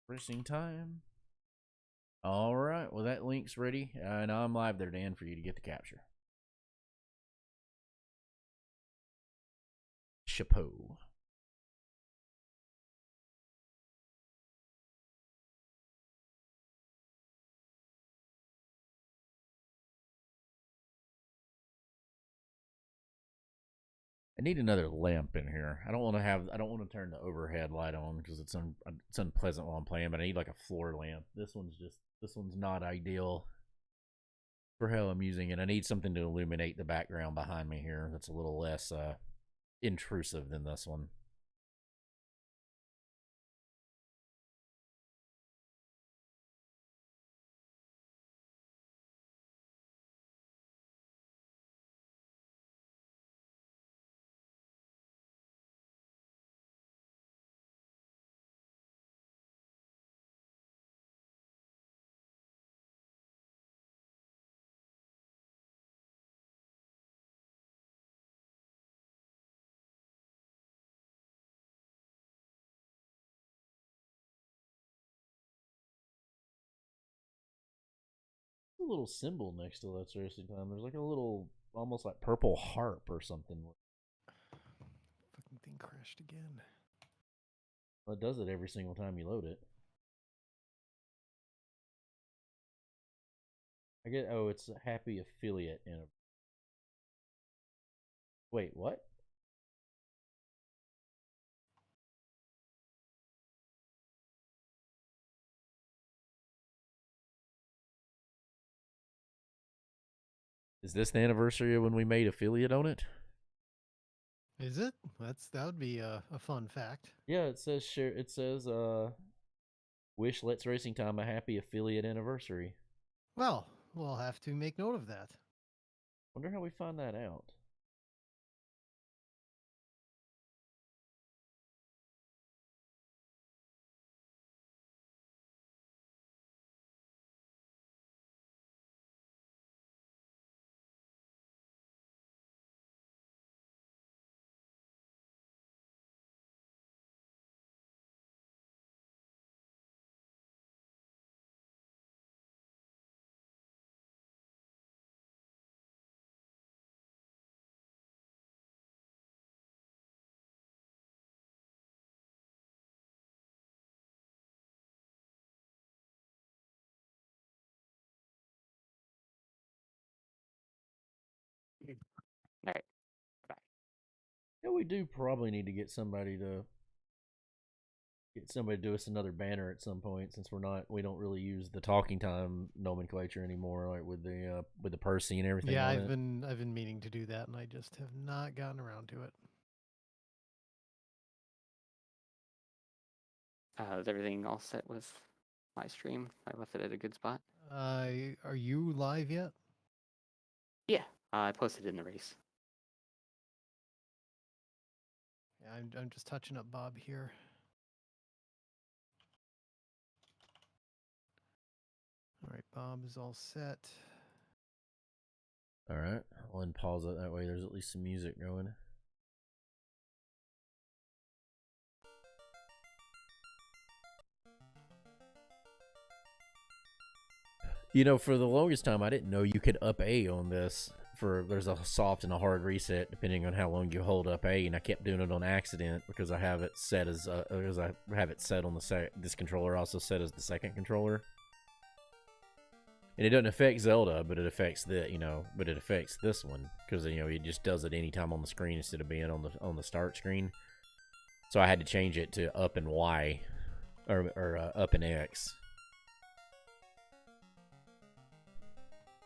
Racing time. All right. Well, that link's ready. And I'm live there, Dan, for you to get the capture. Chapeau. I need another lamp in here. I don't want to turn the overhead light on because it's unpleasant while I'm playing. But I need like a floor lamp. This one's not ideal for how I'm using it. I need something to illuminate the background behind me here. That's a little less intrusive than this one. A little symbol next to Let's Racing Time. There's like a little, almost like purple harp or something. Fucking thing crashed again. Well, it does it every single time you load it. I get. Oh, it's a happy affiliate in a. Wait, what? Is this the anniversary of when we made affiliate on it? Is it? That would be a fun fact. Yeah, it says share. It says wish Let's Racing Time a happy affiliate anniversary. Well, we'll have to make note of that. Wonder how we find that out. All right. Bye. Yeah, we do probably need to get somebody to do us another banner at some point, since we don't really use the talking time nomenclature anymore, like with the Percy and everything. Yeah, on I've it. been meaning to do that, and I just have not gotten around to it. Is everything all set with my stream? I left it at a good spot. Are you live yet? Yeah, I posted in the race. Yeah, I'm just touching up Bob here. All right, Bob is all set. All right, I'll unpause it. That way, there's at least some music going. You know, for the longest time, I didn't know you could up A on this. There's a soft and a hard reset depending on how long you hold up A, and I kept doing it on accident because I have it set as on this controller also set as the second controller. And it doesn't affect Zelda, but it affects this one because it just does it anytime on the screen instead of being on the start screen. So I had to change it to up and Y, or up and X.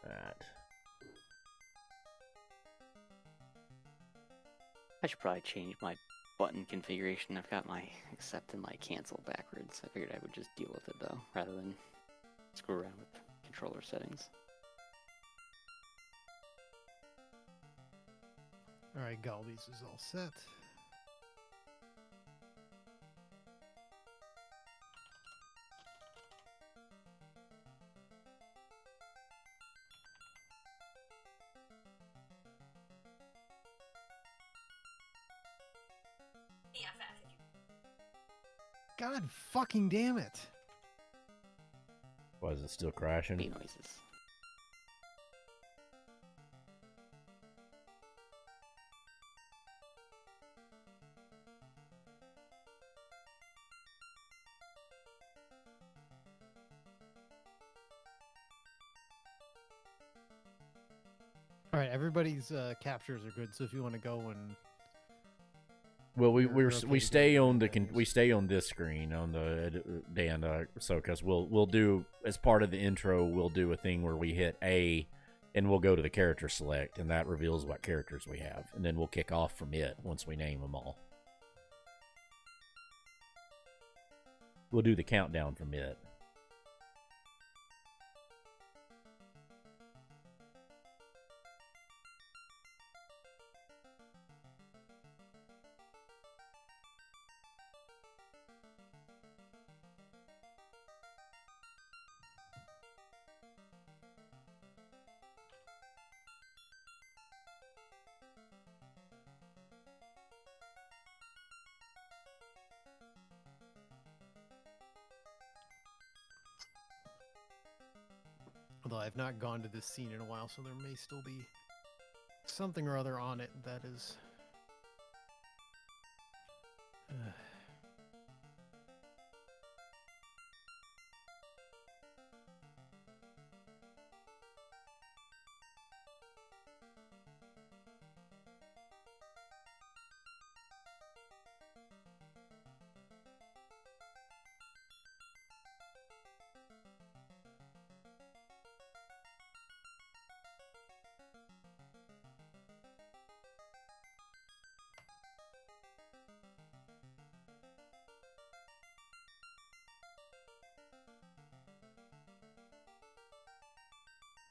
Right. I should probably change my button configuration. I've got my accept and my cancel backwards. I figured I would just deal with it though, rather than screw around with controller settings. All right, Galby's is all set. God fucking damn it. Why is it still crashing? Bee noises. All right, everybody's captures are good. So if you want to go and Well, we You're we okay we to stay go on to the menus. we stay on this screen on the Dan. So because we'll do as part of the intro, we'll do a thing where we hit A, and we'll go to the character select, and that reveals what characters we have, and then we'll kick off from it once we name them all. We'll do the countdown from it. although I've not gone to this scene in a while, so there may still be something or other on it that is.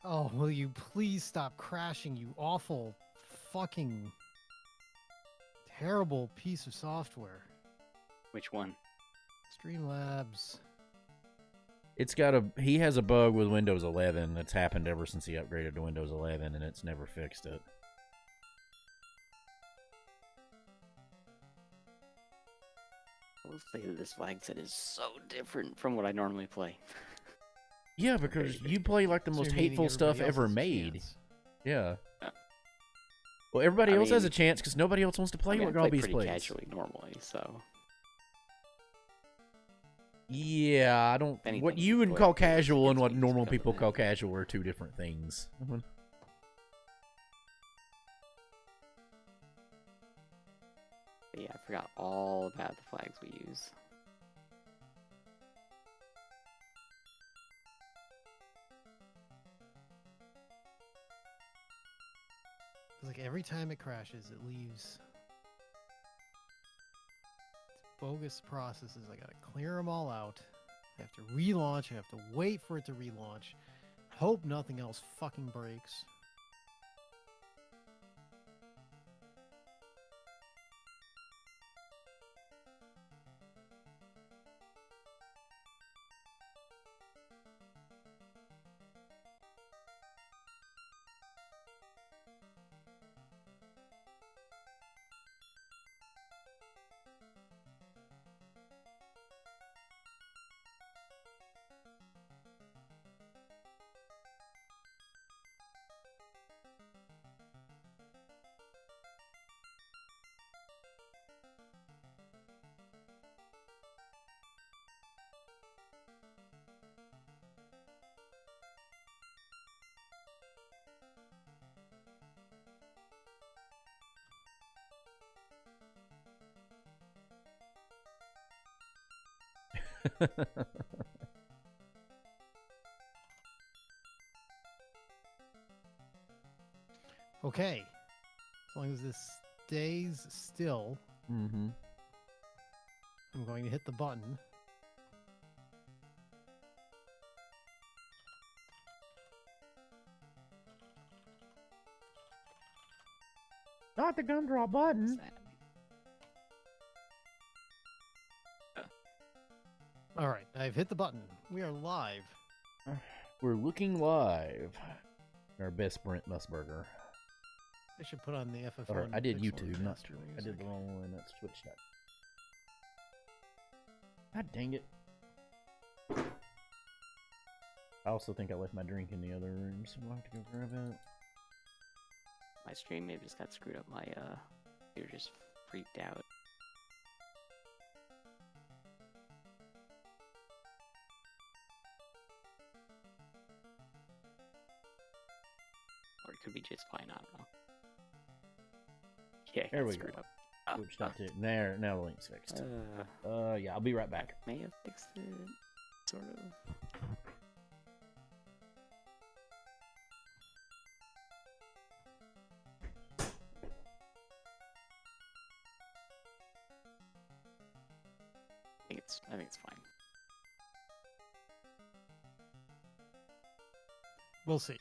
Oh, will you please stop crashing, you awful, fucking, terrible piece of software. Which one? Streamlabs. It's got a he has a bug with Windows 11 that's happened ever since he upgraded to Windows 11, and it's never fixed it. I will say that this flag set is so different from what I normally play. Yeah, because you play like the So most you're meaning hateful stuff everybody else ever has a made. chance. Yeah. Yeah. Well, everybody I else has a mean- chance because nobody else wants to play I mean, what I play Grobby's pretty plays. casually normally, so Yeah, I don't. If anything, What you would boy, call it casual and gets what me normal because of people that. call casual are two different things. but yeah, I forgot all about the flags we use. Like every time it crashes, it leaves it's bogus processes. I gotta clear them all out. I have to relaunch. I have to wait for it to relaunch. Hope nothing else fucking breaks. Okay. As long as this stays still, Mm-hmm. I'm going to hit the button. Not the gumdrop What's button. that? All right, I've hit the button. We are live. We're looking live. Our best Brent Musburger. I should put on the FF1R. Or I did Pixel YouTube, not Master I did the music. wrong one. That's Twitch. God dang it. I also think I left my drink in the other room, so we'll have to go grab it. My stream maybe just got screwed up. My computer just freaked out. Or it could be just fine. I don't know. Yeah, There we screwed go. up. Oops, not it. There, now the link's fixed. Yeah, I'll be right back. May have fixed it, sort of. I think it's fine. We'll see.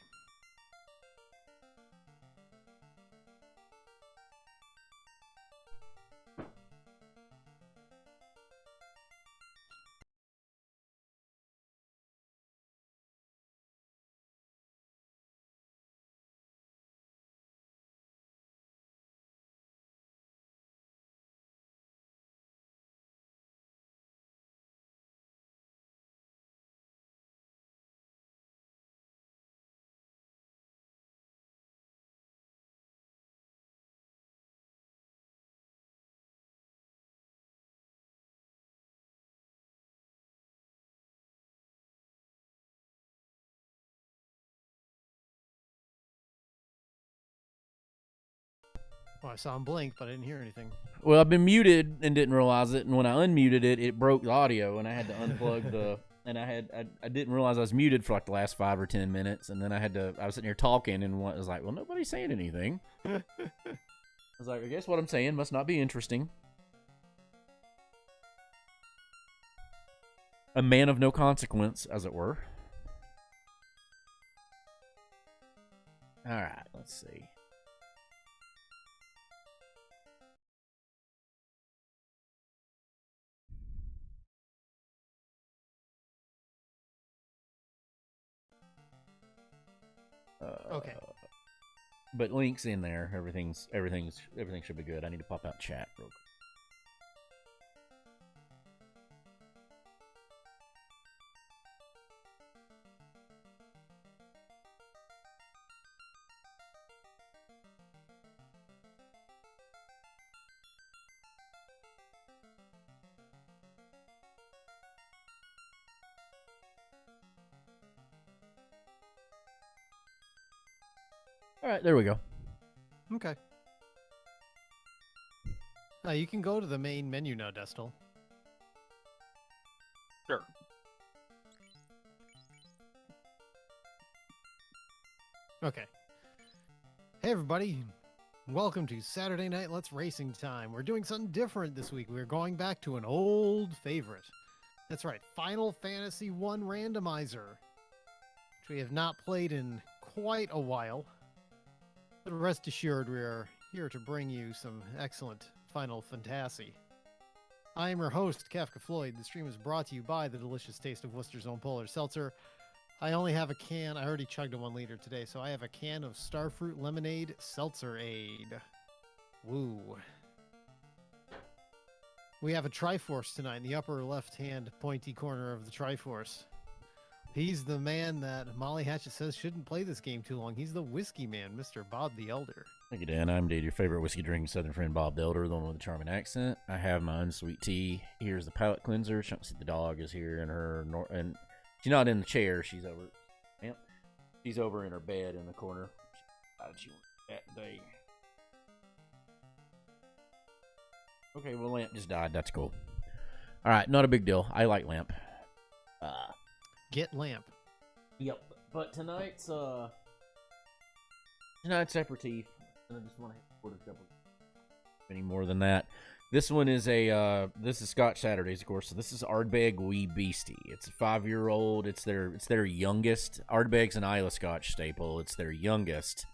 Well, I saw him blink, but I didn't hear anything. Well, I've been muted and didn't realize it, and when I unmuted it, it broke the audio, and I had to unplug the. And I didn't realize I was muted for like the last 5 or 10 minutes, and then I was sitting here talking, and I was like, well, nobody's saying anything. I was like, I guess what I'm saying must not be interesting. A man of no consequence, as it were. All right, let's see. Okay. But links in there. Everything should be good. I need to pop out chat real quick. All right, there we go. Okay. You can go to the main menu now, Destal. Sure. Okay. Hey, everybody. Welcome to Saturday Night Let's Racing Time. We're doing something different this week. We're going back to an old favorite. That's right, Final Fantasy I Randomizer, which we have not played in quite a while. But rest assured, we are here to bring you some excellent Final Fantasy. I am your host, Kafka Floyd. The stream is brought to you by the delicious taste of Worcester's own Polar Seltzer. I only have a can. I already chugged a 1 liter today, so I have a can of Starfruit Lemonade Seltzer Aid. Woo. We have a Triforce tonight in the upper left-hand pointy corner of the Triforce. He's the man that Molly Hatchet says shouldn't play this game too long. He's the whiskey man, Mr. Bob the Elder. Thank you, Dan. I'm indeed your favorite whiskey drinking Southern friend, Bob the Elder, the one with the charming accent. I have my unsweet tea. Here's the palate cleanser. Chunksy the dog is here in her, and she's not in the chair. She's over. Yep, she's over in her bed in the corner. How did she want that day? Okay, well, Lamp just died. That's cool. All right, not a big deal. I like Lamp. Get Lamp. Yep, but tonight's aperitif, and I just want to order a couple any more than that. This one is this is Scotch Saturdays, of course. So this is Ardbeg Wee Beastie. It's a 5-year-old. It's their youngest. Ardbeg's an Isla Scotch staple. It's their youngest,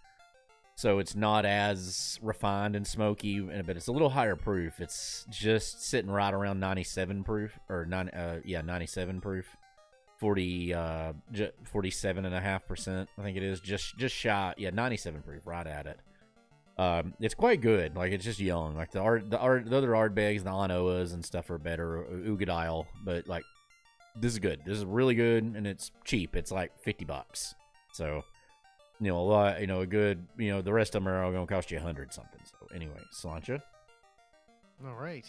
so it's not as refined and smoky, but it's a little higher proof. It's just sitting right around 97 proof, or 97 proof. 47.5%, I think it is, just shy, 97 proof, right at it. It's quite good. Like, it's just young. Like the other Ardbegs, the Anoas and stuff are better, Ugadile, but like this is good. This is really good, and it's cheap. It's like $50. So, a lot. A good. The rest of them are all gonna cost you 100 something. So anyway, Slancha. All right.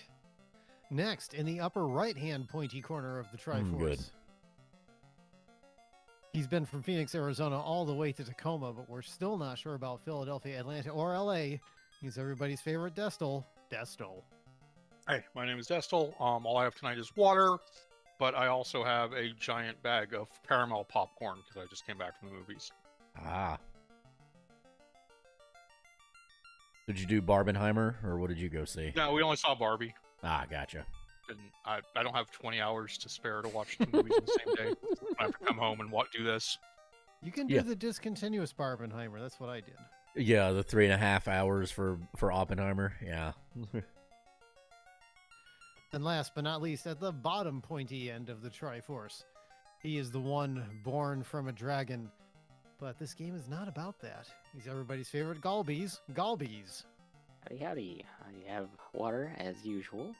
Next, in the upper right-hand pointy corner of the Triforce. Good. He's been from Phoenix, Arizona, all the way to Tacoma, but we're still not sure about Philadelphia, Atlanta, or LA. He's everybody's favorite Destal. Destal. Hey, my name is Destal. All I have tonight is water, but I also have a giant bag of caramel popcorn because I just came back from the movies. Ah. Did you do Barbenheimer, or what did you go see? No, we only saw Barbie. Ah, gotcha. And I don't have 20 hours to spare to watch the movies in the same day. I have to come home and do this. You can do the discontinuous Barbenheimer. That's what I did. Yeah, the 3.5 hours for Oppenheimer. Yeah. And last but not least, at the bottom pointy end of the Triforce, he is the one born from a dragon. But this game is not about that. He's everybody's favorite Galbies. Galbies. Howdy, howdy. I have water as usual.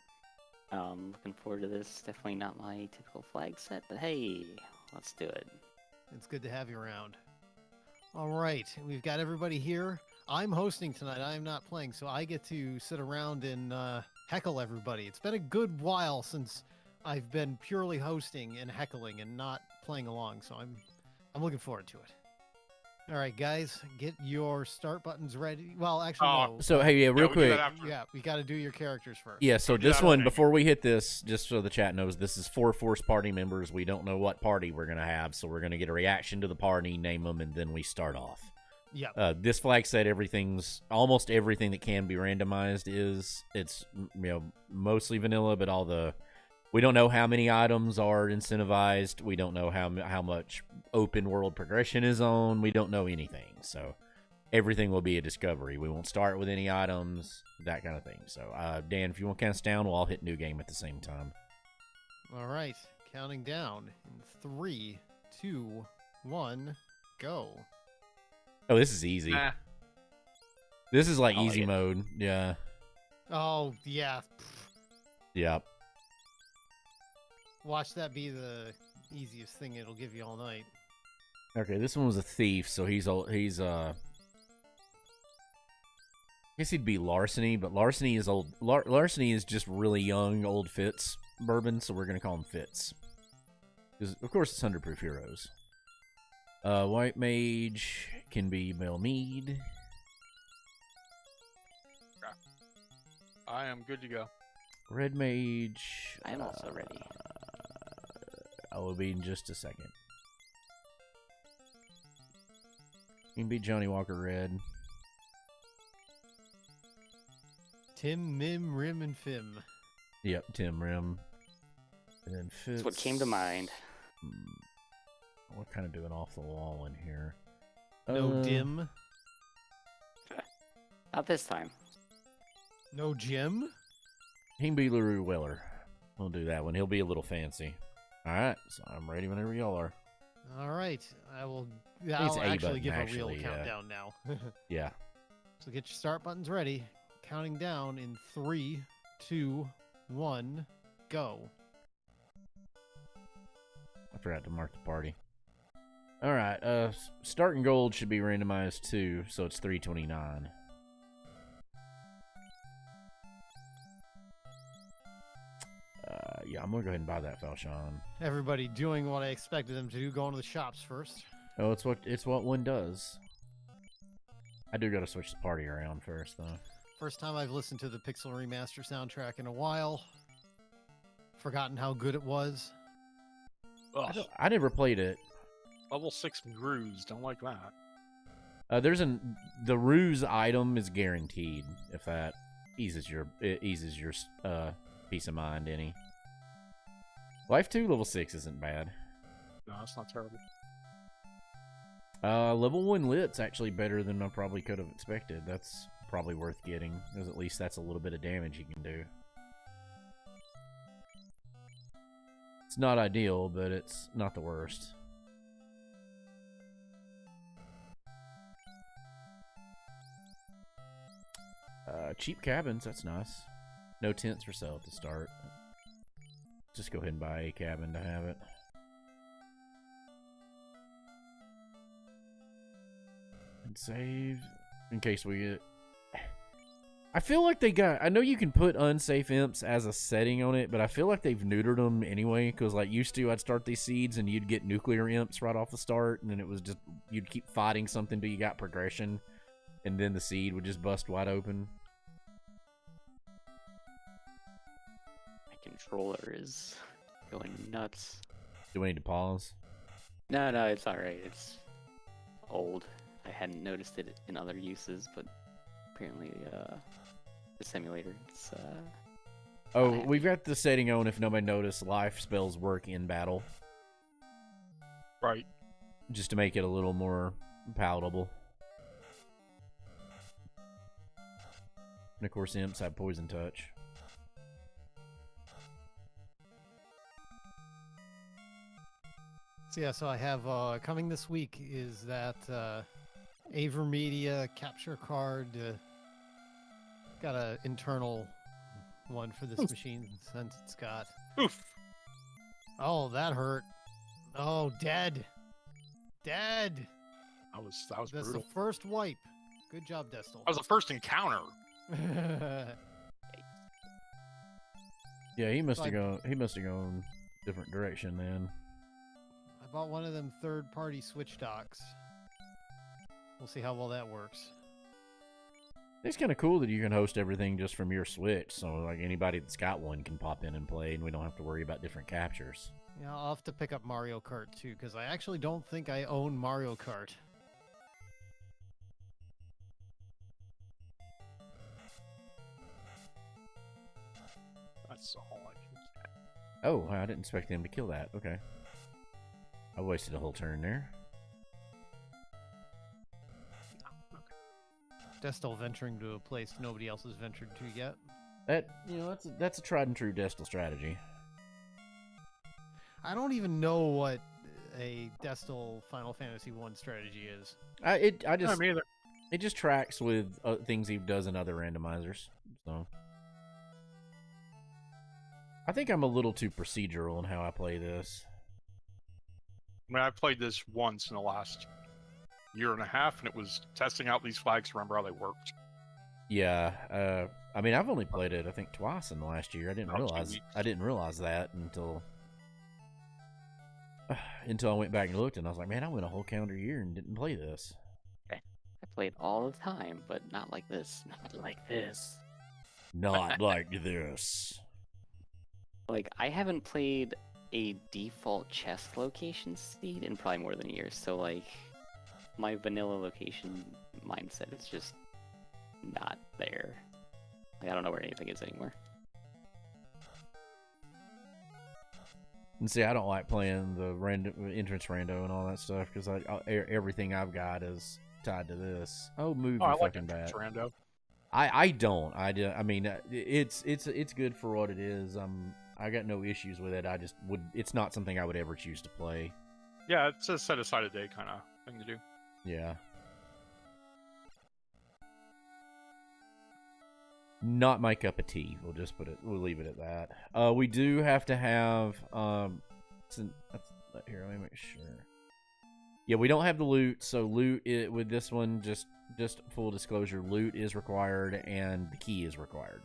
Looking forward to this. Definitely not my typical flag set, but hey, let's do it. It's good to have you around. All right, we've got everybody here. I'm hosting tonight. I'm not playing, so I get to sit around and heckle everybody. It's been a good while since I've been purely hosting and heckling and not playing along, so I'm looking forward to it. All right, guys, get your start buttons ready. Well, actually, no. So, hey, real we do quick. that after. Yeah, we got to do your characters first. Yeah, so We do this that one, after. before we hit this, just so the chat knows, this is 4 Force party members. We don't know what party we're going to have, so we're going to get a reaction to the party, name them, and then we start off. Yeah. This flag set, almost everything that can be randomized it's mostly vanilla, but we don't know how many items are incentivized. We don't know how much open world progression is on. We don't know anything. So everything will be a discovery. We won't start with any items, that kind of thing. So, Dan, if you want to count us down, we'll all hit new game at the same time. All right, counting down in 3, 2, 1, go. Oh, this is easy. Nah. This is like I like easy it. mode. Yeah. Oh, yeah. Yep. Watch that be the easiest thing it'll give you all night. Okay, this one was a thief, so I guess he'd be larceny, but larceny is old. Larceny is just really young, old Fitz bourbon, so we're gonna call him Fitz. Because of course it's 100 proof heroes. White mage can be Mel Mead. I am good to go. Red mage. I am also ready. I will be in just a second. He can be Johnny Walker Red. Tim, Mim, Rim, and Fim. Yep, Tim Rim. And then Fitz. That's what came to mind. We're kind of doing off the wall in here. No Dim. Not this time. No Jim. He can be LaRue Weller. We'll do that one. He'll be a little fancy. Alright, so I'm ready whenever y'all are. All right, I'll A actually button, give a actually, real yeah. countdown now. Yeah. So get your start buttons ready. Counting down in 3, 2, 1, go. I forgot to mark the party. Alright, starting gold should be randomized too, so it's 329. Yeah, I'm gonna go ahead and buy that Falchion. Everybody doing what I expected them to do, going to the shops first. Oh, it's what one does. I do gotta switch the party around first, though. First time I've listened to the Pixel Remaster soundtrack in a while. Forgotten how good it was. Ugh. I never played it. Level 6 Grooves. Don't like that. The ruse item is guaranteed. If that eases your peace of mind any. Life 2 level 6 isn't bad. No, it's not terrible. Level 1 lit's actually better than I probably could have expected. That's probably worth getting, because at least that's a little bit of damage you can do. It's not ideal, but it's not the worst. Cheap cabins, that's nice. No tents for sale at the start. Just go ahead and buy a cabin to have it. save in case we get. I feel like they got. I know you can put unsafe imps as a setting on it, but I feel like they've neutered them anyway. Because like used to, I'd start these seeds and you'd get nuclear imps right off the start, and then it was just you'd keep fighting something till you got progression, and then the seed would just bust wide open. My controller is going nuts. Do we need to pause? No, it's alright. It's old. I hadn't noticed it in other uses, but apparently the simulator is Oh, happy. we've got the setting on if nobody noticed. Life spells work in battle, Right. just to make it a little more palatable. And of course, imps have poison touch. So yeah, so I have coming this week is that Avermedia capture card. Got an internal one for this machine since it's got. Oof. Oh, that hurt. Oh, dead. Dead. That was That's brutal. the first wipe. Good job, Destel. That was the first encounter. Yeah, he must have Like- gone. He must have gone different direction then. I bought one of them third-party Switch docks. We'll see how well that works. It's kind of cool that you can host everything just from your Switch, so like anybody that's got one can pop in and play, and we don't have to worry about different captures. Yeah, I'll have to pick up Mario Kart too, because I actually don't think I own Mario Kart. That's all I can say. Oh, I didn't expect them to kill that. Okay, I wasted a whole turn there. Destel venturing to a place nobody else has ventured to yet. That that's a tried and true Destel strategy. I don't even know what a Destel Final Fantasy 1 strategy is. I I just mean, it just tracks with things he does in other randomizers. So I think I'm a little too procedural in how I play this. I played this once in the last year and a half, and it was testing out these flags to remember how they worked. Yeah, I mean, I've only played it I think twice in the last year. I didn't Oh, 2 realize weeks. that until I went back and looked, and I was like, man, I went a whole calendar year and didn't play this. I played all the time, but not like this. Not like this. Not like this. Like, I haven't played a default chest location seed in probably more than a year, so like my vanilla location mindset is just not there. Like, I don't know where anything is anymore. And see, I don't like playing the random entrance rando and all that stuff because everything I've got is tied to this. Oh, move Oh, I your like fucking Entrance bat. Rando. I don't. I mean, it's good for what it is. I got no issues with it. I just would. It's not something I would ever choose to play. Yeah, it's a set aside a day kind of thing to do. Yeah. Not my cup of tea. We'll leave it at that. We do have to have here, let me make sure. Yeah, we don't have the loot, so with this one, just full disclosure, loot is required and the key is required.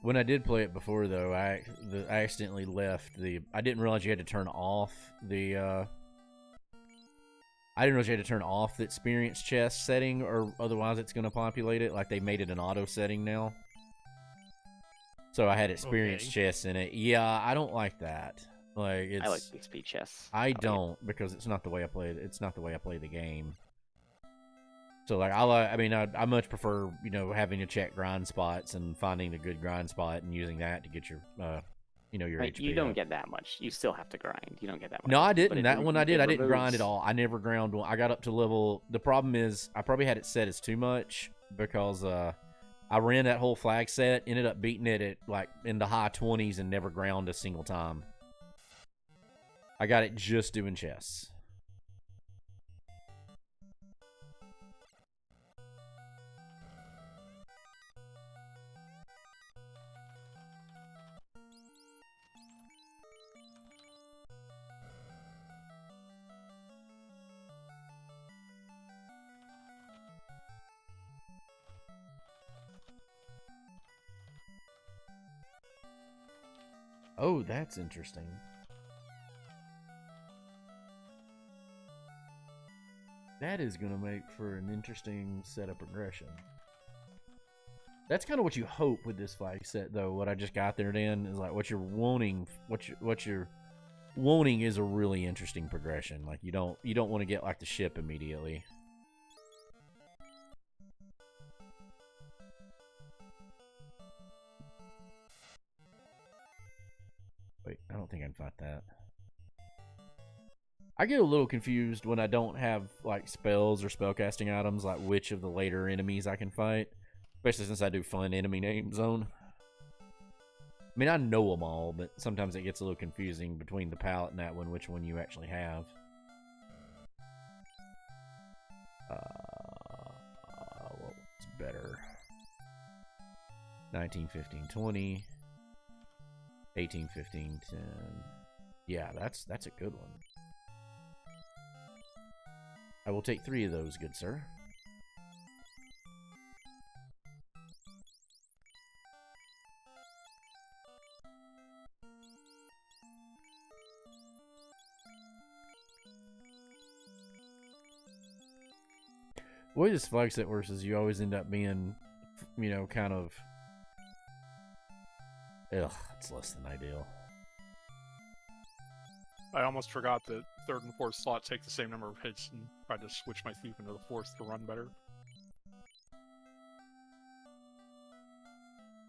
When I did play it before, though, I accidentally left I didn't realize you had to turn off the. I didn't realize you had to turn off the experience chest setting, or otherwise it's going to populate it. Like they made it an auto setting now. So I had experience Okay. chests in it. Yeah, I don't like that. Like it's. I like XP chests. I like it. don't because it's not the way I play it. It's not the way I play the game. So like I much prefer having to check grind spots and finding a good grind spot and using that to get your your Right, HP. you don't up. get that much. You still have to grind. You don't get that much. No, I But didn't. it That re- one I did. it I didn't grind at removes- all. I never ground one. I got up to level. The problem is I probably had it set as too much because I ran that whole flag set. Ended up beating it at like in the high 20s and never ground a single time. I got it just doing chests. Oh, that's interesting. That is going to make for an interesting set of progression. That's kind of what you hope with this flag set, though. What I just got there, Dan, is like what you're wanting. What you're wanting is a really interesting progression. Like you don't want to get like the ship immediately. Wait, I don't think I can fight that. I get a little confused when I don't have like spells or spellcasting items, like which of the later enemies I can fight. Especially since I do fun enemy name zone. I mean, I know them all, but sometimes it gets a little confusing between the palette and that one, which one you actually have. What was better? 19, 15, 20. 18, 15, 10. Yeah, that's a good one. I will take 3 of those, good sir. The way this flag set works is you always end up being, you know, kind of... Ugh, it's less than ideal. I almost forgot that 3rd and 4th slot take the same number of hits and tried to switch my thief into the 4th to run better.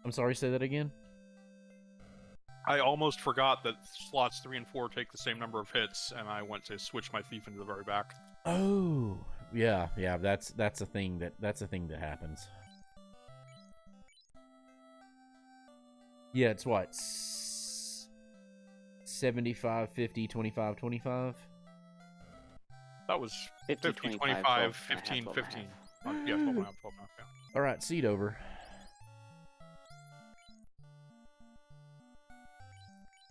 I'm sorry, say that again? I almost forgot that slots 3 and 4 take the same number of hits, and I went to switch my thief into the very back. Oh, yeah, that's a thing that happens. Yeah, it's what? 75, 50, 25, 25? That was 50, 25, 15, 15. Yeah, 12 and a half, yeah. All right, seat over.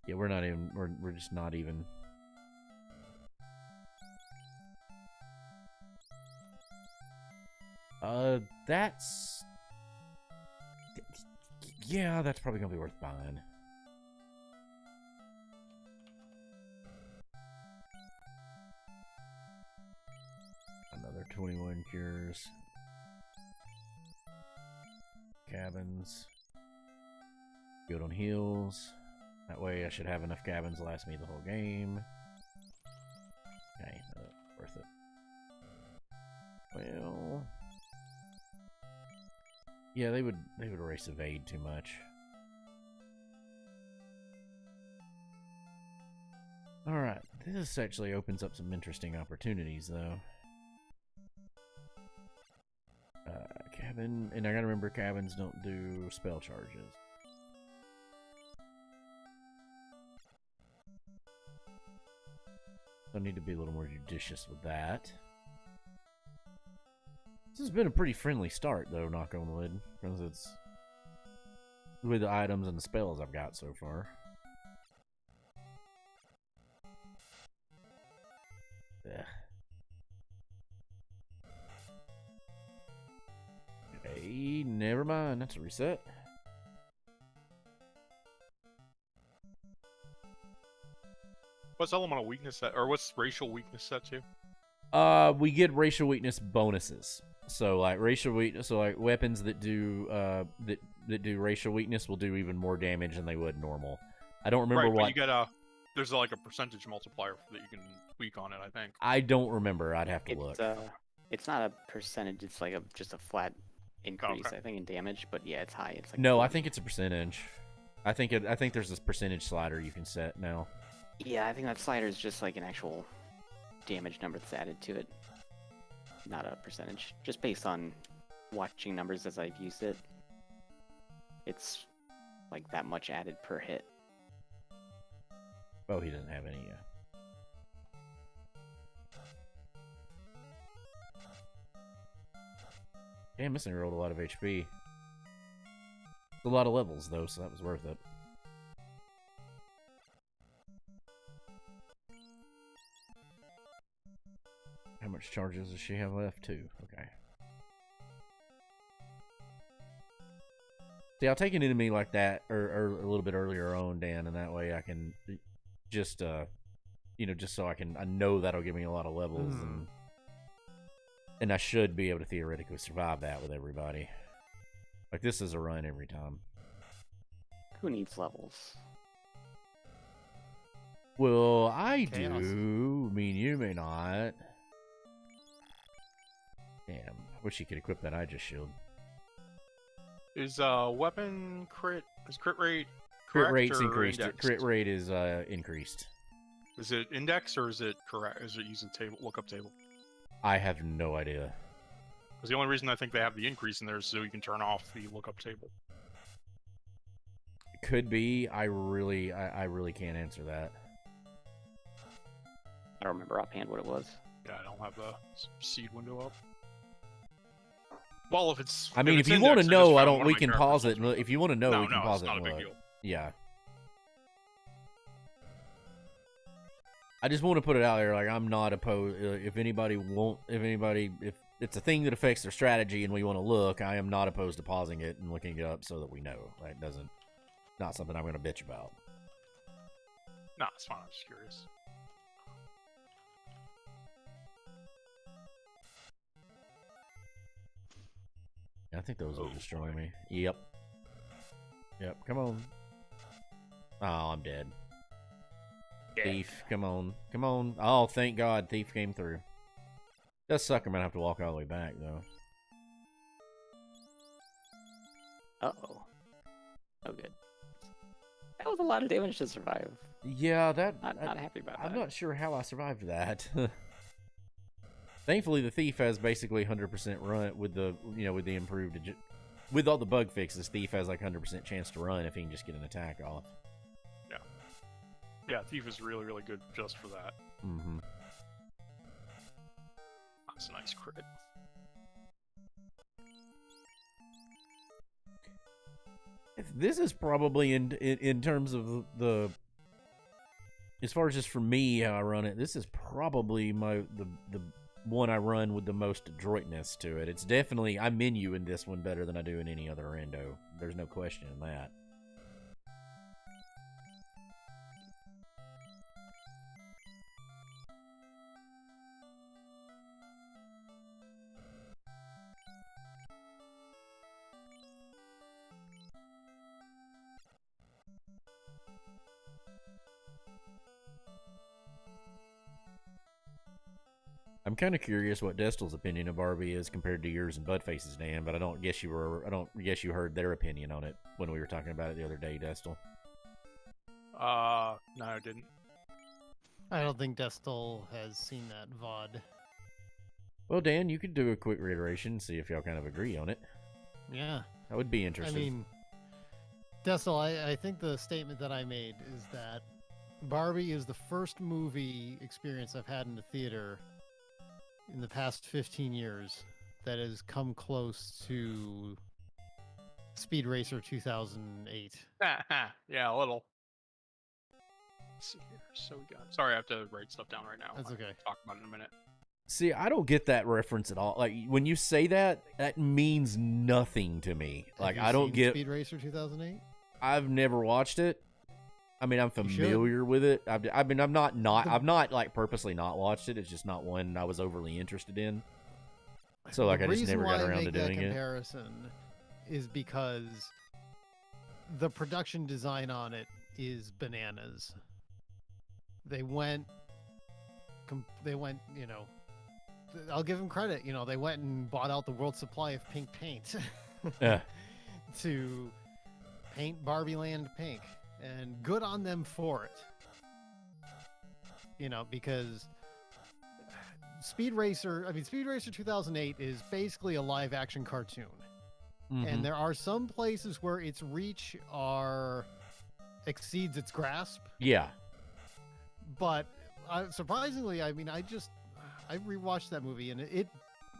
Yeah, we're not even, we're just not even. That's... Yeah, that's probably gonna be worth buying. Another 21 cures. Cabins. Good on heals. That way I should have enough cabins to last me the whole game. Okay, worth it. Well... Yeah, they would erase evade too much. Alright, this actually opens up some interesting opportunities, though. Cabin, and I gotta remember cabins don't do spell charges. So I need to be a little more judicious with that. This has been a pretty friendly start, though, knock on wood, because it's with the items and the spells I've got so far. Ugh. Okay, never mind. That's a reset. What's elemental weakness set, or what's racial weakness set to? We get racial weakness bonuses. So like racial weakness, so like weapons that do that do racial weakness will do even more damage than they would normal. I don't remember what. But you get there's like a percentage multiplier that you can tweak on it. I think. I don't remember. I'd have to look. It's not a percentage. It's like just a flat increase. Okay. I think in damage, but yeah, it's high. It's like no, 40. I think it's a percentage. I think there's this percentage slider you can set now. Yeah, I think that slider is just like an actual damage number that's added to it, not a percentage. Just based on watching numbers as I've used it, it's like that much added per hit. Oh, he doesn't have any. Damn, this thing rolled a lot of HP. It's a lot of levels though, so that was worth it. How much charges does she have left? 2. Okay. See, I'll take an enemy like that or a little bit earlier on, Dan, and that way I can just just so I know that'll give me a lot of levels and I should be able to theoretically survive that with everybody. Like, this is a run every time. Who needs levels? Well, I Chaos. do. I mean, you may not. Damn, wish you could equip that Aegis shield. Is weapon crit rate Crit correct rate's or increased. indexed? Crit rate is increased. Is it indexed or is it correct? Is it using table lookup table? I have no idea. Because the only reason I think they have the increase in there is so you can turn off the lookup table. Could be. I really can't answer that. I don't remember offhand what it was. Yeah, I don't have the seed window up. Well, if it's. I mean, if it's you want to indexed, know, just I found don't. one We of my can characters pause it. was right. If you want to know, No, we can no, pause it's it. not a and big look. deal. Yeah. I just want to put it out there. Like, I'm not opposed. If it's a thing that affects their strategy and we want to look, I am not opposed to pausing it and looking it up so that we know. Like, not something I'm going to bitch about. No, it's fine. I'm just curious. I think those will Oh, destroy boy. me. Yep. Come on. Oh, I'm dead. Thief, come on. Oh, thank God, Thief came through. Does suck. I'm gonna have to walk all the way back though. Uh-oh. Oh, good. That was a lot of damage to survive. Yeah, Not happy about I'm that. not sure how I survived that. Thankfully, the Thief has basically 100% run with the improved, with all the bug fixes. Thief has like 100% chance to run if he can just get an attack off. Yeah, Thief is really, really good just for that. Mm-hmm. That's a nice crit. This is probably in terms of the as far as just for me how I run it. This is probably the one I run with the most adroitness to it. It's definitely I menu in this one better than I do in any other rando. There's no question in that. I'm kind of curious what Destel's opinion of Barbie is compared to yours and Budface's, Dan, but I don't guess you heard their opinion on it when we were talking about it the other day, Destel. No, I didn't. I don't think Destel has seen that VOD. Well, Dan, you could do a quick reiteration and see if y'all kind of agree on it. Yeah. I would be interested. I mean, Destel, I think the statement that I made is that Barbie is the first movie experience I've had in the theater in the past 15 years that has come close to Speed Racer 2008. Yeah, a little. Let's see here. So we got. Sorry, I have to write stuff down right now. That's okay. I'll talk about it in a minute. See, I don't get that reference at all. Like, when you say that, that means nothing to me. Like, Have you I don't seen get. Speed Racer 2008. I've never watched it. I mean, I'm You should. familiar with it. I've not like purposely not watched it. It's just not one I was overly interested in. So like, The I just reason never why got I around to make that doing it. comparison is because the production design on it is bananas. They went, you know, I'll give them credit. You know, they went and bought out the world supply of pink paint Yeah. to paint Barbie Land pink, and good on them for it. You know, because Speed Racer 2008 is basically a live action cartoon. Mhm. And there are some places where its reach exceeds its grasp, Yeah. but surprisingly, I mean, I rewatched that movie, and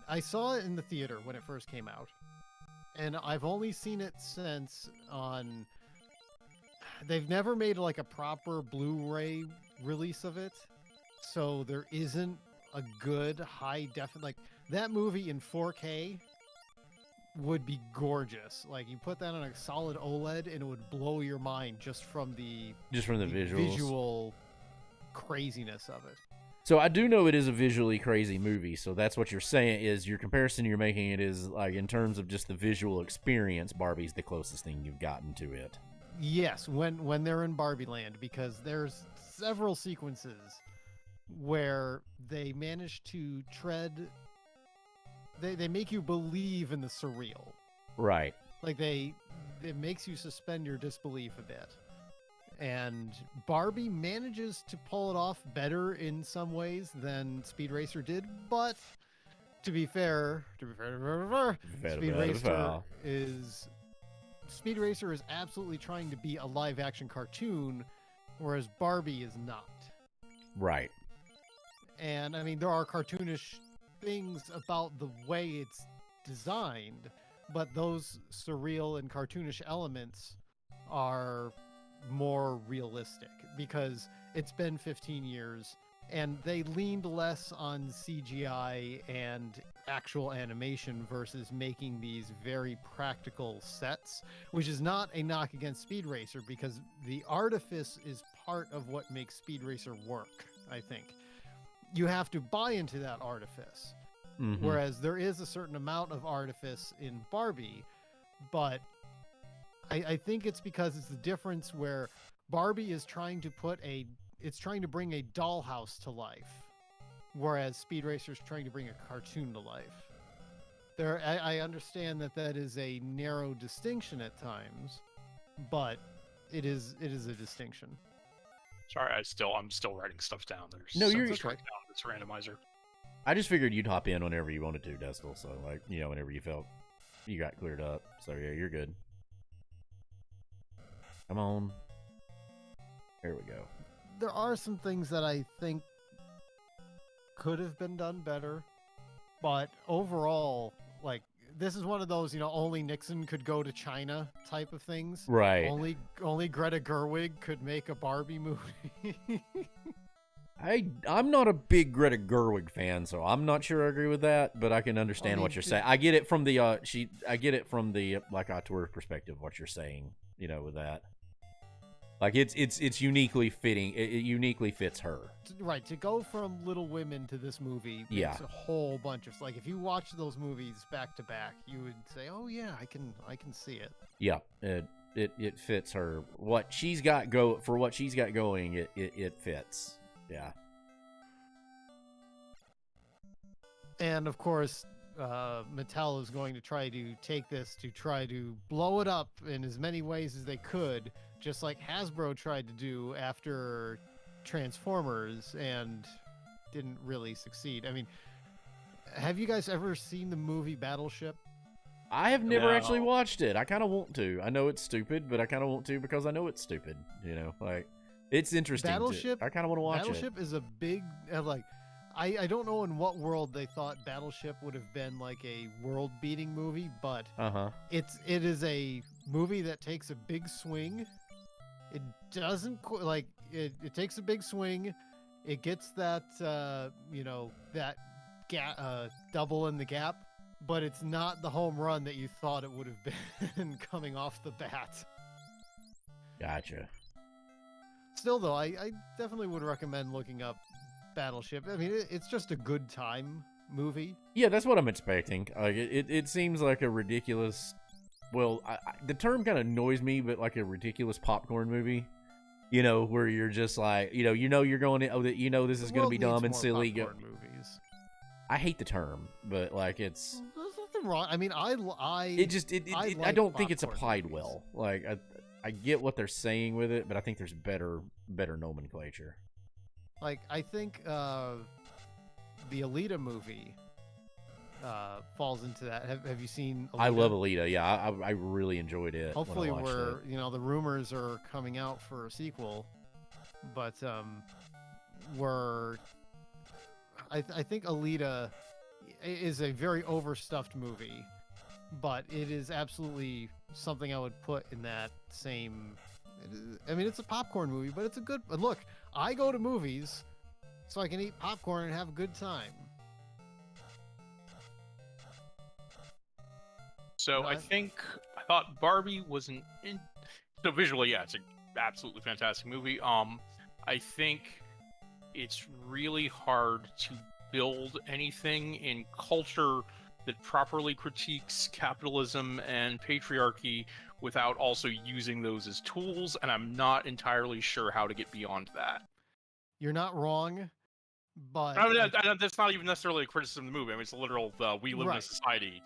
I saw it in the theater when it first came out, and I've only seen it since on. They've never made like a proper Blu-ray release of it, so there isn't a good high def. Like, that movie in 4K would be gorgeous. Like, you put that on a solid OLED and it would blow your mind just from the visuals. visual craziness of it. So I do know it is a visually crazy movie. So that's what you're saying is your comparison you're making it is like in terms of just the visual experience, Barbie's the closest thing you've gotten to it. Yes, when they're in Barbie Land, because there's several sequences where they manage to tread. They make you believe in the surreal. Right. Like it makes you suspend your disbelief a bit. And Barbie manages to pull it off better in some ways than Speed Racer did, but to be fair, Speed Racer is absolutely trying to be a live action cartoon, whereas Barbie is not. Right. And I mean, there are cartoonish things about the way it's designed, but those surreal and cartoonish elements are more realistic because it's been 15 years and they leaned less on CGI and actual animation versus making these very practical sets, which is not a knock against Speed Racer because the artifice is part of what makes Speed Racer work, I think. You have to buy into that artifice. Mm-hmm. Whereas there is a certain amount of artifice in Barbie, but I think it's because it's the difference where Barbie is trying to bring a dollhouse to life, whereas Speed Racer is trying to bring a cartoon to life. I understand that is a narrow distinction at times, but it is a distinction. Sorry, I'm still writing stuff down. There's No, you're something written down. It's a randomizer. I just figured you'd hop in whenever you wanted to, Destel. So, like, whenever you felt you got cleared up. So, yeah, you're good. Come on. There we go. There are some things that I think could have been done better, but overall, like, this is one of those, only Nixon could go to China type of things. Right. Only Greta Gerwig could make a Barbie movie. I'm not a big Greta Gerwig fan, so I'm not sure I agree with that, but I can understand what you're saying. I get it from the like auteur perspective what you're saying, with that. Like it's uniquely fitting. It uniquely fits her. Right, to go from Little Women to this movie makes a whole bunch of, like, if you watch those movies back to back, you would say, "Oh yeah, I can see it." Yeah, it fits her. What she's got going, it fits. Yeah. And of course, Mattel is going to try to take this to try to blow it up in as many ways as they could, just like Hasbro tried to do after Transformers and didn't really succeed. I mean, have you guys ever seen the movie Battleship? I have never actually watched it. I kind of want to. I know it's stupid, but I kind of want to because I know it's stupid. Like, it's interesting. Battleship. I kind of want to watch Battleship is a big like. I don't know in what world they thought Battleship would have been like a world-beating movie, but it is a movie that takes a big swing. It doesn't like it takes a big swing. It gets that that double in the gap, but it's not the home run that you thought it would have been coming off the bat. Gotcha. Still, though, I definitely would recommend looking up Battleship. I mean, it's just a good time movie. Yeah, that's what I'm expecting. Like, it seems like a ridiculous. Well, the term kind of annoys me, but like a ridiculous popcorn movie. Where you're just like, you're going in, this is going to be dumb and silly. Movies. I hate the term, but like it's. There's nothing wrong. I mean, I I don't think it's applied movies well. Like I get what they're saying with it, but I think there's better nomenclature. Like, I think the Alita movie falls into that. Have you seen Alita? I love Alita. Yeah, I really enjoyed it. Hopefully the rumors are coming out for a sequel, but I think Alita is a very overstuffed movie, but it is absolutely something I would put in that same. I mean, it's a popcorn movie, but it's a good. And look, I go to movies so I can eat popcorn and have a good time. So I Right. thought Barbie was so visually, yeah, it's an absolutely fantastic movie. I think it's really hard to build anything in culture that properly critiques capitalism and patriarchy without also using those as tools, and I'm not entirely sure how to get beyond that. You're not wrong, but I mean, that's not even necessarily a criticism of the movie. I mean, it's a literal "we live in a right. society."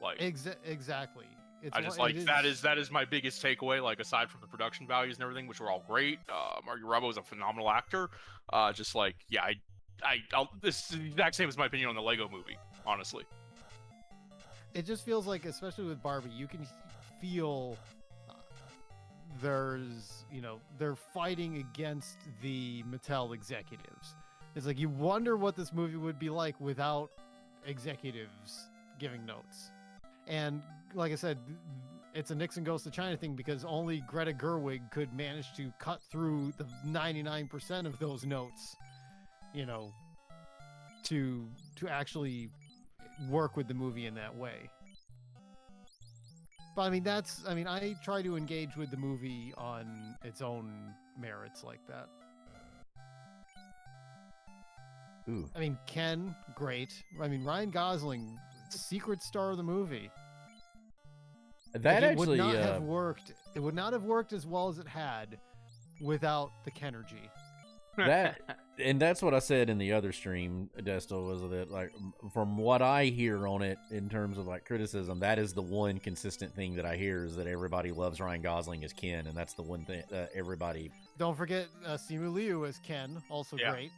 Like, Exactly. It's I just it like is. that is my biggest takeaway. Like, aside from the production values and everything, which were all great, Margot Robbie is a phenomenal actor. Just like, yeah, this is the exact same as my opinion on the Lego Movie, honestly. It just feels like, especially with Barbie, you can feel uh, they're fighting against the Mattel executives. It's like you wonder what this movie would be like without executives giving notes. And like I said, it's a Nixon goes to China thing because only Greta Gerwig could manage to cut through the 99% of those notes, you know, to actually work with the movie in that way. But I mean, I try to engage with the movie on its own merits like that. Ooh. I mean, Ken, great. I mean, Ryan Gosling, secret star of the movie. That Like, it would actually, not have worked. It would not have worked as well as it had without the Kenergy. and that's what I said in the other stream, Destel, was that like from what I hear on it in terms of like criticism, that is the one consistent thing that I hear is that everybody loves Ryan Gosling as Ken, and that's the one thing that everybody. Don't forget Simu Liu as Ken, also Yeah. great.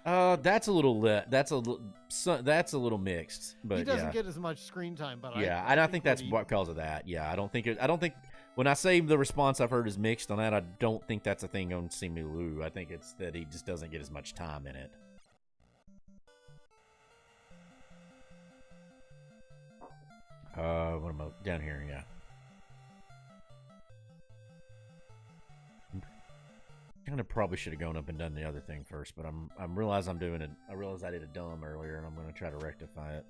That's a little that's a little mixed, but He doesn't yeah. get as much screen time, but Yeah, I and I think that's what he- what because of that. Yeah, I don't think when I say the response I've heard is mixed on that, I don't think that's a thing on Simu Liu. I think it's that he just doesn't get as much time in it. What am I down here? Yeah. Kind of probably should have gone up and done the other thing first, but I'm realize I'm doing it. I realized I did a dumb earlier, and I'm going to try to rectify it.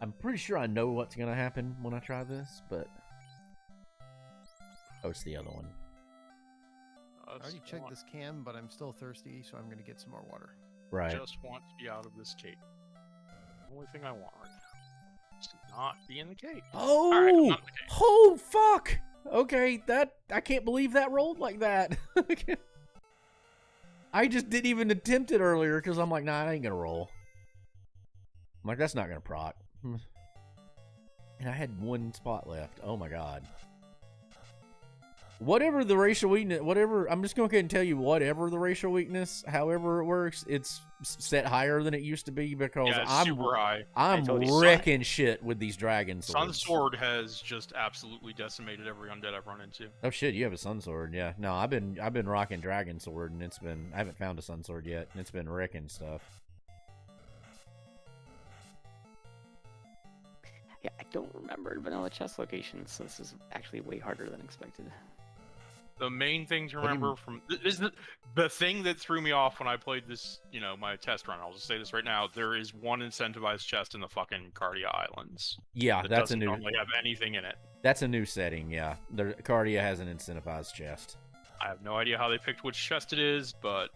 I'm pretty sure I know what's going to happen when I try this, but oh, it's the other one. I already checked this can, but I'm still thirsty, so I'm going to get some more water. Right. Just want to be out of this cave. The only thing I want right now is to not be in the cave. Oh, All right, I'm not in the cave. oh, fuck. Okay, I can't believe that rolled like that. I just didn't even attempt it earlier because I'm like, nah, I ain't gonna roll. I'm like, that's not gonna proc. And I had one spot left. Oh my god. Whatever the racial weakness, I'm just going to go ahead and tell you, whatever the racial weakness, however it works, it's set higher than it used to be because Yeah, it's I'm super high. I'm told you, wrecking shit with these dragon Sun swords. Sword has just absolutely decimated every undead I've run into. Oh shit, you have a sun sword, yeah. No, I've been rocking dragon sword, and I haven't found a sun sword yet, and it's been wrecking stuff. Yeah, I don't remember vanilla chest locations, so this is actually way harder than expected. The main thing to What do you remember from is the thing that threw me off when I played this, my test run. I'll just say this right now: there is one incentivized chest in the fucking Cardia Islands. Yeah, That that's a doesn't new. normally have anything in it. That's a new setting. Yeah, Cardia has an incentivized chest. I have no idea how they picked which chest it is, but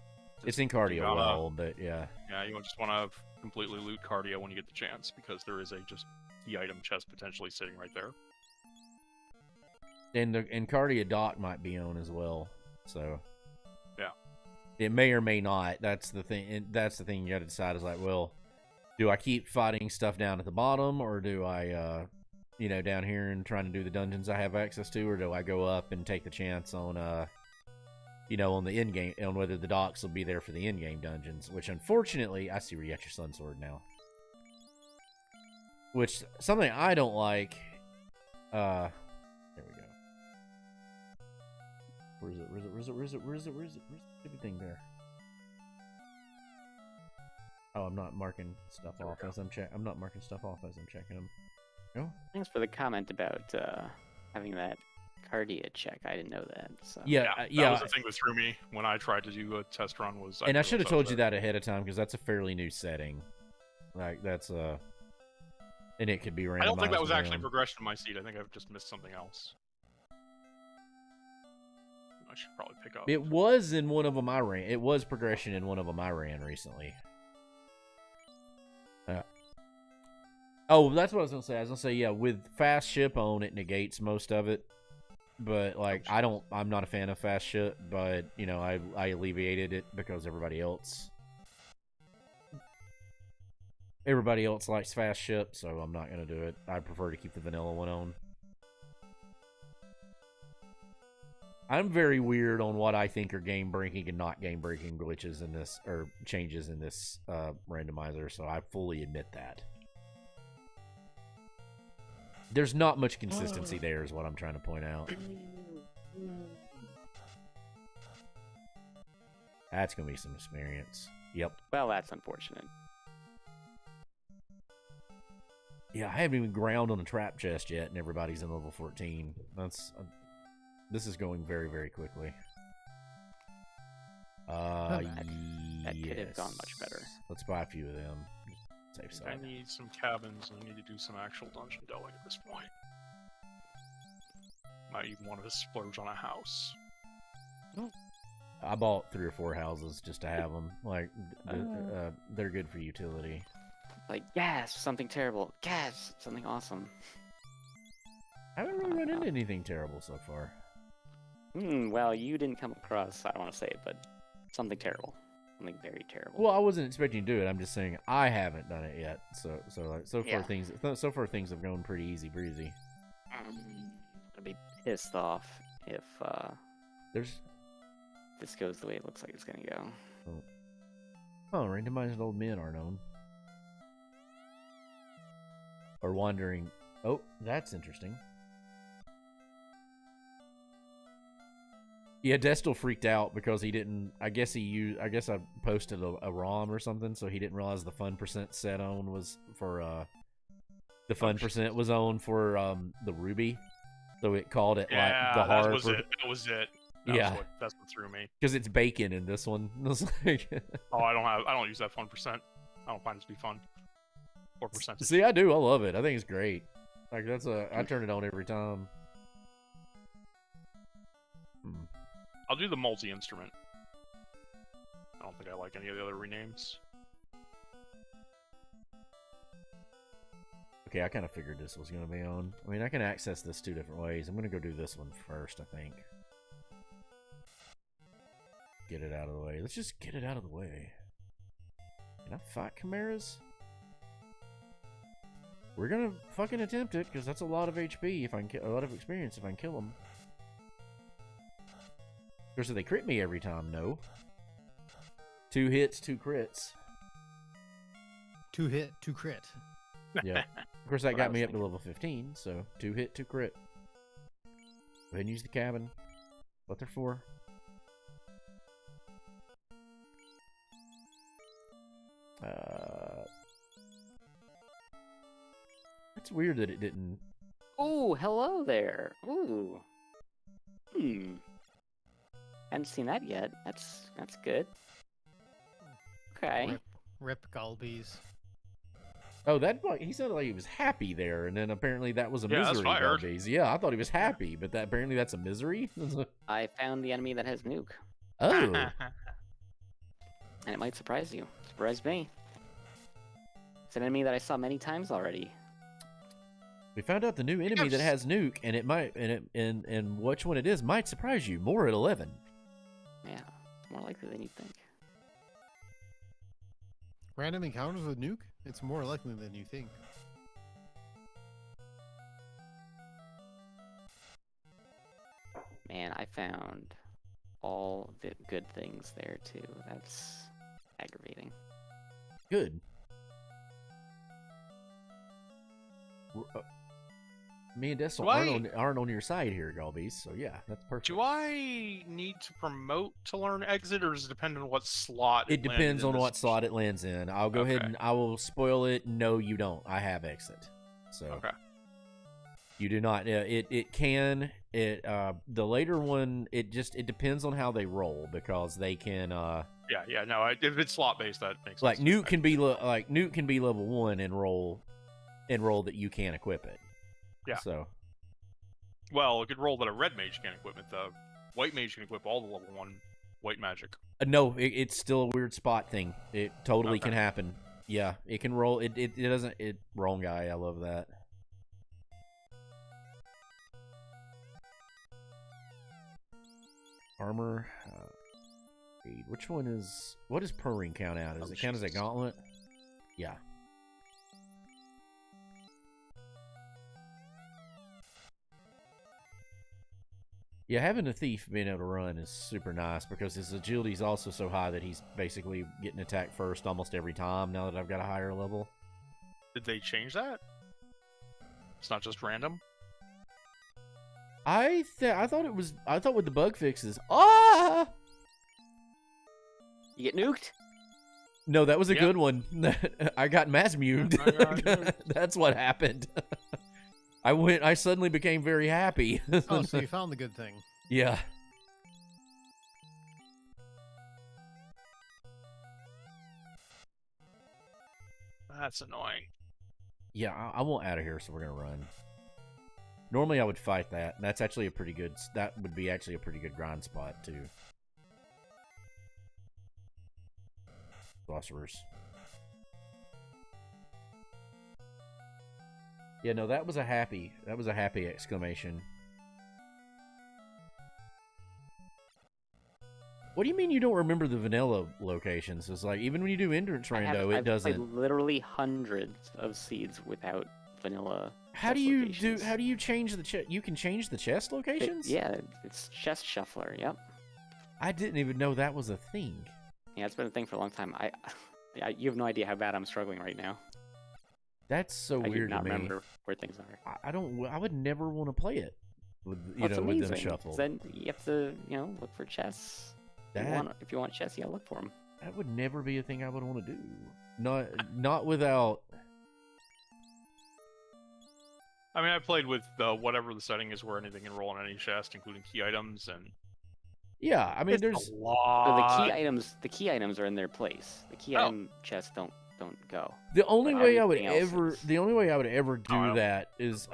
It's in Cardia gotta- well, but yeah. yeah, you just want to completely loot Cardia when you get the chance because there is a just key item chest potentially sitting right there. And Cardia Dock might be on as well, so Yeah. it may or may not. That's the thing. And that's the thing you got to decide. Is like, well, do I keep fighting stuff down at the bottom, or do I, down here and trying to do the dungeons I have access to, or do I go up and take the chance on, on the end game, on whether the docks will be there for the end game dungeons? Which, unfortunately, I see where you got your sun sword now. Which something I don't like. There we go. Where's the stupid thing there? Oh, I'm not marking stuff off as I'm not marking stuff off as I'm checking them. No? Thanks for the comment about having that Cardia check. I didn't know that. So. Yeah, That yeah. was the thing that threw me when I tried to do a test run. And I should have told you that ahead of time because that's a fairly new setting. Like that's And it could be randomized. I don't think that was actually around. progression in my seed. I think I've just missed something else. I should probably pick up. It was in one of them I ran. It was progression in one of them I ran recently. Oh, that's what I was gonna say. I was gonna say, yeah, with fast ship on, it negates most of it. But like, I'm not a fan of fast ship. But you know, I alleviated it because everybody else likes fast ship, so I'm not gonna do it. I prefer to keep the vanilla one on. I'm very weird on what I think are game breaking and not game breaking glitches in this, or changes in this randomizer, so I fully admit that. There's not much consistency there, is what I'm trying to point out. That's gonna be some experience. Yep. Well, that's unfortunate. Yeah, I haven't even ground on a trap chest yet, and everybody's in level 14. That's this is going very, very quickly. That could have gone much better. Let's buy a few of them. Safe I side. need some cabins. I need to do some actual dungeon delving at this point. Might even want to splurge on a house. I bought 3 or 4 houses just to have them. Like, they're good for utility. Like, gas, something terrible. Gas, something awesome. I haven't really run into anything terrible so far. Well, you didn't come across, I don't want to say it, but something terrible. Something very terrible. Well, I wasn't expecting to do it. I'm just saying I haven't done it yet. So far Yeah. things have gone pretty easy breezy. I'd be pissed off if There's this goes the way it looks like it's gonna go. randomized old men are known. Or wandering. Oh, that's interesting. Yeah, Destil freaked out because he didn't. I guess I posted a ROM or something, so he didn't realize the fun percent set on was for the fun percent was on for the Ruby, so it called it like the hard. That was it. That's what threw me. Because it's bacon in this one. It's like Oh, I don't use that fun percent. I don't find it to be fun. 4%. See, I do. I love it. I think it's great. Like I turn it on every time. I'll do the multi-instrument. I don't think I like any of the other renames. Okay, I kind of figured this was going to be on. I mean, I can access this 2 different ways. I'm going to go do this one first, I think. Get it out of the way. Let's just get it out of the way. Can I fight chimeras? We're going to fucking attempt it, because that's a lot of HP if I can a lot of experience if I can kill them. Of course, if they crit me every time, no. 2 hits, 2 crits. 2 hit, 2 crit. Yeah. Of course, that got me up to level 15, so 2 hit, 2 crit. Go ahead and use the cabin. What they're for. It's weird that it didn't. Ooh, hello there. Ooh. Hadn't seen that yet. That's good. Okay. Rip Galbies. Oh, he sounded like he was happy there, and then apparently that was a Yeah, that's misery. what I heard. Galbies. Yeah, I thought he was happy, but apparently that's a misery. I found the enemy that has nuke, Oh, and it might surprise you. Surprise me. It's an enemy that I saw many times already. we found out the new enemy that has nuke, and it might, and which one it is might surprise you. More at 11. Yeah, more likely than you think. Random encounters with nuke? It's more likely than you think. Man, I found all the good things there too. That's aggravating. Good. Me and Destil aren't on your side here, Galbies. So yeah, that's perfect. Do I need to promote to learn exit, or does it depend on what slot? It depends on what slot it lands in. I'll go ahead and I will spoil it. No, you don't. I have exit. So Okay. You do not. It can. The later one. It depends on how they roll, because they can. Yeah. No, if it's slot based, that makes Like sense. Newt can be level 1 and roll and roll that you can't equip it. Yeah. So. Well, a good roll that a red mage can equip it. The white mage can equip all the level 1 white magic. No, it's still a weird spot thing. It totally can Okay. happen. Yeah, it can roll. It doesn't. Wrong guy. I love that. Armor. Which one is? What does purring count out? Does it count as a gauntlet? Yeah. Yeah, having a thief being able to run is super nice because his agility is also so high that he's basically getting attacked first almost every time now that I've got a higher level. Did they change that? It's not just random? I thought with the bug fixes. Ah! You get nuked? No, that was a Yep. good one. I got mass muted. I got nuked. That's what happened. I suddenly became very happy. Oh, so you found the good thing. Yeah. That's annoying. Yeah, I won't out of here, so we're gonna run. Normally I would fight that. That's actually a pretty good. That would be actually a pretty good grind spot too. Sorcerers. Yeah, no, that was a happy exclamation. What do you mean you don't remember the vanilla locations? It's like even when you do endurance rando, it I've doesn't. played literally hundreds of seeds without vanilla. How do chest you locations. How do you change the chest? You can change the chest locations. Yeah, it's chest shuffler. Yep. I didn't even know that was a thing. Yeah, it's been a thing for a long time. You have no idea how bad I'm struggling right now. That's so I do weird not to me. remember where things are. I don't. I would never want to play it with It's with amazing. them shuffled. Then you have to look for chests. If you want chests, you gotta look for them. That would never be a thing I would want to do. Not without. I mean, I played with whatever the setting is where anything can roll on any chest, including key items, and Yeah, I mean, it's there's a So lot. the key items are in their place. The key Oh. item chests don't go. the only but way I would everything else ever is- the only way I would ever I do don't- that is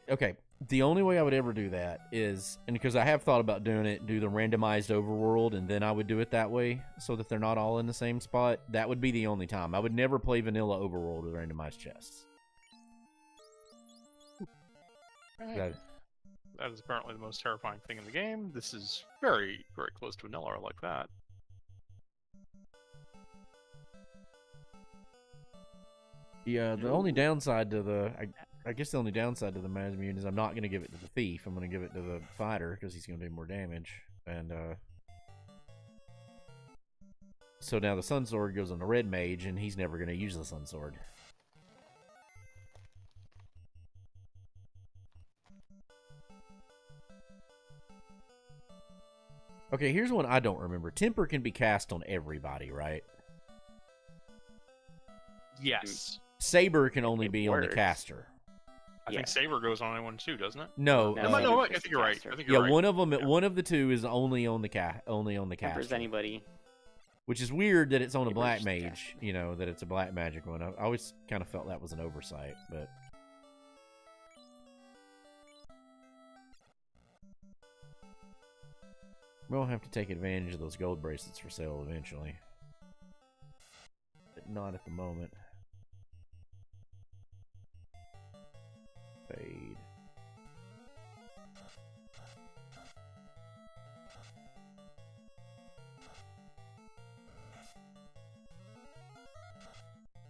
okay. The only way I would ever do that is, and because I have thought about doing it, do the randomized overworld, and then I would do it that way so that they're not all in the same spot. That would be the only time. I would never play vanilla overworld with randomized chests. That- That is apparently the most terrifying thing in the game. This is very, very close to vanilla. I like that. Yeah, the only downside to the, I guess the only downside to the Mazmune is I'm not going to give it to the thief. I'm going to give it to the fighter because he's going to do more damage. And so now the Sun Sword goes on the red mage, and he's never going to use the Sun Sword. Okay, here's one I don't remember. Temper can be cast on everybody, right? Yes. Saber can only It be on the works. caster. I Yeah. think Saber goes on anyone too, doesn't it? No, No, No, Saber no, I just think you're right. caster. I think yeah, you're right. one of the two is only on the Tempers caster, anybody. which is weird that it's on a Saber's black just mage. caster. You know that it's a black magic one. I always kind of felt that was an oversight, but we'll have to take advantage of those gold bracelets for sale eventually, but not at the moment. Fade.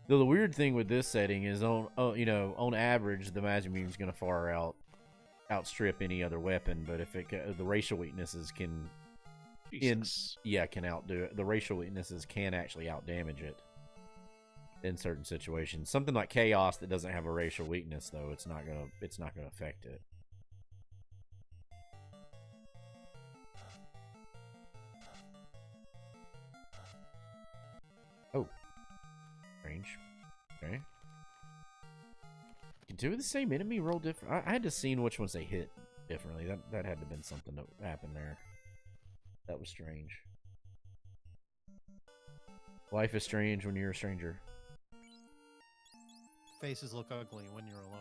Though the weird thing with this setting is on average the Mazmune is going to far outstrip any other weapon, but if the racial weaknesses can Jesus. can outdo it. The racial weaknesses can actually outdamage it in certain situations. Something like chaos that doesn't have a racial weakness, though, it's not gonna affect it. Oh, range. Okay. Can two of the same enemy roll different? I had to see which ones they hit differently. That had to have been something that happened there. That was strange. Life is strange when you're a stranger. faces look ugly when you're alone.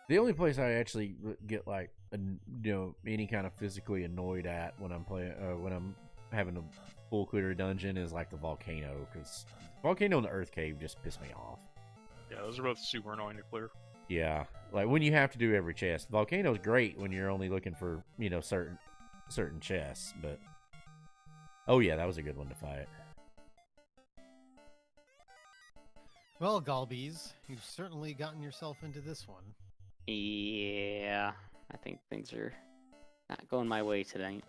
The only place I actually get like, any kind of physically annoyed at when I'm playing, when I'm having a full clear dungeon is like the volcano, because volcano and the earth cave just piss me off. Yeah, those are both super annoying to clear. Yeah, like when you have to do every chest. Volcano's great when you're only looking for certain chests, but oh yeah, that was a good one to fight. Well, Galbees, you've certainly gotten yourself into this one. Yeah, I think things are not going my way tonight.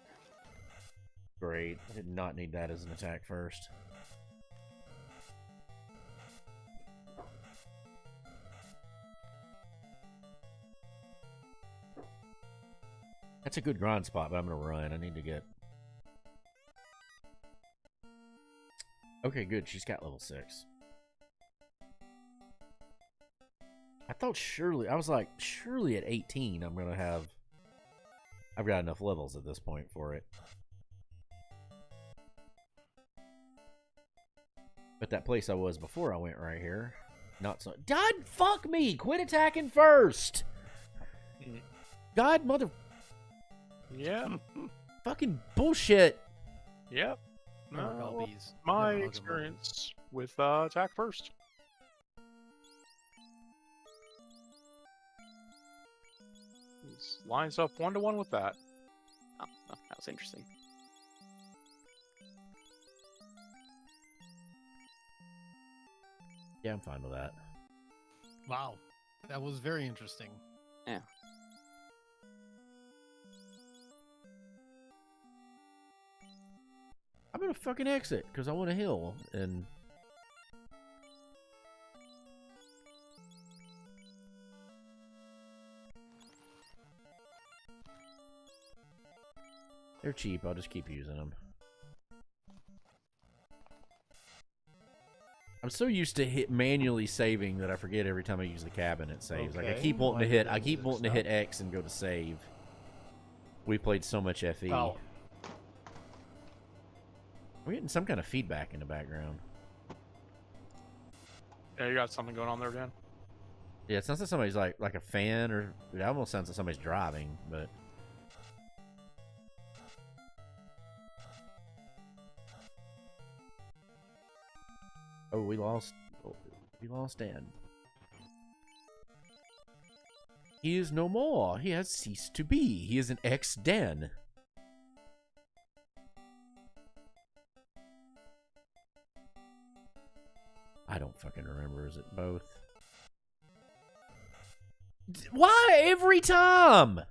Great, I did not need that as an attack first. That's a good grind spot, but I'm gonna run. I need to get... Okay, good. She's got level 6. I thought surely... I was like, surely at 18 I'm gonna have... I've got enough levels at this point for it. But that place I was before I went right here, not so... God, fuck me! Quit attacking first! God, mother... Yeah. Fucking bullshit! Yep. Never No, Galbees. my Never hug 'em. experience with attack first. This lines up 1-to-1 with that. Oh, well, that was interesting. Yeah, I'm fine with that. Wow, that was very interesting. Yeah. I'm gonna fucking exit because I want to heal and they're cheap. I'll just keep using them. I'm so used to manually saving that I forget every time I use the cabin it saves. Like I Okay, keep wanting to why hit. did I they keep do wanting to stuff? hit X and go to save. We played so much FE. Oh. We're getting some kind of feedback in the background. Yeah, you got something going on there, Dan? Yeah, it sounds like somebody's like a fan, or it almost sounds like somebody's driving, but oh, we lost Dan. He is no more. He has ceased to be. He is an ex-Dan. I don't fucking remember. Is it both? Why every time?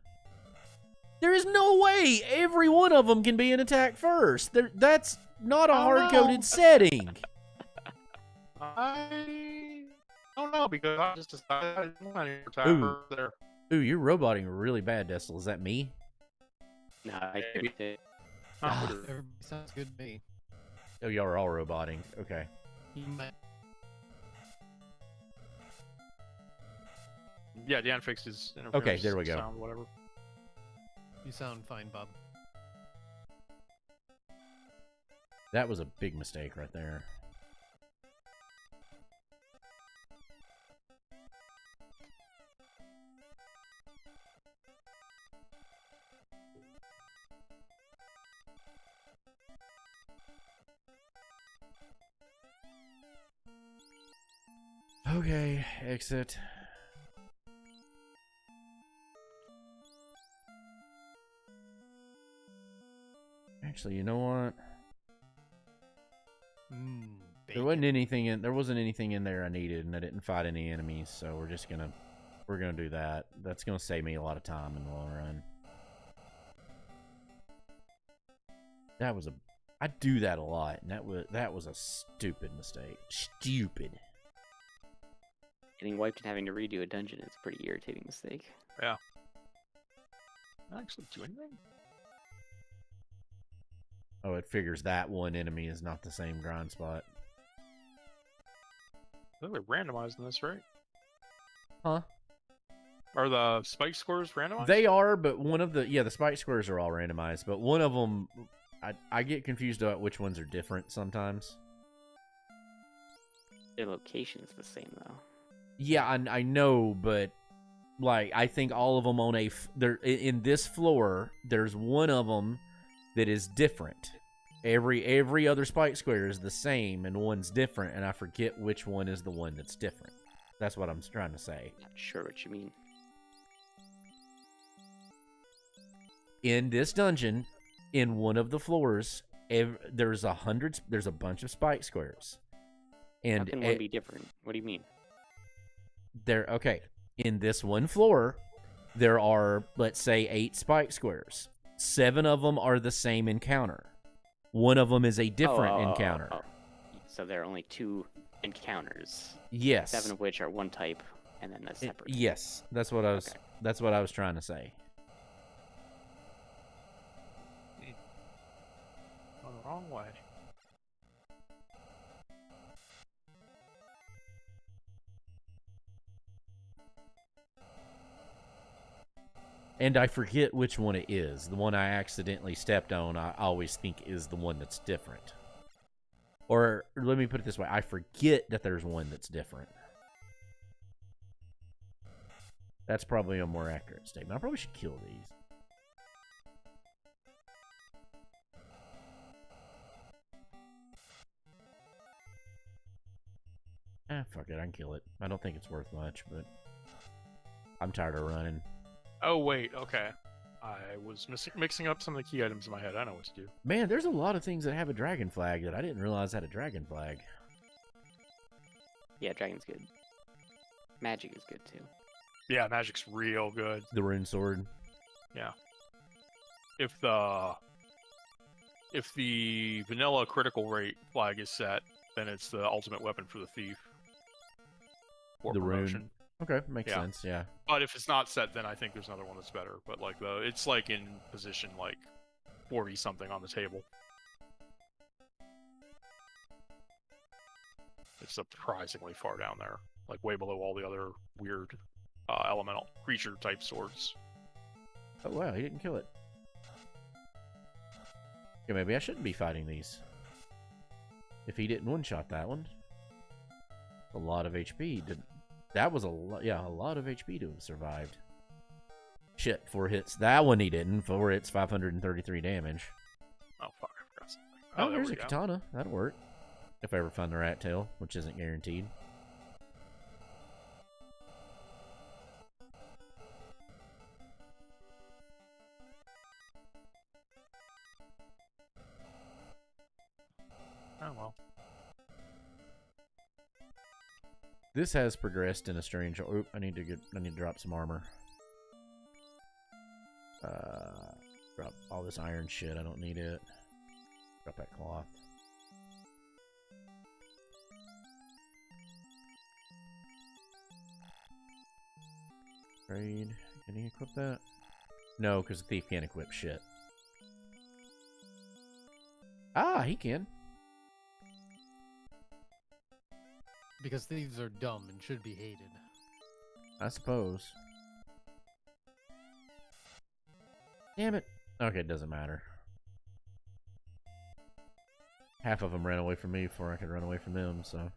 There is no way every one of them can be an attack first. That's not a hard-coded setting. I don't know because I just decided I didn't want any attack Ooh. first there. Ooh, you're roboting really bad, Destel. Is that me? No, I Maybe. did. Ah. Everybody sounds good to me. Oh, y'all are all roboting. Okay. You might... Yeah, Dan fixed his interference. Okay, there we go. Sound, whatever. You sound fine, Bob. That was a big mistake right there. Okay, exit. Actually, you know what? There wasn't anything in there I needed, and I didn't fight any enemies, so we're gonna do that. That's gonna save me a lot of time in the long run. I do that a lot, and that was a stupid mistake. Stupid. Getting wiped and having to redo a dungeon is a pretty irritating mistake. Yeah. Did I actually do anything? Oh, it figures that one enemy is not the same grind spot. think they're randomized in this, right? Huh? Are the spike scores randomized? They are, but one of the spike squares are all randomized, but one of them, I get confused about which ones are different sometimes. Their location's the same though. Yeah, I know, but like I think all of them on there in this floor, there's one of them that is different. Every other spike square is the same, and one's different, and I forget which one is the one that's different. That's what I'm trying to say. Not sure what you mean. In this dungeon, in one of the floors, there's a bunch of spike squares, and How can one be different? What do you mean? Okay. In this one floor, there are, let's say, 8 spike squares. 7 of them are the same encounter. One of them is a different encounter. So there are only 2 encounters. Yes. 7 of which are one type, and then that's separate. Yes, that's what I was. Okay. That's what I was trying to say. Going the wrong way. And I forget which one it is. The one I accidentally stepped on, I always think is the one that's different. Or let me put it this way: I forget that there's one that's different. That's probably a more accurate statement. I probably should kill these. Fuck it, I can kill it. I don't think it's worth much, but I'm tired of running. Oh wait, okay. I was mixing up some of the key items in my head. I know what to do. Man, there's a lot of things that have a dragon flag that I didn't realize had a dragon flag. Yeah, dragon's good. Magic is good too. Yeah, magic's real good. The rune sword. Yeah. If the vanilla critical rate flag is set, then it's the ultimate weapon for the thief. Or The promotion. rune. Okay, makes Yeah. sense. Yeah. But if it's not set, then I think there's another one that's better. But like it's like in position like 40 something on the table. It's surprisingly far down there, like way below all the other weird elemental creature type swords. Oh wow, he didn't kill it. Okay, maybe I shouldn't be fighting these. If he didn't one-shot that one, a lot of HP. That was a lot of HP to have survived. Shit, 4 hits. That one he didn't. 4 hits, 533 damage. Oh fuck, I forgot something. Oh, there here's we a go. katana. That'll work. If I ever find the rat tail, which isn't guaranteed. Oh well. This has progressed in a strange. Oop! I need to drop some armor. Drop all this iron shit. I don't need it. Drop that cloth. Trade. Can he equip that? No, because the thief can't equip shit. Ah, he can. Because thieves are dumb and should be hated. I suppose. Damn it. Okay, it doesn't matter. Half of them ran away from me before I could run away from them, so.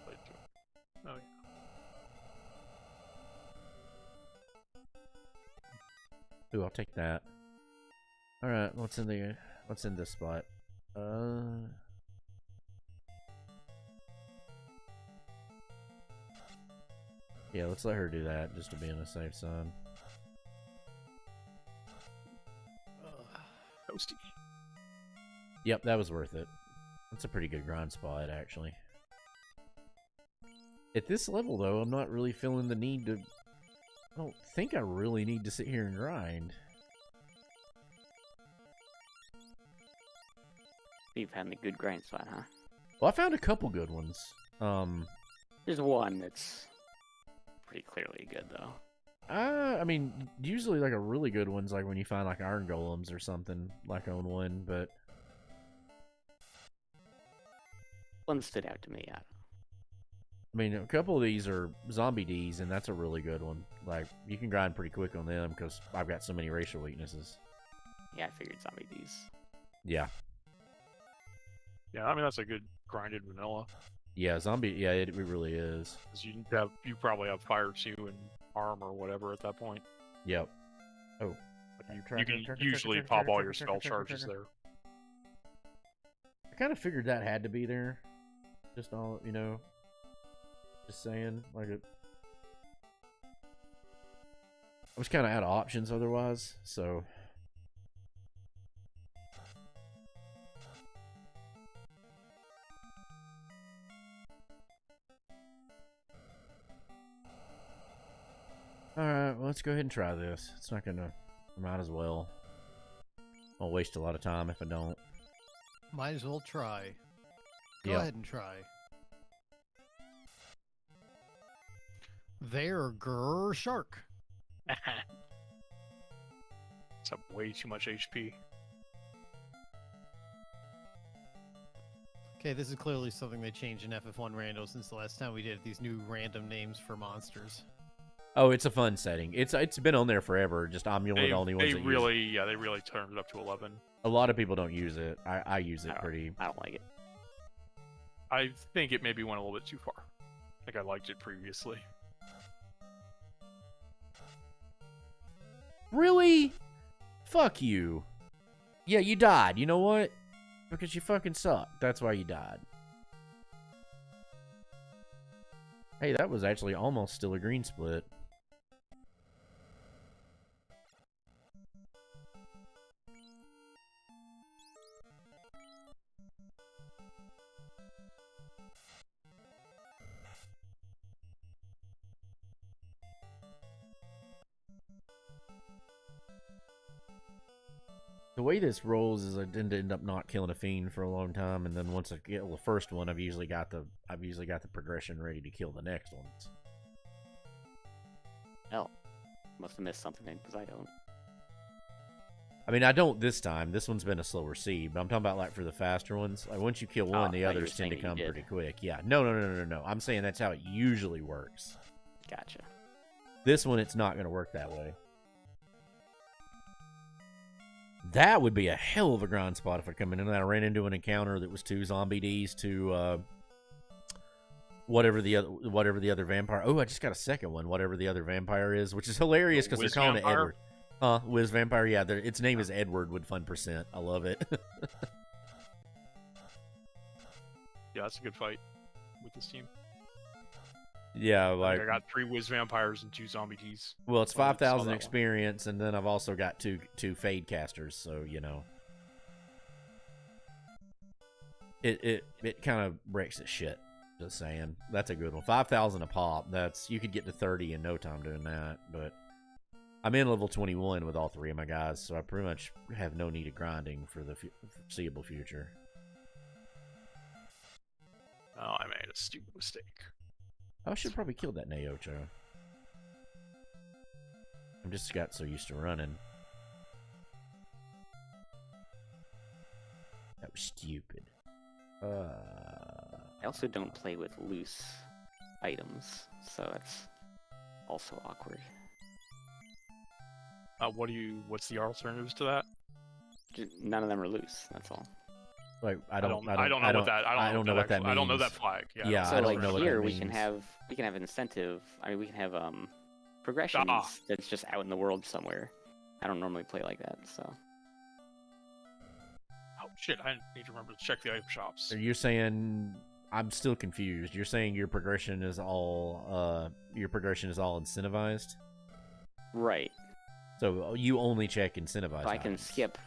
Oh yeah. Ooh, I'll take that. Alright, what's in this spot? Yeah, let's let her do that, just to be on the safe side. Toasty. Yep, that was worth it. That's a pretty good grind spot, actually. At this level, though, I'm not really feeling the need to... I don't think I really need to sit here and grind. You've had a good grind spot, huh? Well, I found a couple good ones. There's one that's pretty clearly good, though. I mean, usually like a really good one's like when you find like iron golems or something, like on one, but... One stood out to me, yeah. I mean, a couple of these are zombie Ds, and that's a really good one. Like, you can grind pretty quick on them because I've got so many racial weaknesses. Yeah, I figured zombie D's. Yeah. Yeah, I mean that's a good grinded vanilla. Yeah, zombie. Yeah, it really is. 'Cause you probably have fire 2 and arm or whatever at that point. Yep. Oh. You can usually pop all your spell charges there. I kind of figured that had to be there. Just all, just saying. Like, I was kind of out of options otherwise, so. Alright, well, let's go ahead and try this. It's not gonna. Might as well. I'll waste a lot of time if I don't. Might as well try. Go Yep. ahead and try. There, grrr, shark. It's up way too much HP. Okay, this is clearly something they changed in FF1 Rando since the last time we did it. These new random names for monsters. Oh, it's a fun setting. It's been on there forever. Just I'm one of the only ones They that really, yeah, they really turned it up to 11. A lot of people don't use it. I use it I pretty. don't like it. I think it maybe went a little bit too far. I think I liked it previously. Really? Fuck you. Yeah, you died. You know what? Because you fucking suck. That's why you died. Hey, that was actually almost still a green split. The way this rolls is I tend to end up not killing a fiend for a long time, and then once I kill the first one, I've usually got the progression ready to kill the next ones. Hell, must have missed something because I don't. I mean, I don't this time. This one's been a slower seed, but I'm talking about like for the faster ones. Like once you kill one, the I thought you others were tend to saying you come did. pretty quick. Yeah, no. I'm saying that's how it usually works. Gotcha. This one, it's not going to work that way. That would be a hell of a grind spot if I come in and I ran into an encounter that was 2 zombie Ds to whatever the other vampire. Oh, I just got a second one. Whatever the other vampire is, which is hilarious because they're Whiz calling vampire? it Edward. Whiz vampire. Yeah, its name is Edward with fun percent. I love it. Yeah, that's a good fight with this team. Yeah, like I got 3 whiz vampires and 2 zombie Ds. well, it's I saw 5,000 that one. experience, and then I've also got two fade casters. So it kind of breaks the shit. Just saying, that's a good one. 5,000 a pop. You could get to 30 in no time doing that. But I'm in level 21 with all 3 of my guys, so I pretty much have no need of grinding for the foreseeable future. Oh, I made a stupid mistake. I should probably kill that Naocho. I just got so used to running. That was stupid. I also don't play with loose items, so that's also awkward. What's the alternatives to that? None of them are loose. That's all. Like I don't know what that. I don't know what that means. I don't know that flag. Yeah. Yeah, So I don't like know what here that we can means. have incentive. I mean, we can have progressions that's just out in the world somewhere. I don't normally play like that, so. Oh shit! I need to remember to check the item shops. So you're saying I'm still confused. You're saying your progression is all incentivized? Right. So you only check incentivized. So I can items. skip.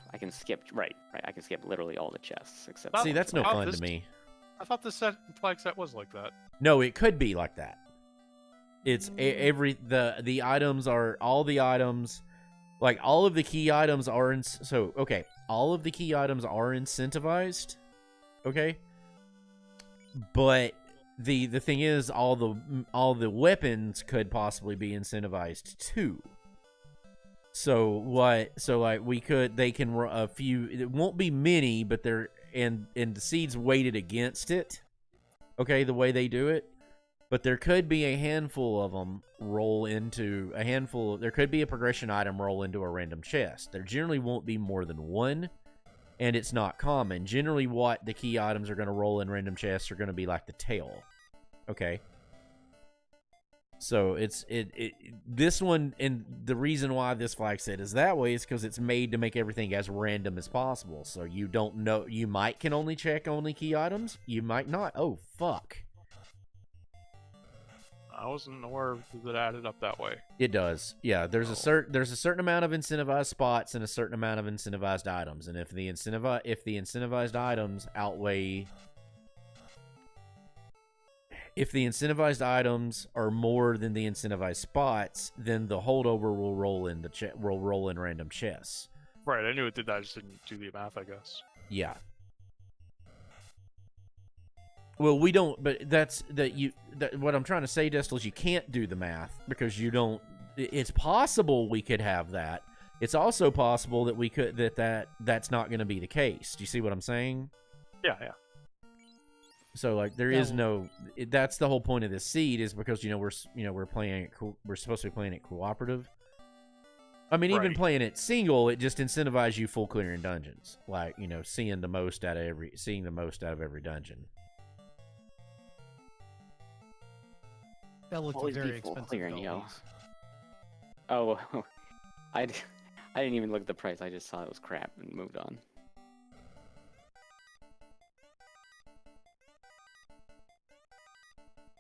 Right. I can skip literally all the chests except. Well, See, that's no How fun this- to me. I thought the flag set was like that. No, it could be like that. It's the items are all the items, like all of the key items are all of the key items are incentivized, okay. But the thing is, all the weapons could possibly be incentivized too. So they can a few. It won't be many, but they're and the seeds weighted against it. Okay, the way they do it. But there could be a handful of them roll into a handful. There could be a progression item roll into a random chest. There generally won't be more than one, and it's not common. Generally, what the key items are going to roll in random chests are going to be like the tail. Okay. So this one, and the reason why this flag set is that way is because it's made to make everything as random as possible. So you don't know, you might can only check only key items, you might not. Oh fuck! I wasn't aware that it added up that way. It does. Yeah, there's a certain amount of incentivized spots and a certain amount of incentivized items, and if the incentivized items outweigh. If the incentivized items are more than the incentivized spots, then the holdover will roll in random chests. Right, I knew it did that. I just didn't do the math, I guess. Yeah. Well, we don't. But what I'm trying to say, Destel, is you can't do the math because you don't. It's possible we could have that. It's also possible that we could that's not going to be the case. Do you see what I'm saying? Yeah. So like there is no. That's the whole point of this seed is because we're playing it. We're supposed to be playing it cooperative. I mean, even playing it single, it just incentivizes you full clearing dungeons. Like seeing the most out of every dungeon. That looked Always very be full expensive. clearing, yo. Dolbies. Oh, I didn't even look at the price. I just saw it was crap and moved on.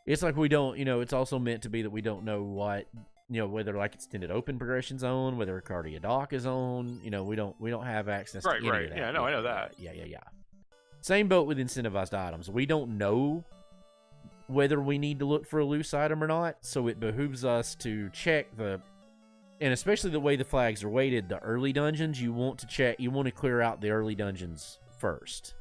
It's like we don't, it's also meant to be that we don't know what, whether like extended open progression zone, whether Cardia Dock is on, we don't have access to any of that. Yeah, no, I know that. Yeah. Same boat with incentivized items. We don't know whether we need to look for a loose item or not, so it behooves us to check and especially the way the flags are weighted, the early dungeons, you want to clear out the early dungeons first.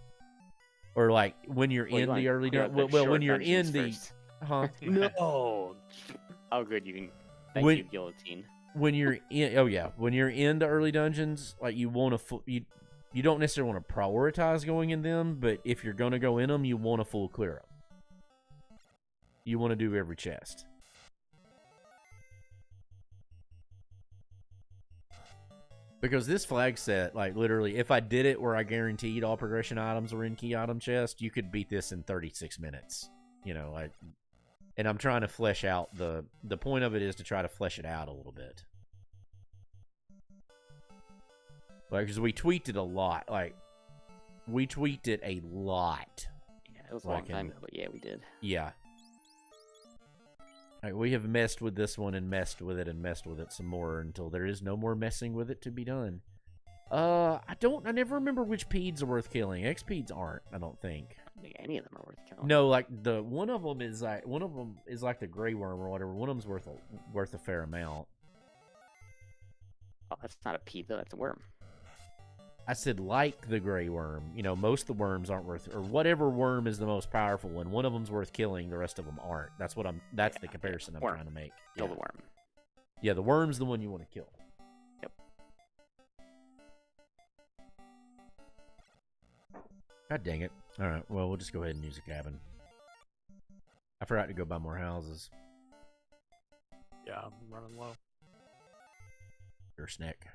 Or like when you're in the early dungeons, when you're in the... First. Huh? No. Oh, good. You can. Thank you, guillotine. When you're in the early dungeons, like you want to, you don't necessarily want to prioritize going in them, but if you're gonna go in them, you want to full clear them. You want to do every chest. Because this flag set, like literally, if I did it where I guaranteed all progression items were in key item chest, you could beat this in 36 minutes. And I'm trying to flesh out the point of it is to try to flesh it out a little bit. Like, because we tweaked it a lot. Like, we tweaked it a lot. Yeah, it was a long time ago, but yeah, we did. Yeah. Like, we have messed with this one and messed with it some more until there is no more messing with it to be done. I never remember which peds are worth killing. X-peds aren't, I don't think. I don't think any of them are worth killing. No, like one of them is like the gray worm or whatever. One of them's worth a fair amount. Oh, that's not a ped though, that's a worm. I said like the gray worm. Most of the worms aren't worth, or whatever worm is the most powerful, and one of them's worth killing, the rest of them aren't. That's the comparison I'm trying to make. Kill the worm. Yeah, the worm's the one you want to kill. Yep. God dang it. Alright, well, we'll just go ahead and use a cabin. I forgot to go buy more houses. Yeah, I'm running low. Your snack.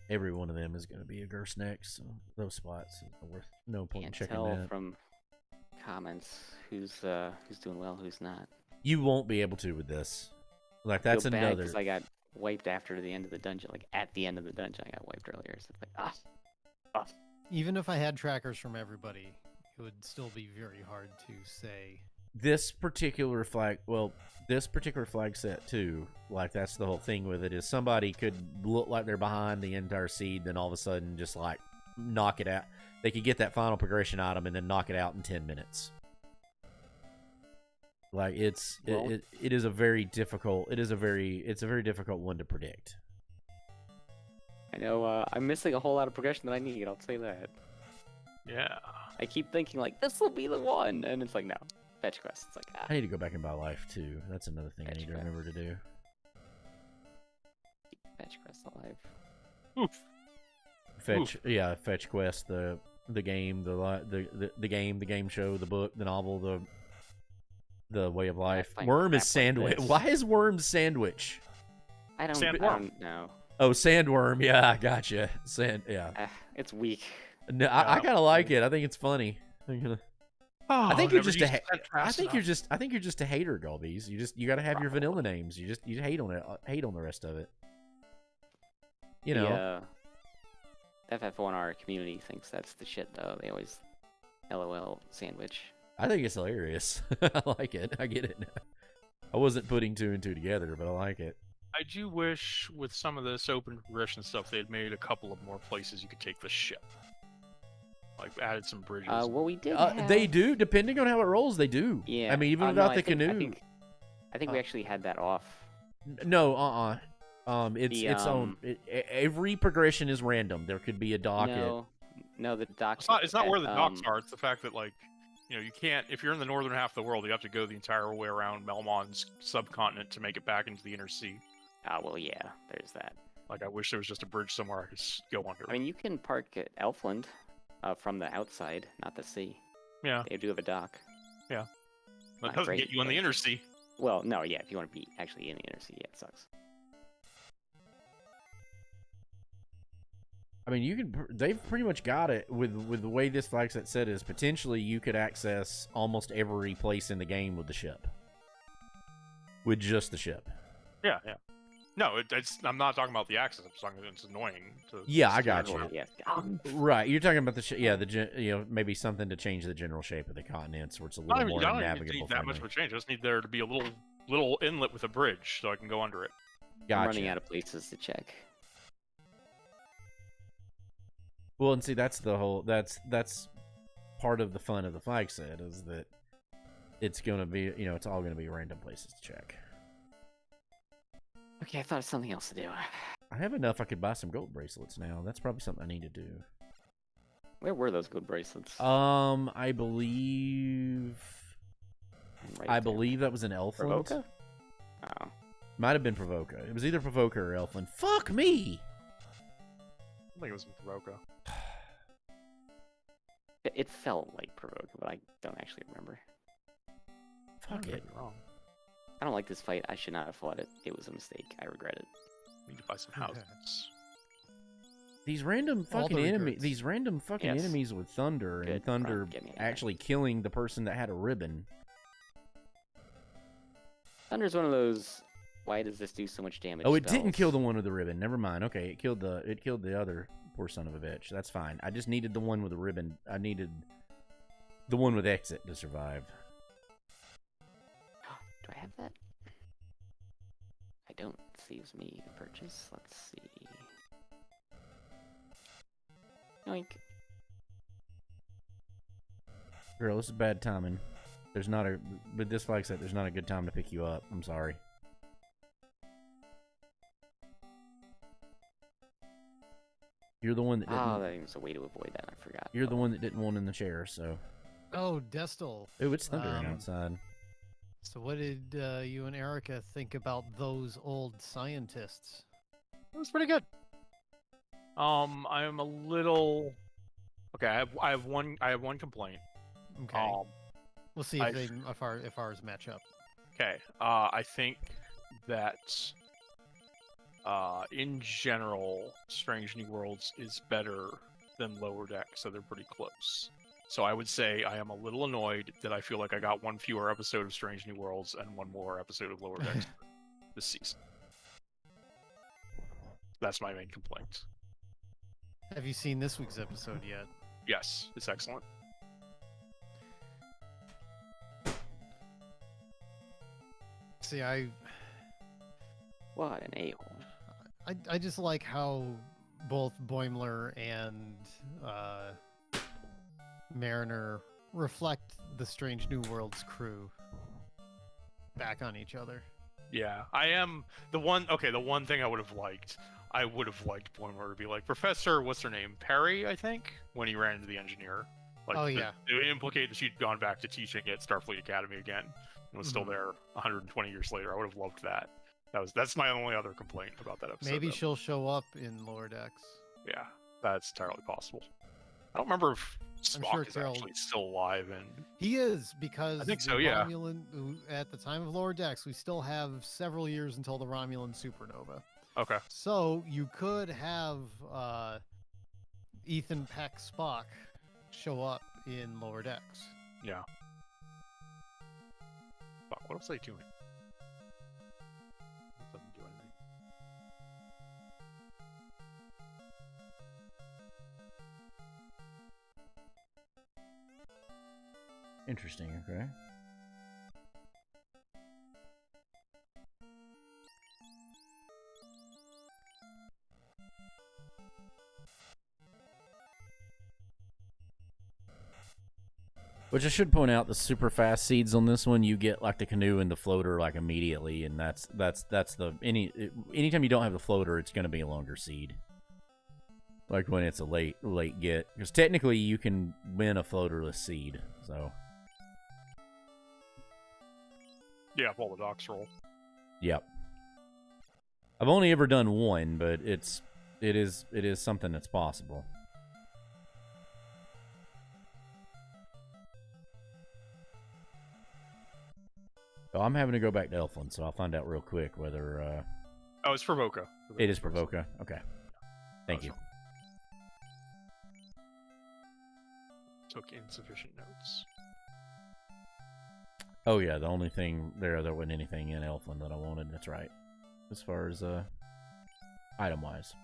Every one of them is going to be a Gersnack, so those spots are worth no point in checking tell that. From comments who's doing well, who's not. You won't be able to with this. Like that's Feel bad another. because I got wiped after the end of the dungeon. Like at the end of the dungeon, I got wiped earlier. So it's like Even if I had trackers from everybody, it would still be very hard to say. This particular flag set too, like that's the whole thing with it, is somebody could look like they're behind the entire seed, then all of a sudden just like knock it out. They could get that final progression item and then knock it out in 10 minutes. Like it is a very difficult one to predict. I know I'm missing a whole lot of progression that I need, I'll say that. Yeah. I keep thinking like this will be the one, and it's like no. Fetch quest. It's like I need to go back and buy life too. That's another thing I need to remember to do. Fetch quest alive. Oof. Fetch quest. The game, the game show, the book, the novel, the way of life. find Worm is crap like sandwich. this. Why is worm sandwich? I Sandworm. don't know. Oh, sandworm. Yeah, I gotcha. Yeah. It's weak. No, I Yeah. kind of like it. I think it's funny. I think you're just I think you're just a hater, Golbies. You got to have your vanilla names. You hate on it. Hate on the rest of it. You know. The FF1R community thinks that's the shit though. They always LOL sandwich. I think it's hilarious. I like it. I get it. I wasn't putting two and two together, but I like it. I do wish with some of this open progression stuff they had made a couple of more places you could take the ship. Like added some bridges. Well, we did. They do, depending on how it rolls. They do. Yeah. I mean, even no, without I the think- canoe. I think we actually had that off. No. It's The, its own. Every progression is random. There could be a docket. No, the docks. It's not where the docks are. It's the fact that like, you can't. If you're in the northern half of the world, you have to go the entire way around Melmon's subcontinent to make it back into the inner sea. Well, yeah. There's that. Like, I wish there was just a bridge somewhere I could go under. I mean, you can park at Elfland, from the outside, not the sea. Yeah. They do have a dock. But not it doesn't great, get you in the but- inner sea. Well, no, yeah. If you want to be actually in the inner sea, yeah, it sucks. I mean, they've pretty much got it with the way this flag set is. Potentially, you could access almost every place in the game with the ship. With just the ship. Yeah. No, I'm not talking about the access. I'm just talking about it's annoying. Yeah, I got you. Yeah. Right, you're talking about maybe something to change the general shape of the continents, where it's a little more I don't even navigable. need that much of a change. I just need there to be a little inlet with a bridge so I can go under it. Gotcha. I'm running out of places to check. Well, and see, that's part of the fun of the flag set is that it's gonna be, it's all gonna be random places to check. Okay, I thought of something else to do. I have enough. I could buy some gold bracelets now. That's probably something I need to do. Where were those gold bracelets? I believe Right I there. believe that was an Elfland. Provoca? Oh. Might have been Provoca. It was either Provoca or Elfland. Fuck me! I think it was in Provoca. It felt like Provoca, but I don't actually remember. Fuck it. Wrong. I don't like this fight. I should not have fought it. It was a mistake. I regret it. Need to buy some houses. These random All fucking the enemies. regrets. These random fucking Yes. enemies with thunder and Good. thunder Get me out of here. actually killing the person that had a ribbon. Thunder's one of those. Why does this do so much damage? Oh, it didn't kill the spells. one with the ribbon. Never mind. Okay, it killed the other poor son of a bitch. That's fine. I just needed the one with the ribbon. I needed the one with exit to survive. Do I have that? I don't. Saves me to purchase. Let's see. Yoink. Girl, this is bad timing. With this flag set, there's not a good time to pick you up. I'm sorry. You're the one that didn't. Oh, that was a way to avoid that. I forgot. You're the one that didn't want in the chair, so. Oh, Destel. Ooh, it's thundering Um, outside. So what did you and Erica think about those old scientists? It was pretty good. I'm a little. Okay, I have one complaint. Okay. We'll see I- if ours match up. Okay, I think that in general, Strange New Worlds is better than Lower Deck, so they're pretty close. So I would say I am a little annoyed that I feel like I got one fewer episode of Strange New Worlds and one more episode of Lower Decks this season. That's my main complaint. Have you seen this week's episode yet? Yes, it's excellent. See, I What an a-hole. I just like how both Boimler and Mariner reflect the Strange New Worlds crew back on each other. Yeah, I am the one. Okay, the one thing I would have liked Boimler to be like Professor. What's her name? Perry, I think. When he ran into the engineer. Like, Oh, yeah. It implicated that she'd gone back to teaching at Starfleet Academy again and was still Mhm. there 120 years later. I would have loved that. That's my only other complaint about that episode. Maybe though. she'll show up in Lower Decks. Yeah, that's entirely possible. I don't remember if I'm Spock sure is Carol- actually still alive, and He is, because I think the so, yeah. At the time of Lower Decks, we still have several years until the Romulan supernova. okay. So you could have Ethan Peck Spock show up in Lower Decks. Yeah. Fuck, what was I doing? It doesn't do anything. Interesting. Okay. Which I should point out, the super fast seeds on this one, you get like the canoe and the floater like immediately, and that's the anytime you don't have the floater, it's going to be a longer seed. Like when it's a late get, because technically you can win a floaterless seed. So Yeah, while the docks roll. yep. I've only ever done one, but it is something that's possible. So I'm having to go back to Elfland, so I'll find out real quick whether Oh, it's for Voca. it is Provoca. Okay. Thank you. Took insufficient notes. Oh yeah, the only thing there wasn't anything in Elfland that I wanted. That's right. As far as item wise.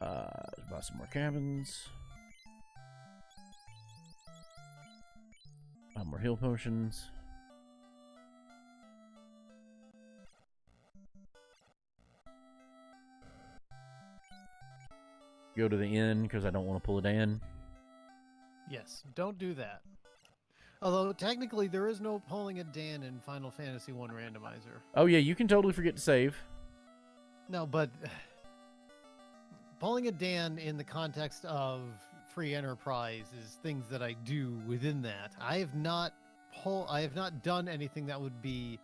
Let's buy some more cabins. Buy more heal potions. Go to the inn because I don't want to pull a Dan. Yes, don't do that. Although technically there is no pulling a Dan in Final Fantasy 1 randomizer. Oh yeah, you can totally forget to save. No, but pulling a Dan in the context of free enterprise is things that I do within that. I have not done anything that would be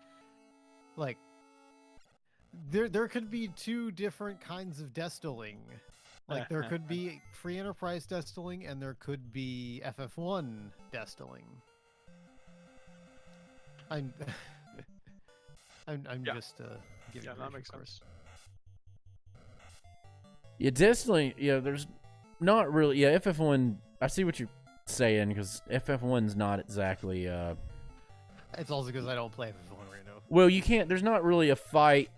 like there could be two different kinds of destilling. Like there could be free enterprise destilling and there could be FF1 destilling. I'm Yeah. just giving Yeah, brief, that of makes course. sense. Yeah, destilling. Yeah, there's not really. Yeah, FF1. I see what you're saying because FF1's not exactly. It's also because I don't play FF1 right now. Well, you can't. There's not really a fight.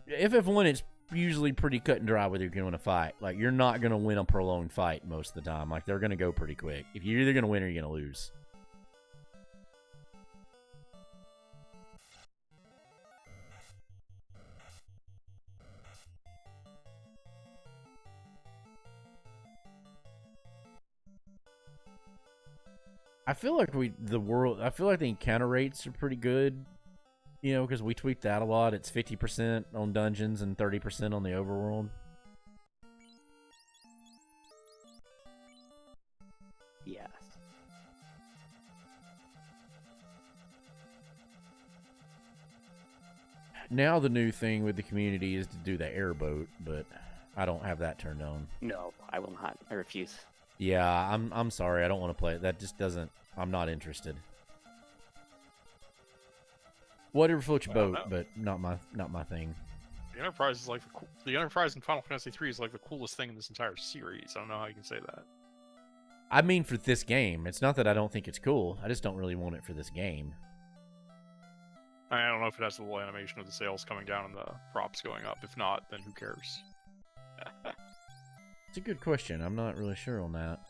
FF1, it's usually pretty cut and dry whether you're going to fight. Like you're not going to win a prolonged fight most of the time. Like they're going to go pretty quick. If you're either going to win or you're going to lose. I feel like I feel like the encounter rates are pretty good, you know, because we tweak that a lot. It's 50% on dungeons and 30% on the overworld. Yes. Now the new thing with the community is to do the airboat, but I don't have that turned on. No, I will not. I refuse. Yeah, I'm sorry. I don't want to play it. That just doesn't. I'm not interested. Whatever floats your I don't boat, know. but not my thing. The Enterprise is like the Enterprise in Final Fantasy III is like the coolest thing in this entire series. I don't know how you can say that. I mean, for this game, it's not that I don't think it's cool. I just don't really want it for this game. I don't know if it has the little animation of the sails coming down and the props going up. If not, then who cares? It's a good question. I'm not really sure on that.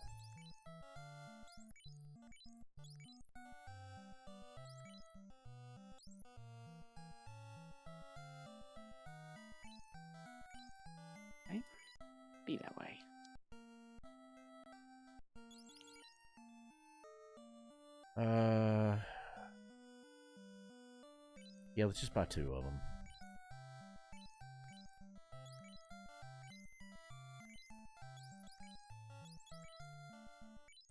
Be that way. Yeah, let's just buy 2 of them.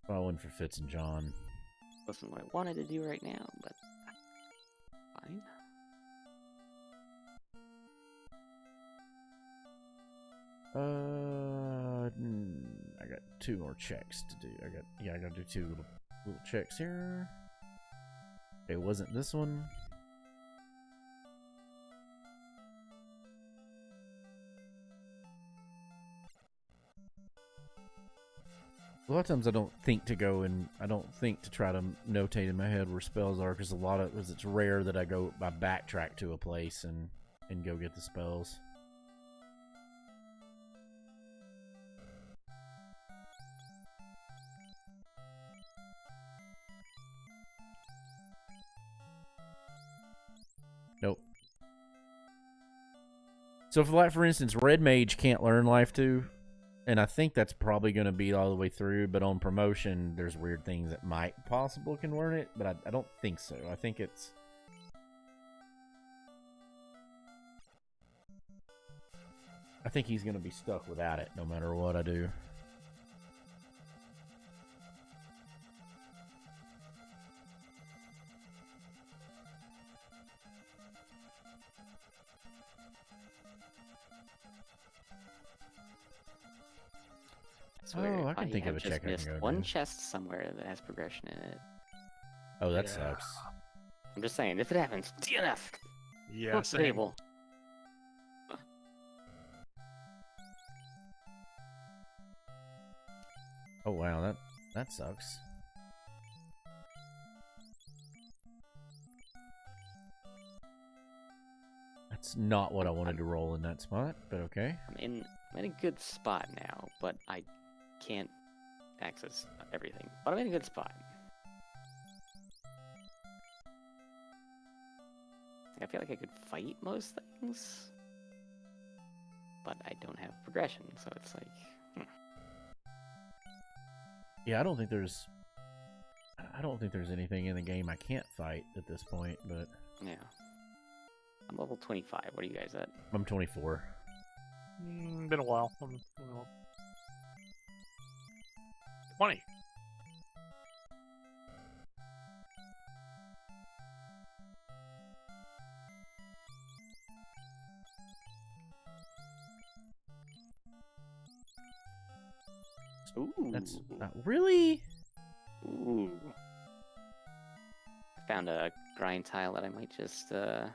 Buy one for Fitz and John. Wasn't what I wanted to do right now, but fine. I got 2 more checks to do. I gotta do 2 little checks here. It wasn't this one. A lot of times I don't think to go and I don't think to try to notate in my head where spells are because it's rare that I backtrack to a place and go get the spells. Nope. So for instance, Red Mage can't learn Life 2. And I think that's probably going to be all the way through, but on promotion, there's weird things that might possibly can learn it, but I don't think so. I think he's going to be stuck without it no matter what I do. Weird. Oh, I can think of a check I can go one do. chest somewhere that has progression in it. Oh, that sucks. I'm just saying, if it happens, DNF. Yeah, Flip the same. table. Oh wow, that sucks. That's not what I wanted to roll in that spot, but okay. I'm in a good spot now, but I can't access everything. But I'm in a good spot. I feel like I could fight most things, but I don't have progression, so it's like, Yeah, I don't think there's anything in the game I can't fight at this point, but yeah. I'm level 25. What are you guys at? I'm 24. Been a while. 20. Ooh. That's really. Ooh. I found a grind tile that I might just Do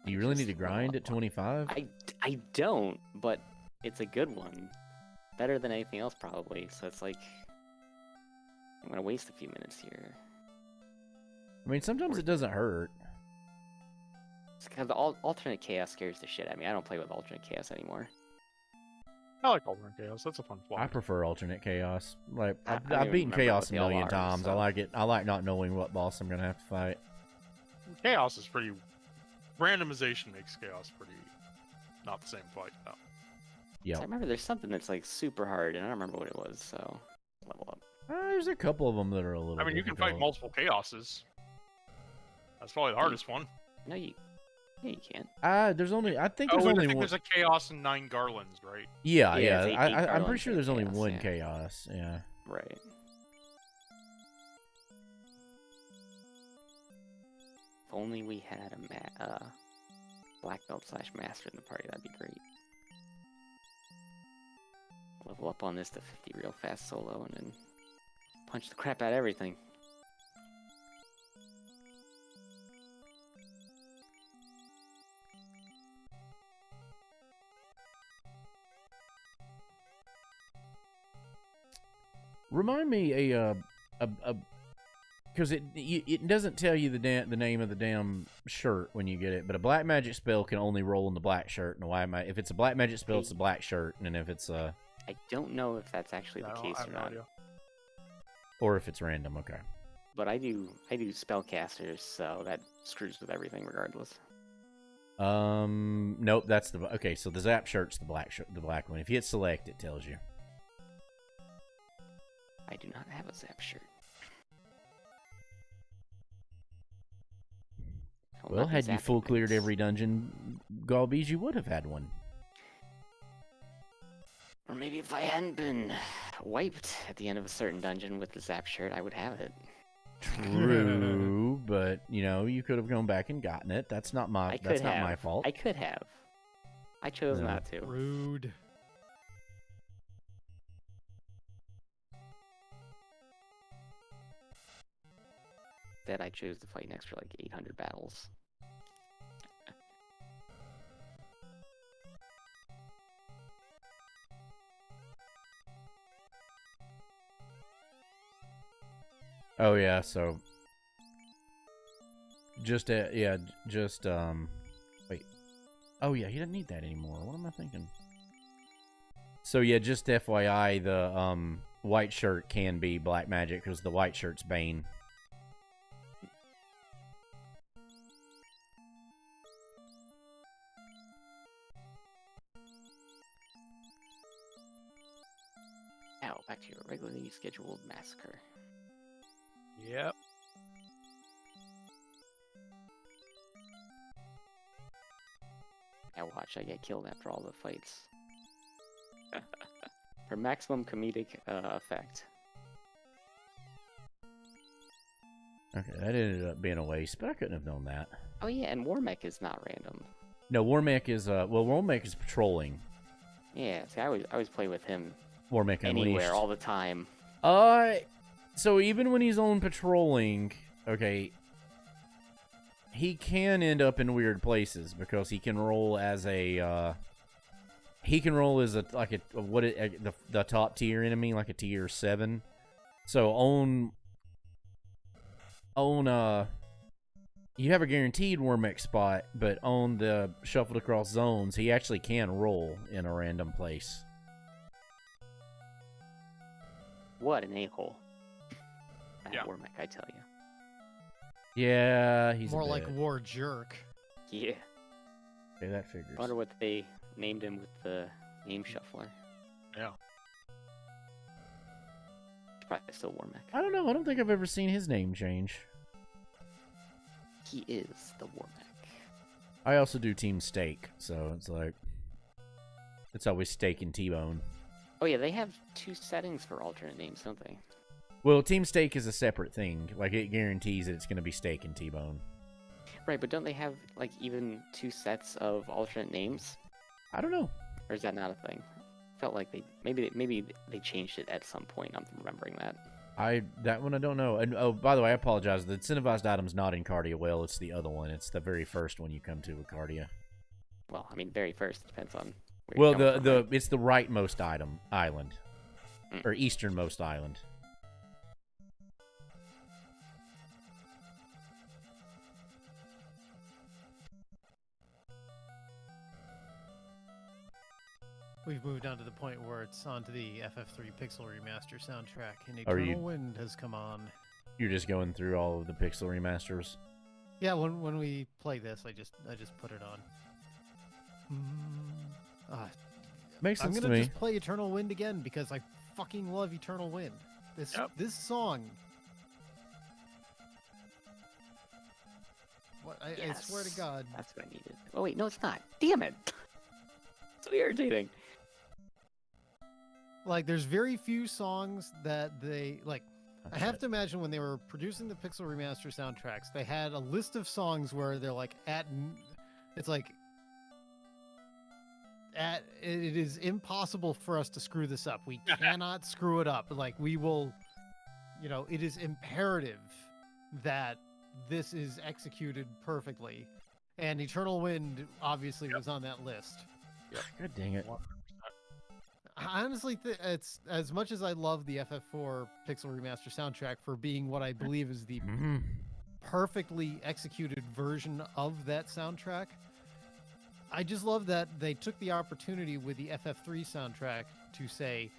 you really need to grind at 25? I don't, but it's a good one. Better than anything else, probably. So it's like, I'm gonna waste a few minutes here. I mean, sometimes it doesn't hurt. It's because the alternate chaos scares the shit out of me. I don't play with alternate chaos anymore. I like Alternate Chaos. That's a fun I flag. prefer alternate chaos. Like I I've don't even beaten remember chaos what a they all million are, times. I so- like it. I like not knowing what boss I'm gonna have to fight. Chaos is pretty. Randomization makes Chaos pretty. Not the same fight, though. Yeah. I remember there's something that's like super hard, and I don't remember what it was. So level up. There's a couple of them that are a little. I mean, you can fight difficult. multiple Chaoses. That's probably the hardest one. No, you can't. There's only. I think Oh, there's wait, only I think one. there's a Chaos and 9 Garlands, right? Yeah, Yeah, yeah. it's 18 I'm pretty Garlands sure and there's only chaos, one yeah. chaos. Yeah. Right. If only we had a black belt / master in the party, that'd be great. Level up on this to 50 real fast solo and then punch the crap out of everything. Remind me because it doesn't tell you the name of the damn shirt when you get it, but a black magic spell can only roll in the black shirt, and if it's a black magic spell, it's the black shirt, and if it's I don't know if that's actually the I case have or no not, idea. or if it's random. Okay. but I do spellcasters, so that screws with everything regardless. Nope. That's okay. So the zap shirt's the black shirt, the black one. If you hit select, it tells you. I do not have a zap shirt. I will Well, not be had you zapping full cleared things. every dungeon, Galbees, you would have had one. Or maybe if I hadn't been wiped at the end of a certain dungeon with the zap shirt, I would have it. True, but you could have gone back and gotten it. That's not my. I could That's have. not my fault. I could have. I chose No. not to. Rude. Instead, I chose to fight an extra like 800 battles. Oh yeah, so just wait. Oh yeah, he doesn't need that anymore. What am I thinking? So yeah, just FYI, the white shirt can be black magic because the white shirt's Bane. Now, back to your regularly scheduled massacre. Yep. Now watch, I get killed after all the fights. For maximum comedic effect. Okay, that ended up being a waste, but I couldn't have known that. Oh yeah, and Warmech is not random. No, Warmech is Warmech is patrolling. Yeah, see, I always play with him Warmech Unleashed. anywhere, all the time. So even when he's on patrolling, okay, he can end up in weird places because he can roll as a the top tier enemy, like a tier 7. So on you have a guaranteed Warmech spot, but on the shuffled across zones, he actually can roll in a random place. What an a-hole. That Yeah. Warmech, I tell you. Yeah, he's More a like bit. war jerk. Yeah. Okay, that figures. I wonder what they named him with the name shuffler. Yeah. It's probably still Warmech. I don't know. I don't think I've ever seen his name change. He is the Warmech. I also do Team Steak, so it's like it's always Steak and T-Bone. Oh yeah, they have 2 settings for alternate names, don't they? Well, Team Steak is a separate thing. Like it guarantees that it's going to be Steak and T-Bone. Right, but don't they have like even 2 sets of alternate names? I don't know. Or is that not a thing? Felt like maybe they changed it at some point. I'm remembering that. That one I don't know. And oh, by the way, I apologize. The incentivized item's not in Cardia Well. It's the other one. It's the very first one you come to with Cardia. Well, I mean, very first depends on. Where Well, you're coming from, right? it's the rightmost island, Mm. or easternmost island. We've moved on to the point where it's onto the FF3 Pixel Remaster soundtrack, and Are Eternal you- Wind has come on. You're just going through all of the pixel remasters. Yeah, when we play this, I just put it on. Makes I'm sense to gonna me. just play Eternal Wind again because I fucking love Eternal Wind. This song. What I swear to Yes, God. That's what I needed. Oh wait, no, it's not. Damn it! So irritating. Like, there's very few songs that they like. I have shit. to imagine when they were producing the Pixel Remaster soundtracks, they had a list of songs where they're like it's like it is impossible for us to screw this up. We cannot screw it up. Like, we will, it is imperative that this is executed perfectly. And Eternal Wind obviously was on that list. God dang it. I honestly, it's as much as I love the FF4 Pixel Remaster soundtrack for being what I believe is the Mhm. perfectly executed version of that soundtrack. I just love that they took the opportunity with the FF3 soundtrack to say,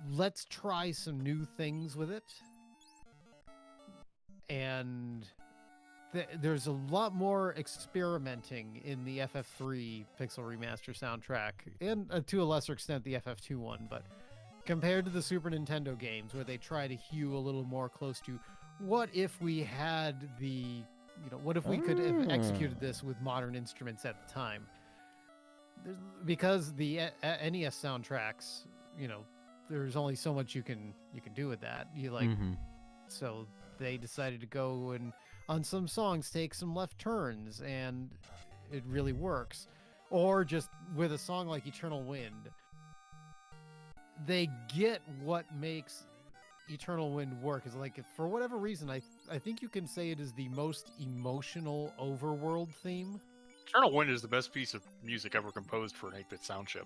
let's try some new things with it. And there's a lot more experimenting in the FF3 Pixel Remaster soundtrack, and to a lesser extent the FF2 one, but compared to the Super Nintendo games where they try to hew a little more close to what if we had what if we could have executed this with modern instruments at the time. Because the NES soundtracks, there's only so much you can do with that. Mhm. So they decided to go and on some songs take some left turns, and it really works. Or just with a song like Eternal Wind, they get what makes Eternal Wind work is like, for whatever reason, I think you can say it is the most emotional overworld theme. Eternal Wind is the best piece of music ever composed for an 8-bit sound chip.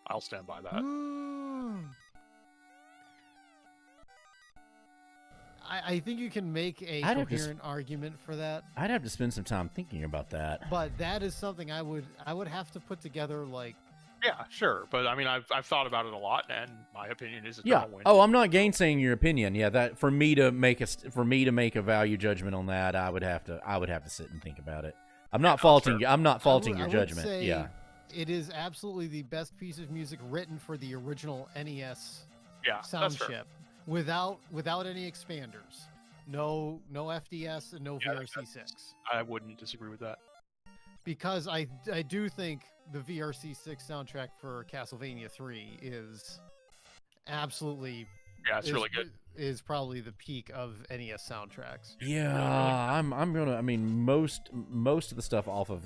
I'll stand by that. I think you can make a coherent argument for that. I'd have to spend some time thinking about that. But that is something I would have to put together, like. Yeah, sure, but I mean, I've thought about it a lot, and my opinion is Eternal Wind. Oh, I'm not gainsaying your opinion. Yeah, that for me to make a value judgment on that, I would have to sit and think about it. I'm not faulting your judgment. Yeah. It is absolutely the best piece of music written for the original NES sound that's fair. chip, without any expanders, no FDS and no VRC6. I wouldn't disagree with that. Because I do think the VRC6 soundtrack for Castlevania 3 is absolutely really good. Is probably the peak of NES soundtracks. Yeah, I'm gonna. I mean, most of the stuff off of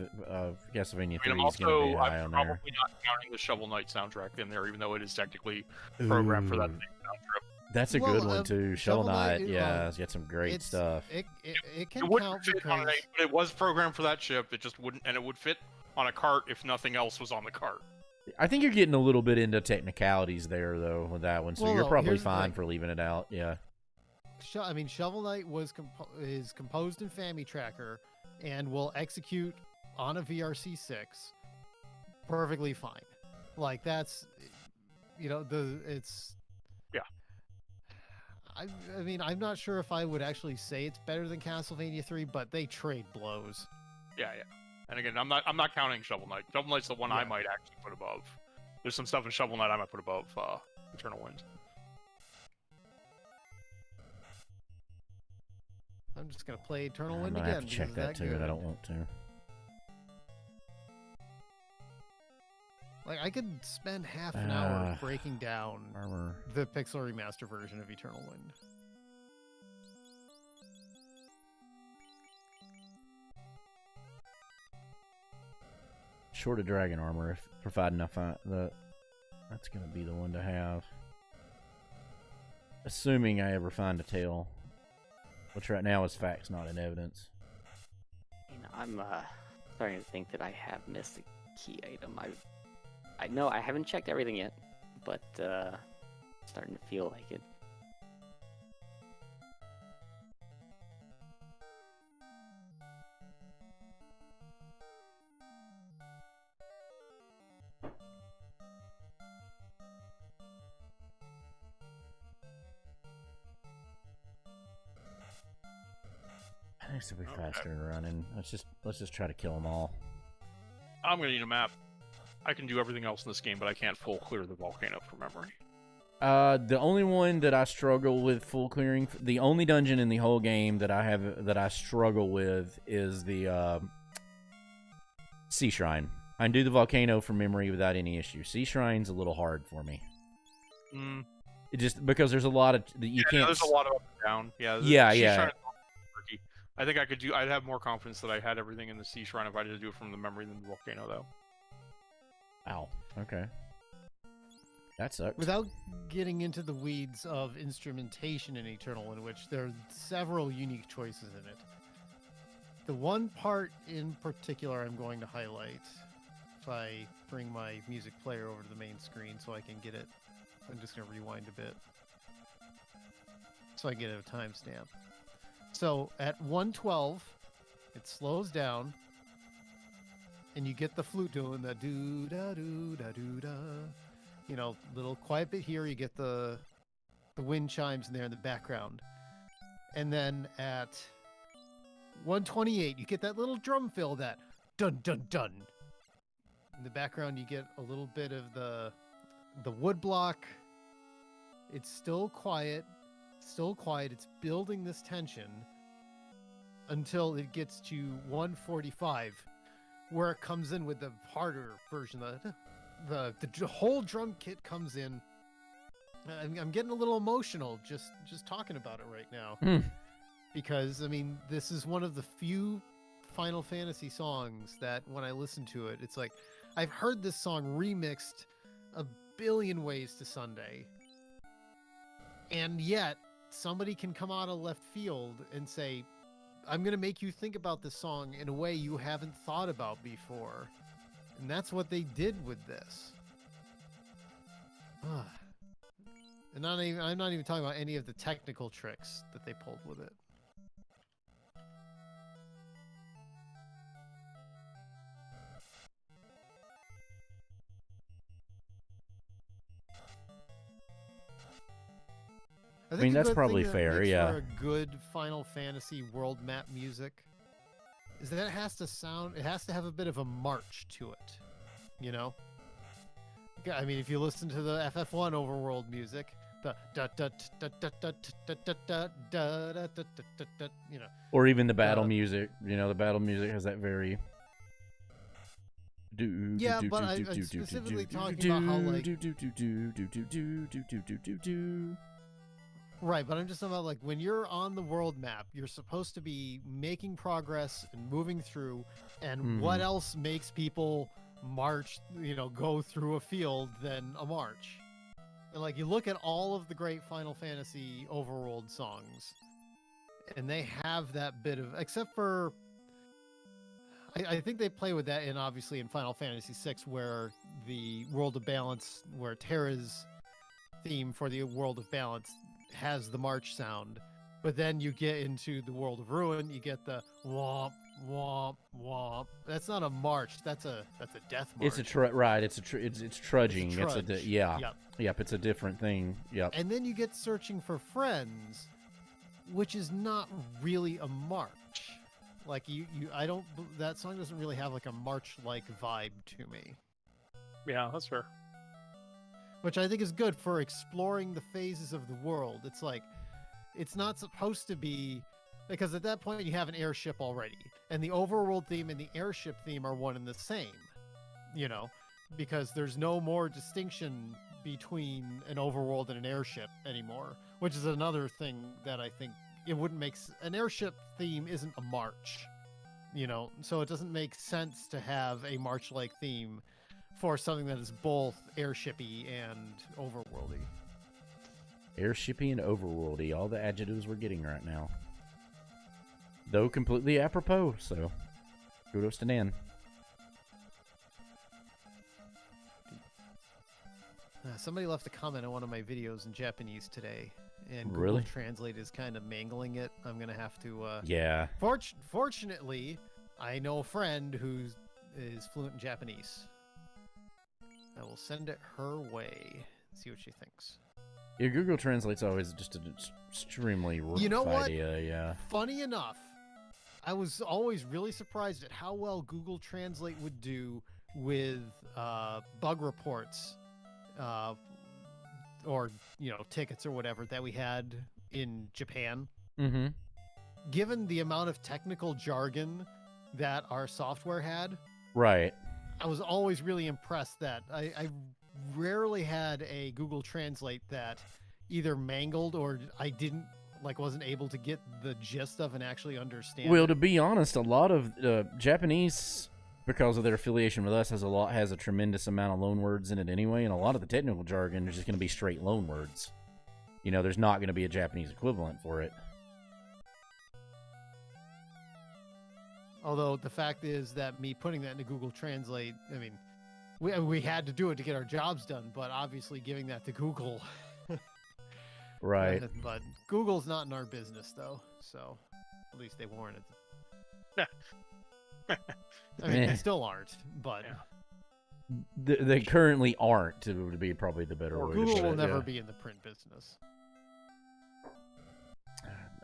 Castlevania 3 is gonna be high on there. I'm probably not counting the Shovel Knight soundtrack in there, even though it is technically programmed for that same sound trip. That's a good one too. Shovel Knight, it's got some great stuff. It can count fit on but it was programmed for that chip. It just wouldn't, and it would fit on a cart if nothing else was on the cart. I think you're getting a little bit into technicalities there, though, with that one. So you're probably fine for leaving it out. Yeah. I mean, Shovel Knight is composed in FamiTracker and will execute on a VRC6 perfectly fine. Like that's, it's. Yeah. I mean, I'm not sure if I would actually say it's better than Castlevania 3, but they trade blows. Yeah. And again, I'm not counting Shovel Knight. Shovel Knight's the one I might actually put above. There's some stuff in Shovel Knight I might put above Eternal Wind. I'm just gonna play Eternal Wind again. I have to check that too, and I don't want to. Like I could spend half an hour breaking down the pixel remaster version of Eternal Wind. Short of dragon armor, if providing I find that's gonna be the one to have. Assuming I ever find a tail, which right now is facts, not in evidence. I'm starting to think that I have missed a key item. I know I haven't checked everything yet, but starting to feel like it. This will be faster than running. Let's just try to kill them all. I'm gonna need a map. I can do everything else in this game, but I can't full clear the volcano from memory. The only one that I struggle with full clearing, the only dungeon in the whole game that I struggle with is the Sea Shrine. I can do the volcano from memory without any issue. Sea Shrine's a little hard for me. It just because there's a lot of you can't. There's a lot of up and down. Sea Shrine is tricky. I think I'd have more confidence that I had everything in the Sea Shrine if I had to do it from the memory than the volcano, though. Ow. Okay. That sucks. Without getting into the weeds of instrumentation in Eternal, in which there are several unique choices in it. The one part in particular I'm going to highlight, if I bring my music player over to the main screen so I can get it, I'm just going to rewind a bit so I get a timestamp. So at 112, it slows down, and you get the flute doing the do da do da do da. You know, little quiet bit here. You get the wind chimes in there in the background, and then at 128, you get that little drum fill, that dun dun dun. In the background, you get a little bit of the wood block. It's still quiet. It's building this tension until it gets to 145, where it comes in with the harder version. The whole drum kit comes in. I'm getting a little emotional just talking about it right now, because I mean, this is one of the few Final Fantasy songs that when I listen to it, it's like I've heard this song remixed a billion ways to Sunday. And yet, somebody can come out of left field and say, I'm going to make you think about this song in a way you haven't thought about before. And that's what they did with this. And I'm not even talking about any of the technical tricks that they pulled with it. I mean, a that's good probably thing that fair, makes yeah. For a good Final Fantasy world map music is that it has to have a bit of a march to it, you know? Yeah, I mean, if you listen to the FF1 overworld music, the da da da da da da da da da da da da, you know. Or even the battle music. You know, the battle music has that very. Yeah, but I'm specifically talking about how like. Right, but I'm just talking about like when you're on the world map, you're supposed to be making progress and moving through, and what else makes people march, you know, go through a field than a march? And like you look at all of the great Final Fantasy overworld songs, and they have that bit of, except for I think they play with that obviously in Final Fantasy VI, where the World of Balance, where Terra's theme for the World of Balance has the march sound, but then you get into the World of Ruin, you get the womp womp womp. That's not a march. That's a death march. It's a right. It's trudging. It's a trudge. Yeah. Yep. Yep. It's a different thing. Yep. And then you get Searching for Friends, which is not really a march. Like that song doesn't really have like a march-like vibe to me. Yeah, that's fair. Which I think is good for exploring the phases of the world. It's like, it's not supposed to be, because at that point you have an airship already, and the overworld theme and the airship theme are one and the same, you know, because there's no more distinction between an overworld and an airship anymore, which is another thing that I think it wouldn't make an airship theme isn't a march, you know, so it doesn't make sense to have a march-like theme for something that is both airshippy and overworldy. Airshippy and overworldy, all the adjectives we're getting right now. Though completely apropos, so kudos to Nan. Somebody left a comment on one of my videos in Japanese today, and Google Really? Translate is kind of mangling it. I'm going to have to... Yeah. Fortunately, I know a friend who is fluent in Japanese. I will send it her way. See what she thinks. Yeah, Google Translate's always just an extremely rough You know what? idea, yeah. Funny enough, I was always really surprised at how well Google Translate would do with bug reports, or, you know, tickets or whatever that we had in Japan. Mm-hmm. Given the amount of technical jargon that our software had, Right. I was always really impressed that I rarely had a Google Translate that either mangled or I wasn't able to get the gist of and actually understand. Well, it. to be honest, a lot of Japanese, because of their affiliation with us, has a tremendous amount of loanwords in it anyway, and a lot of the technical jargon is just going to be straight loanwords. You know, there's not going to be a Japanese equivalent for it. Although the fact is that me putting that into Google Translate, I mean, we had to do it to get our jobs done, but obviously giving that to Google. Right. But Google's not in our business, though, so at least they warned it. I mean, they still aren't, but... Yeah. They currently aren't, to be probably the better way to Google put it. will never yeah. be in the print business.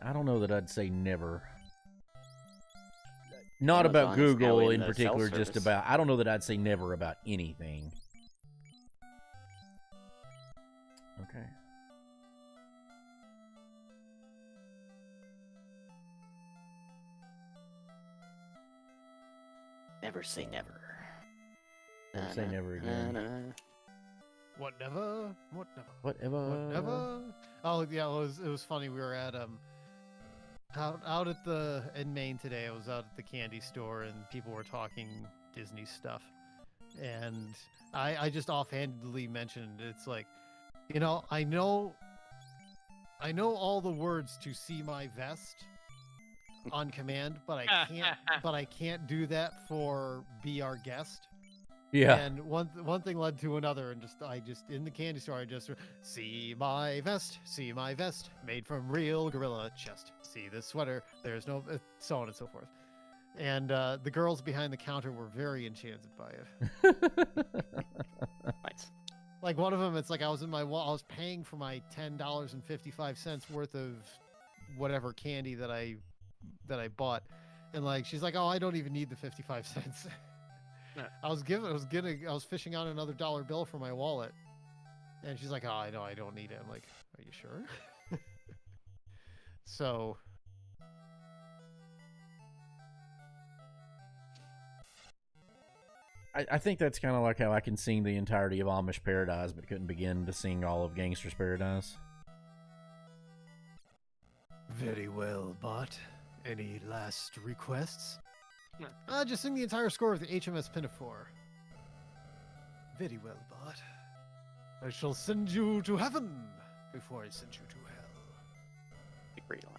I don't know that I'd say never. Not Amazon's about now Google in in the particular, cell just service. about... I don't know that I'd say never about anything. Okay. Never say never. Never say never again. Whatever. Whatever. Oh yeah, it was funny. We were at out in Maine today. I was out at the candy store and people were talking Disney stuff, and I just offhandedly mentioned it's like, you know, I know I know all the words to see my vest on command, but I can't do that for be our guest. Yeah. And one thing led to another, and I just in the candy store, I just see my vest, made from real gorilla chest. See this sweater, there's no so on and so forth. And the girls behind the counter were very enchanted by it. Nice. Like one of them, it's like I was paying for my $10.55 worth of whatever candy that I bought, and like she's like, oh, I don't even need the 55 cents. Yeah. I was fishing out another dollar bill for my wallet, and she's like, oh, I know, I don't need it. I'm like, are you sure? So I think that's kind of like how I can sing the entirety of Amish Paradise, but couldn't begin to sing all of Gangster's Paradise. very well, Bart. Any last requests? No. Just sing the entire score of the HMS Pinafore. Very well, Bart. I shall send you to heaven before I send you to hell. A great line.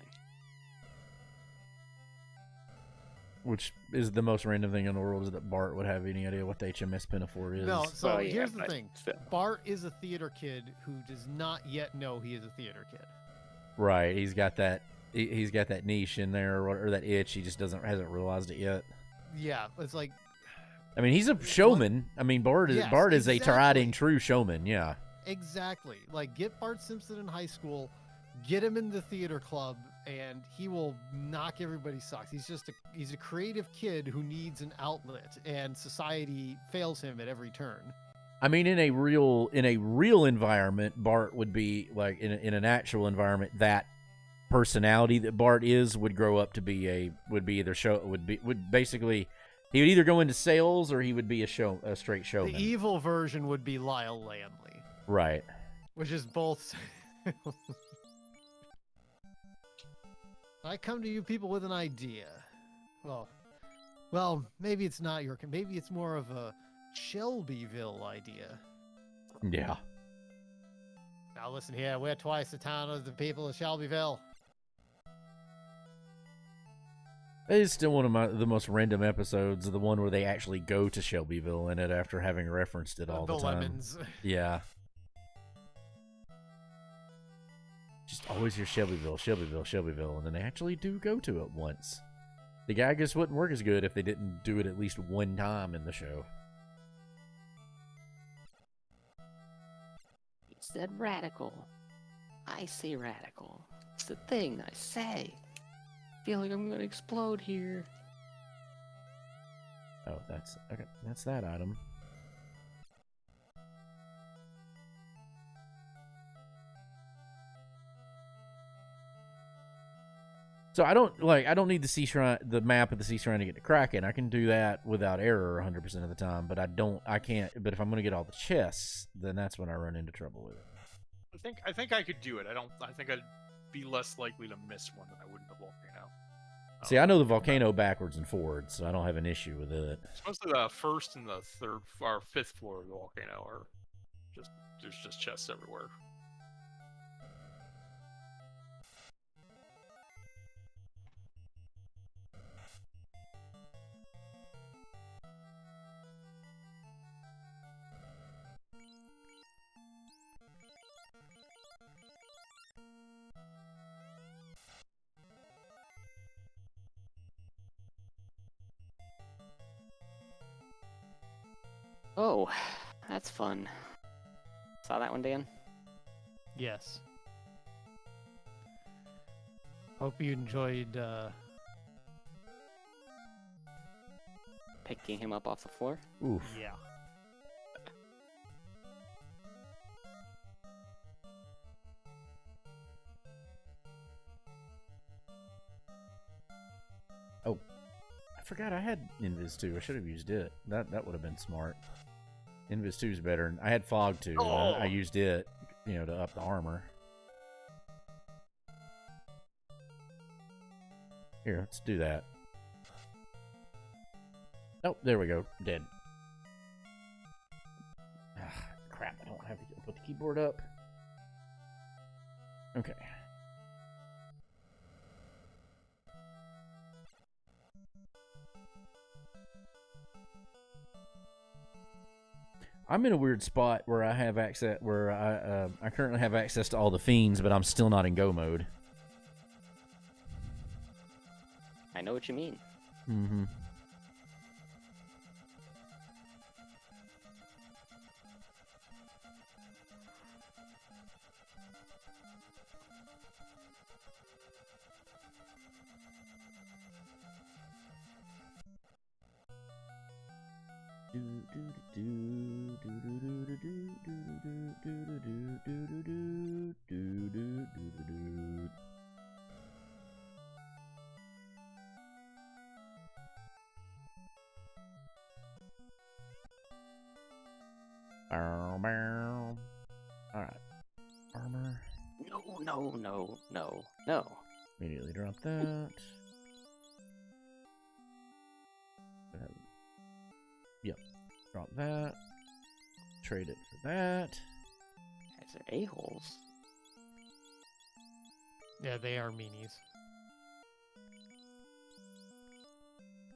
Which is the most random thing in the world, is that Bart would have any idea what the HMS Pinafore is. No, so Well, yeah, here's the but thing. still. Bart is a theater kid who does not yet know he is a theater kid. Right, he's got that niche in there, or that itch. He just hasn't realized it yet. Yeah, it's like, I mean, he's a showman. I mean, Bart is Yes, a tried and exactly. true showman. Yeah. exactly. Like, get Bart Simpson in high school, get him in the theater club, and he will knock everybody's socks. He's a creative kid who needs an outlet, and society fails him at every turn. I mean, in a real environment, Bart would be like in an actual environment. That personality that Bart is would grow up to be basically he would either go into sales or he would be a straight showman. The evil version would be Lyle Landley, Right. which is both. I come to you people with an idea. Well, maybe it's not maybe it's more of a Shelbyville idea. Yeah. Now listen here, we're twice the town of the people of Shelbyville. It is still one of the most random episodes, the one where they actually go to Shelbyville in it after having referenced it all the time. Lemons. Yeah. Just always hear Shelbyville, Shelbyville, Shelbyville, and then they actually do go to it once. The gag just wouldn't work as good if they didn't do it at least one time in the show. He said radical. I say radical. It's the thing I say. Feel like I'm gonna explode here. Oh, that's okay. That's that item. So I don't need the map of the sea shrine to get to Kraken. I can do that without error 100% of the time, but I can't. But if I'm gonna get all the chests, then that's when I run into trouble with it. I think I could do it. I think I'd be less likely to miss one than I would in the volcano. See, I know the volcano backwards and forwards, so I don't have an issue with it. It's mostly the first and the third or fifth floor of the volcano are there's just chests everywhere. Oh, that's fun. Saw that one, Dan? Yes. Hope you enjoyed. Picking him up off the floor? Oof. Yeah. Oh, I forgot I had Invis 2. I should have used it. That would have been smart. Invis 2 is better. I had Fog 2. Oh. I used it, to up the armor. Here, let's do that. Oh, there we go. Dead. Ah, crap, I don't have to put the keyboard up. Okay. I'm in a weird spot where I have access, where I currently have access to all the fiends, but I'm still not in go mode. I know what you mean. Mm-hmm. All right, armor. No. Immediately drop that. Yep, drop that. Trade it for that. Guys are a-holes. Yeah, they are meanies.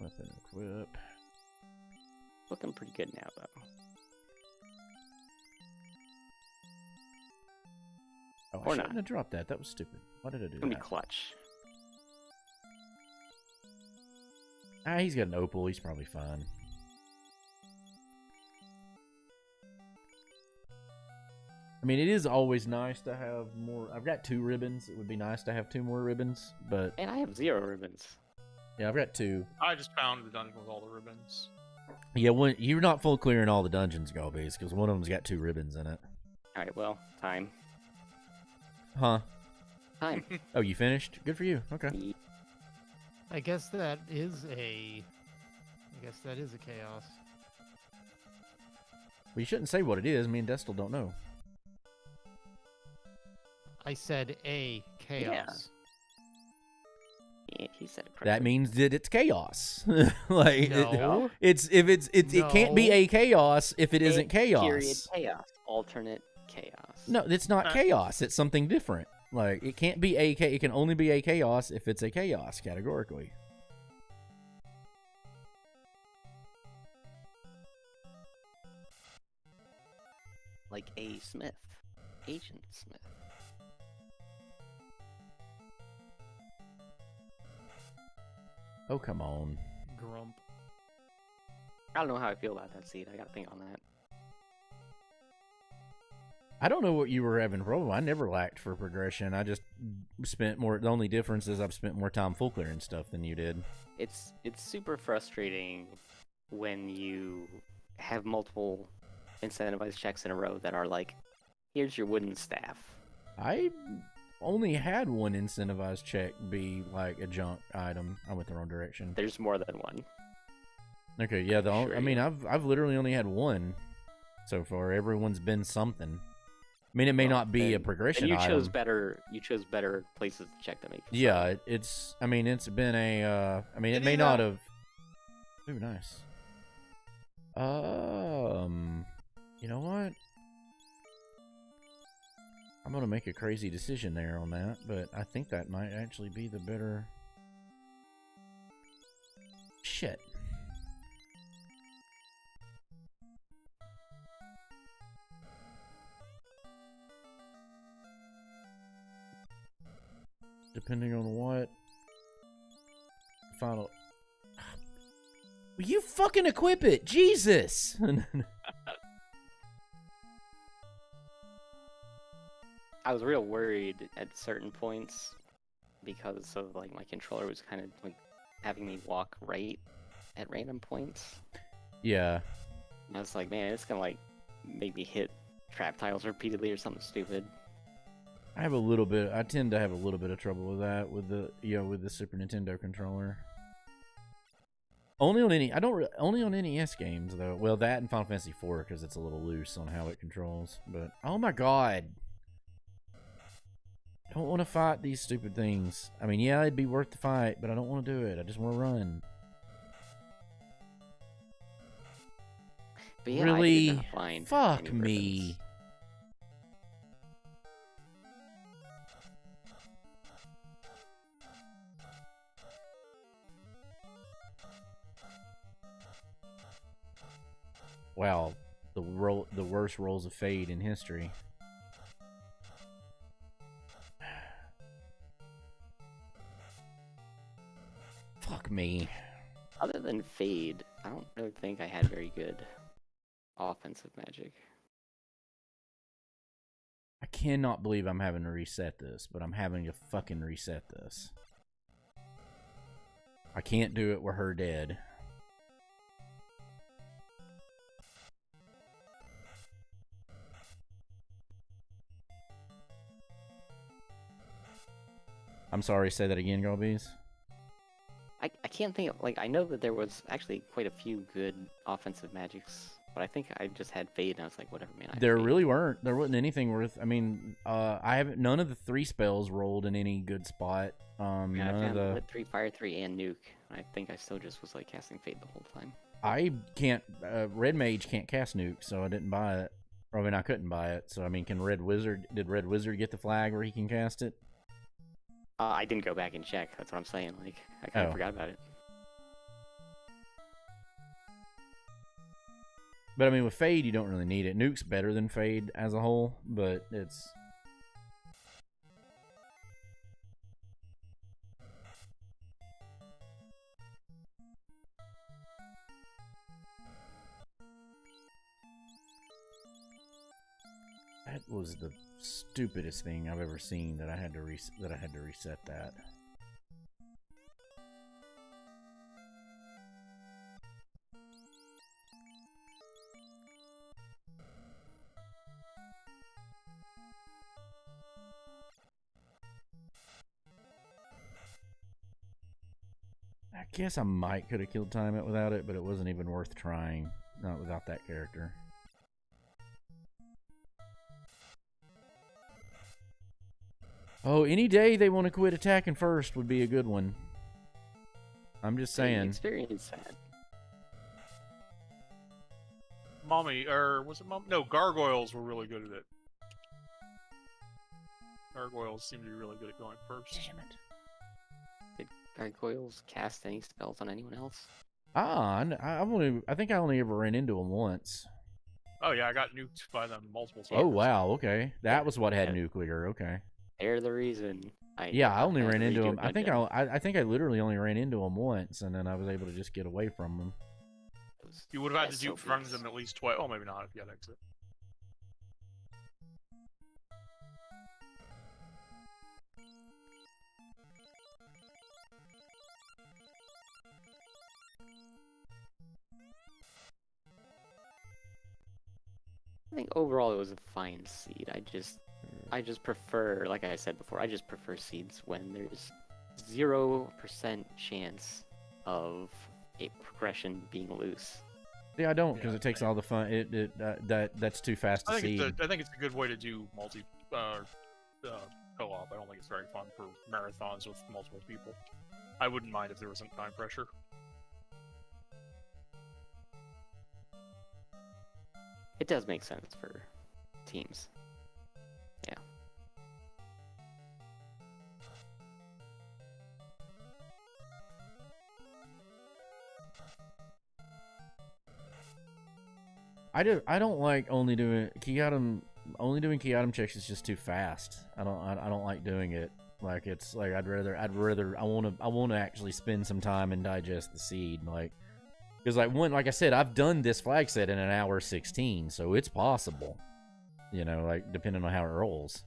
Weapon equip. Looking pretty good now, though. Oh, I Or shouldn't not. have dropped that. That was stupid. Why did I do It's gonna that? be clutch. Ah, he's got an opal. He's probably fine. I mean, it is always nice to have more. I've got 2 ribbons. It would be nice to have 2 more ribbons, but And I have 0 ribbons. yeah, I've got 2. I just found the dungeon with all the ribbons. Yeah, you're not full clearing all the dungeons, Galbase, because one of them's got 2 ribbons in it. Alright, well, time. Huh? Time. Oh, you finished? Good for you. Okay. I guess that is a chaos. Well, you shouldn't say what it is. Me and Destel don't know. I said a chaos. Yeah, he said it correctly. That means that it's chaos. Like No. it can't be No. a chaos if it isn't chaos. Period chaos. Alternate chaos. No, it's not chaos. It's something different. Like it can't be it can only be a chaos if it's a chaos categorically. Like A. Smith. Agent Smith. Oh, come on. Grump. I don't know how I feel about that seed. I gotta think on that. I don't know what you were having trouble. I never lacked for progression. I just spent more. The only difference is I've spent more time full clearing stuff than you did. It's super frustrating when you have multiple incentivized checks in a row that are like, here's your wooden staff. I only had one incentivized check be like a junk item. I went the wrong direction. There's more than one. Okay, yeah. Sure I mean, you- I've literally only had one so far. Everyone's been something. I mean, it may Well, not be a then- progression And you chose item. better. You chose better places to check to make. It Yeah, it's. I mean, it's been a. I mean, it Give may me not that. have. Ooh, nice. You know what? I'm gonna make a crazy decision there on that, but I think that might actually be the better. Shit. Depending on what final. Will you fucking equip it? Jesus! I was real worried at certain points because of like my controller was kind of like having me walk right at random points. Yeah. And I was like, man, it's gonna like make me hit trap tiles repeatedly or something stupid. I tend to have a little bit of trouble with that with the Super Nintendo controller. Only on NES games though. Well, that and Final Fantasy IV because it's a little loose on how it controls. But oh my god, I don't want to fight these stupid things. I mean, yeah, it'd be worth the fight, but I don't want to do it. I just want to run. But yeah, Really? I did not find Fuck any me. ribbons. Wow, the worst rolls of Fade in history. Fuck me. Other than Fade, I don't really think I had very good offensive magic. I cannot believe I'm having to reset this, but I'm having to fucking reset this. I can't do it with her dead. I'm sorry, say that again, Galbees. I can't think of, like, I know that there was actually quite a few good offensive magics, but I think I just had Fade and I was like, whatever, man. There really weren't. There wasn't anything worth. I mean, I haven't. None of the 3 spells rolled in any good spot. Yeah, None I of found the. Lit 3, Fire 3, and Nuke. I think I still just was like casting Fade the whole time. I can't. Red Mage can't cast Nuke, so I didn't buy it. Or, I mean, I couldn't buy it. So I mean, can Red Wizard? Did Red Wizard get the flag where he can cast it? I didn't go back and check. That's what I'm saying. Like, I kind of forgot about it. But I mean, with Fade, you don't really need it. Nuke's better than Fade as a whole, but it's. That was the stupidest thing I've ever seen that I had to reset that. I guess I might could have killed time it without it, but it wasn't even worth trying. Not without that character. Oh, any day they want to quit attacking first would be a good one. I'm just saying. Experience that. Mommy, or was it Mom? No, gargoyles were really good at it. Gargoyles seem to be really good at going first. Damn it. Did gargoyles cast any spells on anyone else? I think I only ever ran into them once. Oh yeah, I got nuked by them multiple times. Oh wow, okay. That was what had nuclear, okay. They're the reason. I only ran into them. I think I literally only ran into them once, and then I was able to just get away from them. You would have had to front them at least twice. Oh, maybe not if you had exit. I think overall it was a fine seed. I just prefer, like I said before, I just prefer seeds when there's 0% chance of a progression being loose. Yeah, I don't, because it takes all the fun. That's too fast to seed. I think it's a good way to do co-op. I don't think it's very fun for marathons with multiple people. I wouldn't mind if there wasn't time pressure. It does make sense for teams. Yeah. I don't like only doing Kiatum. Only doing Kiatum checks is just too fast. I don't like doing it. Like it's like I want to actually spend some time and digest the seed. Like because like I said, I've done this flag set in an hour 16, so it's possible. You know, like depending on how it rolls.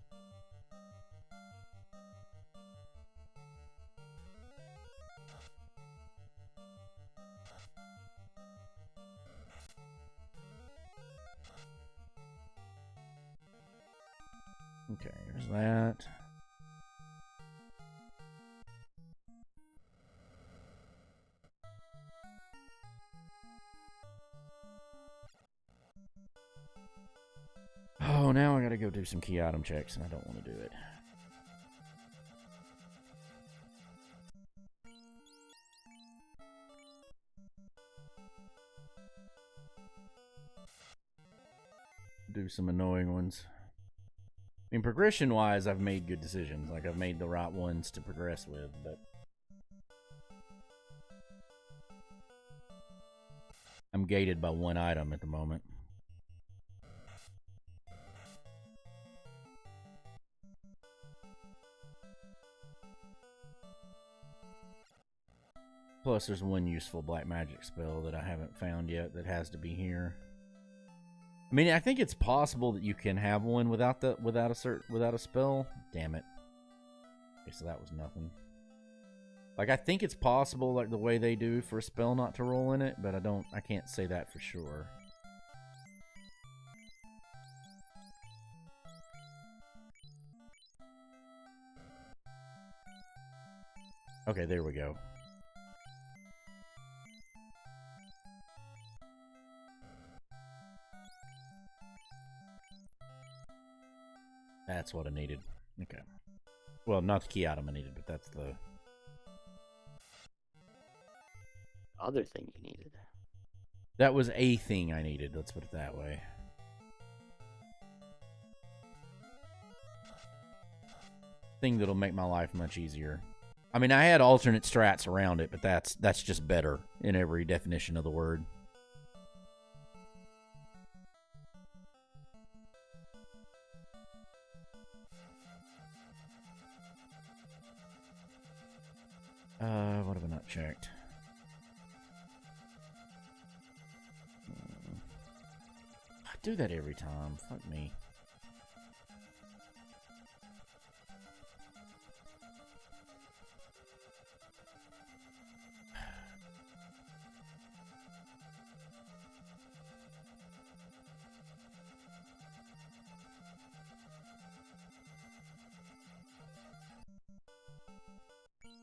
Okay, there's that. Oh, now I gotta go do some key item checks, and I don't want to do it. Do some annoying ones. I mean, progression-wise, I've made good decisions. Like, I've made the right ones to progress with, but... I'm gated by one item at the moment. Plus, there's one useful black magic spell that I haven't found yet that has to be here. I mean, I think it's possible that you can have one without a spell. Damn it. Okay, so that was nothing. Like, I think it's possible, like the way they do for a spell not to roll in it, but I can't say that for sure. Okay, there we go. That's what I needed. Okay. Well, not the key item I needed, but that's the Other thing you needed. that was a thing I needed. Let's put it that way. Thing that'll make my life much easier. I mean, I had alternate strats around it, but that's just better in every definition of the word. What have I not checked? I do that every time. Fuck me.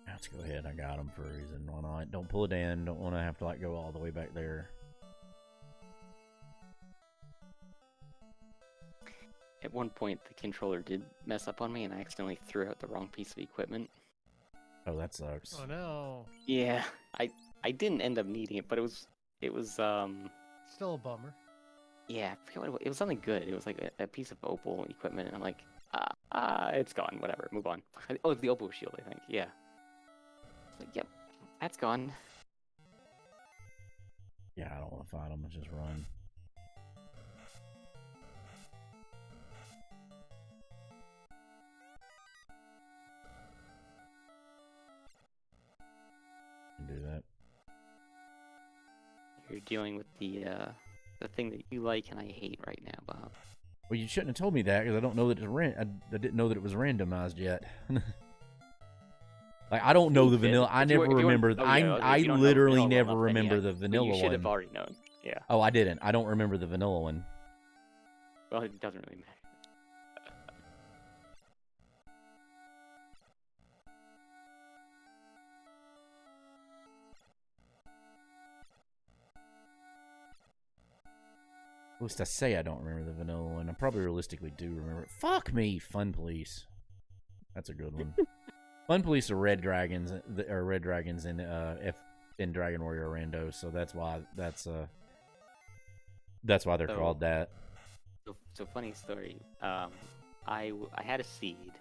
Let's go ahead. I got him for a reason. Why not? Don't pull it in. Don't want to have to like go all the way back there. At one point, the controller did mess up on me, and I accidentally threw out the wrong piece of equipment. Oh, that sucks. Oh no. Yeah, I didn't end up needing it, but it was Still a bummer. yeah, I forget what it was something good. It was like a piece of opal equipment, and I'm like, it's gone. Whatever, move on. Oh, it's the opal shield, I think. Yeah. It's like, yep, that's gone. Yeah, I don't want to fight him. Let's just run. Can do that. You're dealing with the thing that you like and I hate right now, Bob. Well, you shouldn't have told me that because I don't know that it's I didn't know that it was randomized yet. Like, I don't know the vanilla. I never remember. I literally never remember the vanilla one. You should have already known. Yeah. Oh, I didn't. I don't remember the vanilla one. Well, it doesn't really matter. At least I say I don't remember the vanilla one. I probably realistically do remember it. Fuck me, Fun Police. That's a good one. Fun Police are red dragons, in Dragon Warrior Rando, so that's why they're called that. So funny story. I had a seed,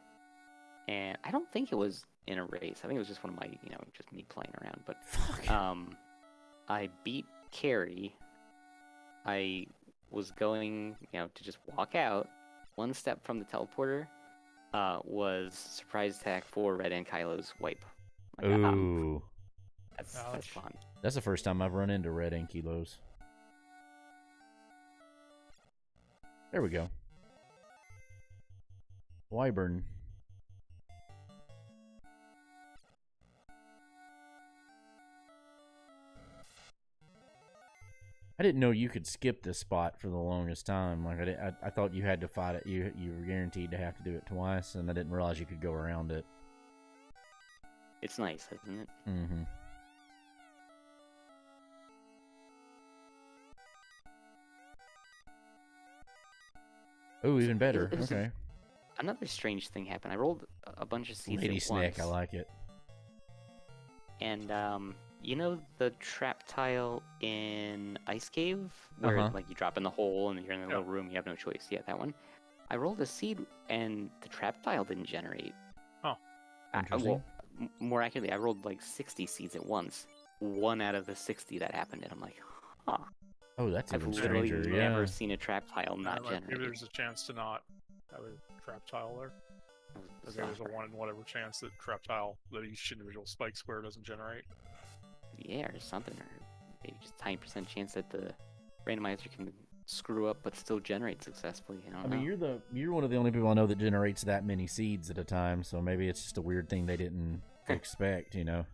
and I don't think it was in a race. I think it was just one of my, just me playing around. But I beat Carrie. I was going, to just walk out. One step from the teleporter was surprise attack for Red and Kylo's wipe. Like, Ooh. That's fun. That's the first time I've run into Red and Kilos. There we go. Wyvern. I didn't know you could skip this spot for the longest time. Like I thought you had to fight it. You were guaranteed to have to do it twice, and I didn't realize you could go around it. It's nice, isn't it? Mm-hmm. Oh, even better. Okay. Another strange thing happened. I rolled a bunch of seeds Lady at Snake, once. I like it. And you know the trap tile in Ice Cave where like you drop in the hole and you're in a little room, you have no choice. Yeah, that one. I rolled a seed and the trap tile didn't generate. Oh, interesting. More accurately, I rolled like 60 seeds at once. 1 out of the 60 that happened, and I'm like, huh. Oh, that's I've even literally stranger. never Yeah. seen a trap tile not Maybe generated. there's a chance to not have a trap tile there. Maybe there's a 1 in whatever chance that trap tile that each individual spike square doesn't generate. Yeah, or something, or maybe just a tiny % chance that the randomizer can screw up but still generate successfully. I don't I mean, know. you're one of the only people I know that generates that many seeds at a time. So maybe it's just a weird thing they didn't expect. You know.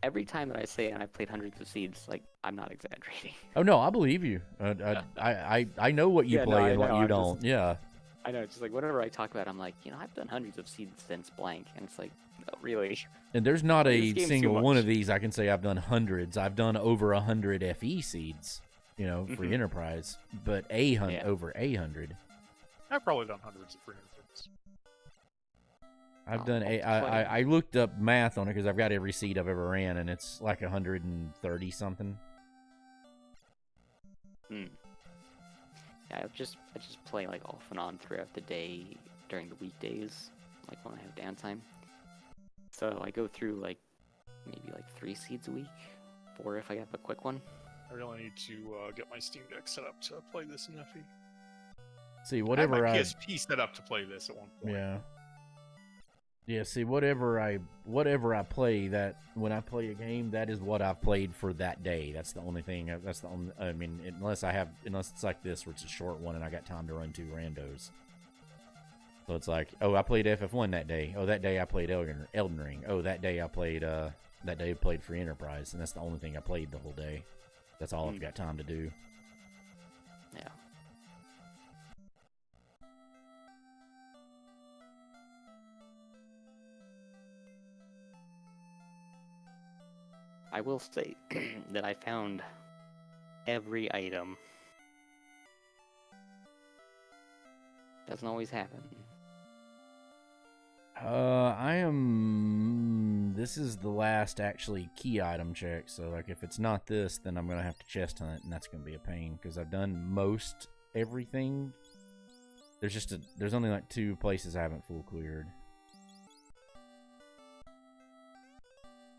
Every time that I say and I've played hundreds of seeds, like, I'm not exaggerating. Oh no, I believe you. I know what you Yeah, no, play I and what know, you I'm don't. just- Yeah. I know, it's just like whenever I talk about it, I'm like, I've done hundreds of seeds since blank, and it's like, no, really? And there's not This a game's too single one much. of these I can say I've done hundreds. I've done over 100 FE seeds, for Mhm. Enterprise, but Yeah. over 800. I've probably done hundreds of free things. I've Oh, done I looked up math on it because I've got every seed I've ever ran, and it's like 130 something. Hmm. Yeah, I just play like off and on throughout the day during the weekdays, like when I have downtime. So I go through like maybe like 3 seeds a week, 4 if I have a quick one. I really need to get my Steam Deck set up to play this in FE. See, I whatever had my I PSP set up to play this at one point. yeah. See, whatever I play, that when I play a game, that is what I've played for that day. That's the only thing. That's the only. I mean, unless it's like this, where it's a short one and I got time to run 2 randos. So it's like, oh, I played FF1 that day. Oh, that day I played Elden Ring. Oh, that day I played Free Enterprise, and that's the only thing I played the whole day. That's all I've got time to do. Yeah. I will say that I found every item. Doesn't always happen. This is the last actually key item check. So like, if it's not this, then I'm gonna have to chest hunt, and that's gonna be a pain because I've done most everything. There's only like 2 places I haven't full cleared.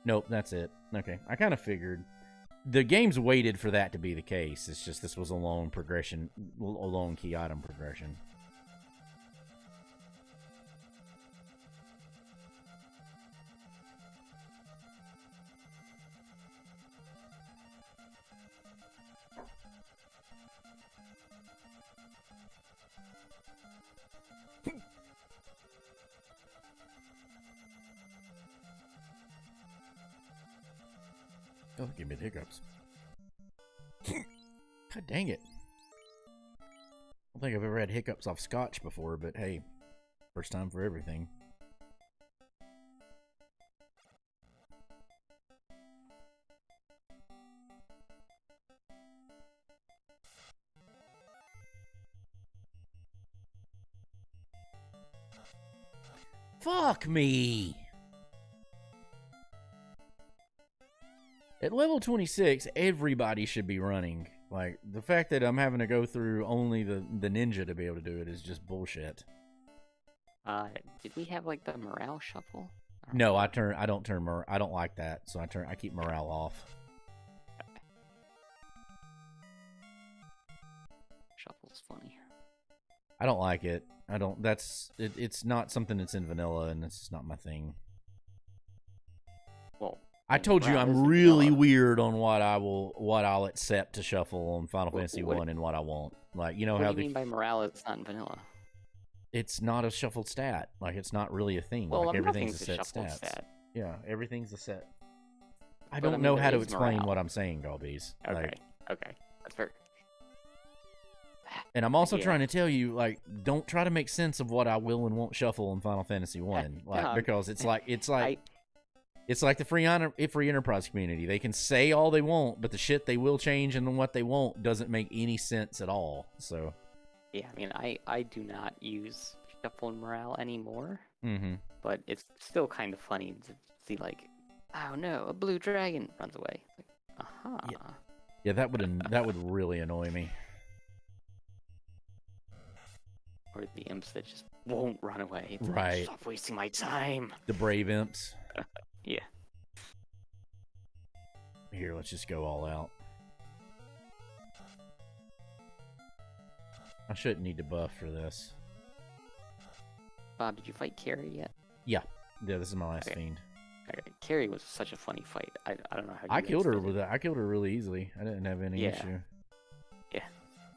Nope, that's it. Okay, I kind of figured. The game's waited for that to be the case. It's just this was a long key item progression. Oh, give me the hiccups. God dang it. I don't think I've ever had hiccups off scotch before, but hey, first time for everything. Fuck me! At level 26, everybody should be running. Like, the fact that I'm having to go through only the ninja to be able to do it is just bullshit. Did we have like the morale shuffle? No, I don't like that, so I keep morale off. Shuffle's funny. I don't like it. It's not something that's in vanilla, and it's just not my thing. Well, I told you morale I'm isn't really vanilla. weird on what I'll accept to shuffle on Final Fantasy what- 1 and what I won't. Like, you know What how do you mean by morale is not in vanilla? it's not a shuffled stat. Like, it's not really a thing. Well, like, everything's everything's a a set shuffled stats. stat. Yeah, everything's a set. I But, I don't mean, know there how to is explain morale. what I'm saying, Galbies. Okay, Like, okay, that's fair. and I'm also Yeah. trying to tell you, like, don't try to make sense of what I will and won't shuffle in Final Fantasy 1. Like, no, because it's like I- it's like the free enterprise community. They can say all they want, but the shit they will change and what they won't doesn't make any sense at all. So, Yeah, I mean, I do not use shuffle and morale anymore, mm-hmm. but it's still kind of funny to see like, oh no, a blue dragon runs away. Like, aha. Yeah, that would really annoy me. Or the imps that just won't run away. It's like, Right. stop wasting my time. The brave imps. Yeah. Here, let's just go all out. I shouldn't need to buff for this. Bob, did you fight Carrie yet? Yeah, this is my last Okay. fiend. Okay. Carrie was such a funny fight. I don't know how. I you killed her guys did with it. that. I killed her really easily. I didn't have any Yeah. issue.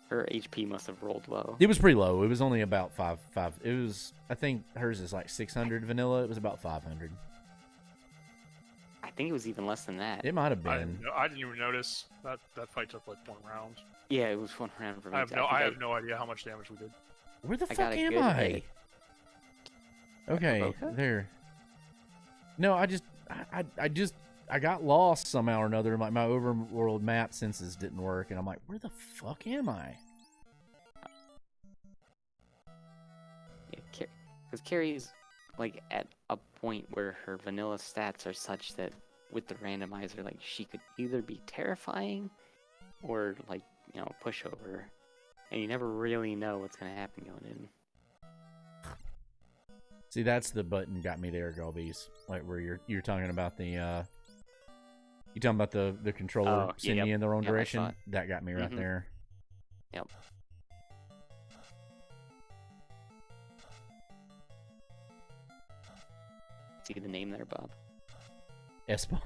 Her HP must have rolled low. It was pretty low. It was only about five. It was. I think hers is like 600 vanilla. It was about 500. I think it was even less than that. It might have I been. didn't even notice that fight took like 1 round. Yeah, it was 1 round for me. I have too. no think I have no idea how much damage we did. Where the I fuck got a am good I? hit. Okay, Boca? there. No, I got lost somehow or another. My overworld map senses didn't work, and I'm like, where the fuck am I? Yeah, because Carrie's like at a point where her vanilla stats are such that with the randomizer, like she could either be terrifying or like pushover, and you never really know what's gonna happen going in. See, that's the button got me there, Galbies. Like where you're talking about the you talking about the controller Oh, sending yep. you in the wrong Yep, I saw direction. it. That got me right Mhm. there. Yep. See the name there, Bob? Espo.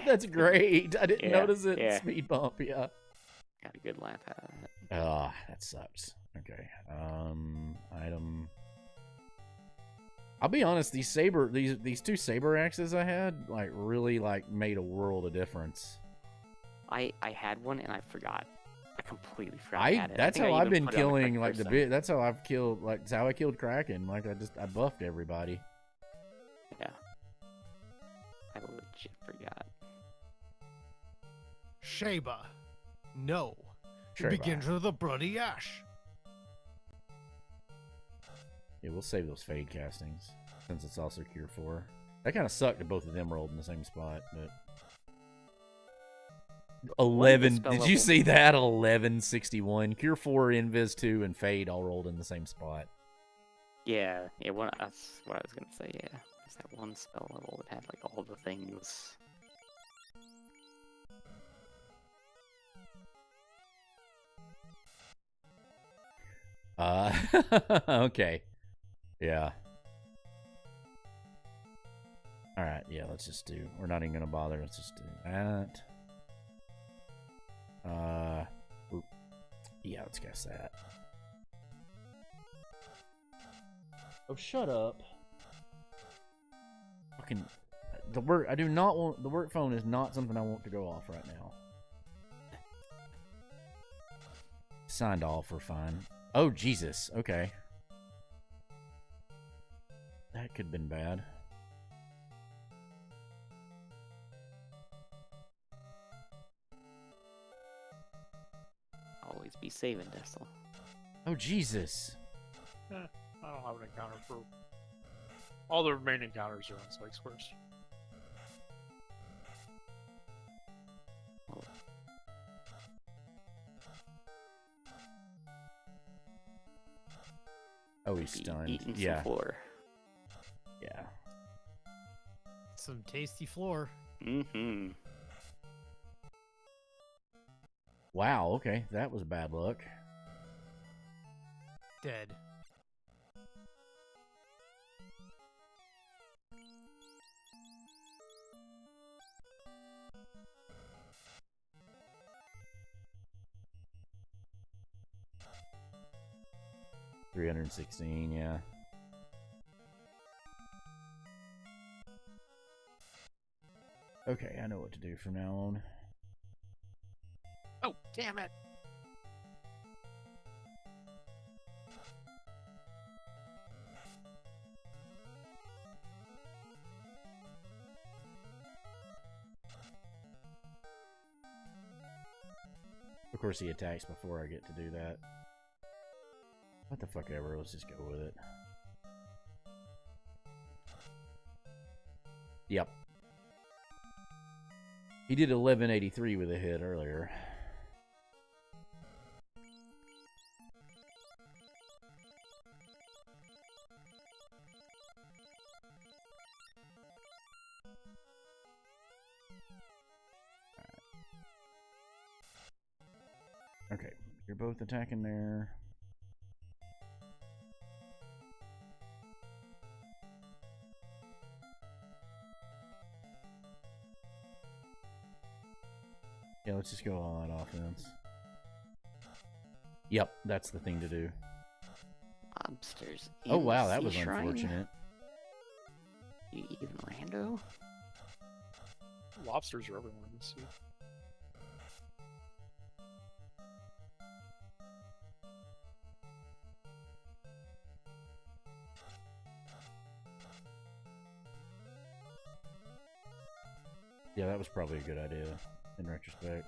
That's great. I didn't Yeah, notice it. yeah. Speed bump, yeah. Got a good laugh out of it. Ah, that sucks. Okay. Item. I'll be honest, these two saber axes I had really made a world of difference. I had one and I forgot. I completely forgot I had it. I That's think I how I've even been put it on the killing correct the person. bit. That's how I've killed that's how I killed Kraken. I buffed everybody. Yeah. I legit forgot. Sheba. No. Sheba. It begins with a bloody ash. Yeah, we'll save those fade castings since it's also Cure 4. That kind of sucked that both of them rolled in the same spot, but 11. spell Did you level? see that? 1161. Cure 4, Invis 2, and Fade all rolled in the same spot. Yeah, that's what I was gonna say, yeah. There's that one spell level that had like all the things. Okay. Yeah. Alright, yeah, let's just do. We're not even gonna bother. Let's just do that. Oop. Yeah, let's guess that. Oh, shut up. Fucking. The work. I do not want. The work phone is not something I want to go off right now. Signed off, we're fine. Oh, Jesus. Okay. That could have been bad. Always be saving, Dessel. Oh, Jesus. I don't have an encounter for all the remaining encounters are on Spike Squares. Oh, he's Be stunned. eating some Yeah. floor. Yeah. Some tasty floor. Mm-hmm. Wow, okay. That was bad luck. Dead. $316, yeah. Okay, I know what to do from now on. Oh, damn it! Of course, he attacks before I get to do that. What the fuck ever, let's just go with it. Yep. He did 1183 with a hit earlier. Okay, you're both attacking there. Yeah, let's just go all out offense. Yep, that's the thing to do. Lobsters. Oh in the wow, that sea was shrine? unfortunate. You even rando? Lobsters are everywhere in the sea. Yeah, that was probably a good idea in retrospect.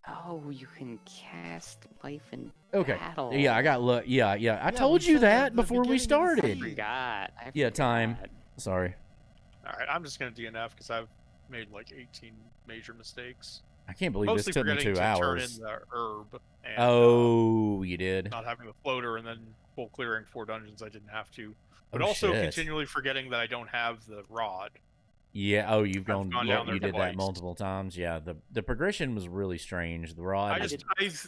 Oh, you can cast life in Okay. battle. Yeah, I got look. Yeah. I Yeah, told we you said at that the before we beginning of the started. I forgot. Yeah, time. Sorry. All right, I'm just gonna DNF because I've made like 18 major mistakes. I can't believe Mostly this took me forgetting 2 to turn hours. in the herb. And, Oh, you did. not having the floater and then full clearing 4 dungeons I didn't have to. But Oh, also shit. continually forgetting that I don't have the rod. Yeah. Oh, you've I've gone. gone Yeah, down there you did that twice. multiple times. Yeah. The progression was really strange. The rod.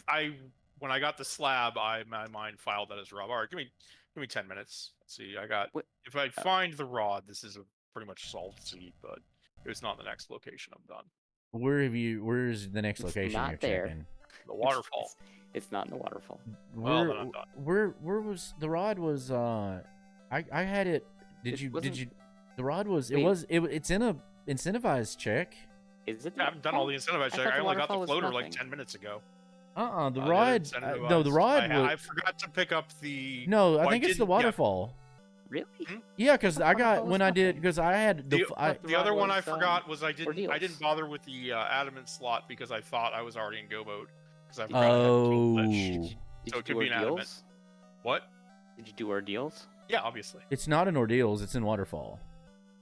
I when I got the slab, my mind filed that as Rob. All right, give me 10 minutes. Let's see, I got. What? If I find the rod, this is a pretty much solved seed, but it's not the next location I'm done. Where's the next It's location not you're there. checking? The waterfall. It's not in the waterfall. Well, then I'm done. Where was the rod? Was I had it. Did you the rod was it's in a incentivized check. Is it? I haven't done all the incentivized check. I only got the waterfall was floater like nothing. 10 minutes ago. The other rod. No, the incentivized. rod. I forgot to pick up the. No, I well, think it's the didn't- yeah. waterfall. Really? Yeah, because I got waterfall when was I did nothing. because I had the The other rod one I was, forgot was I ordeals. didn't bother with the adamant slot because I thought I was already in go mode because I forgot oh. I had glitch. Did So you it could do be an adamant. ordeals? What? Did you do ordeals? Yeah, obviously. It's not in ordeals. It's in waterfall.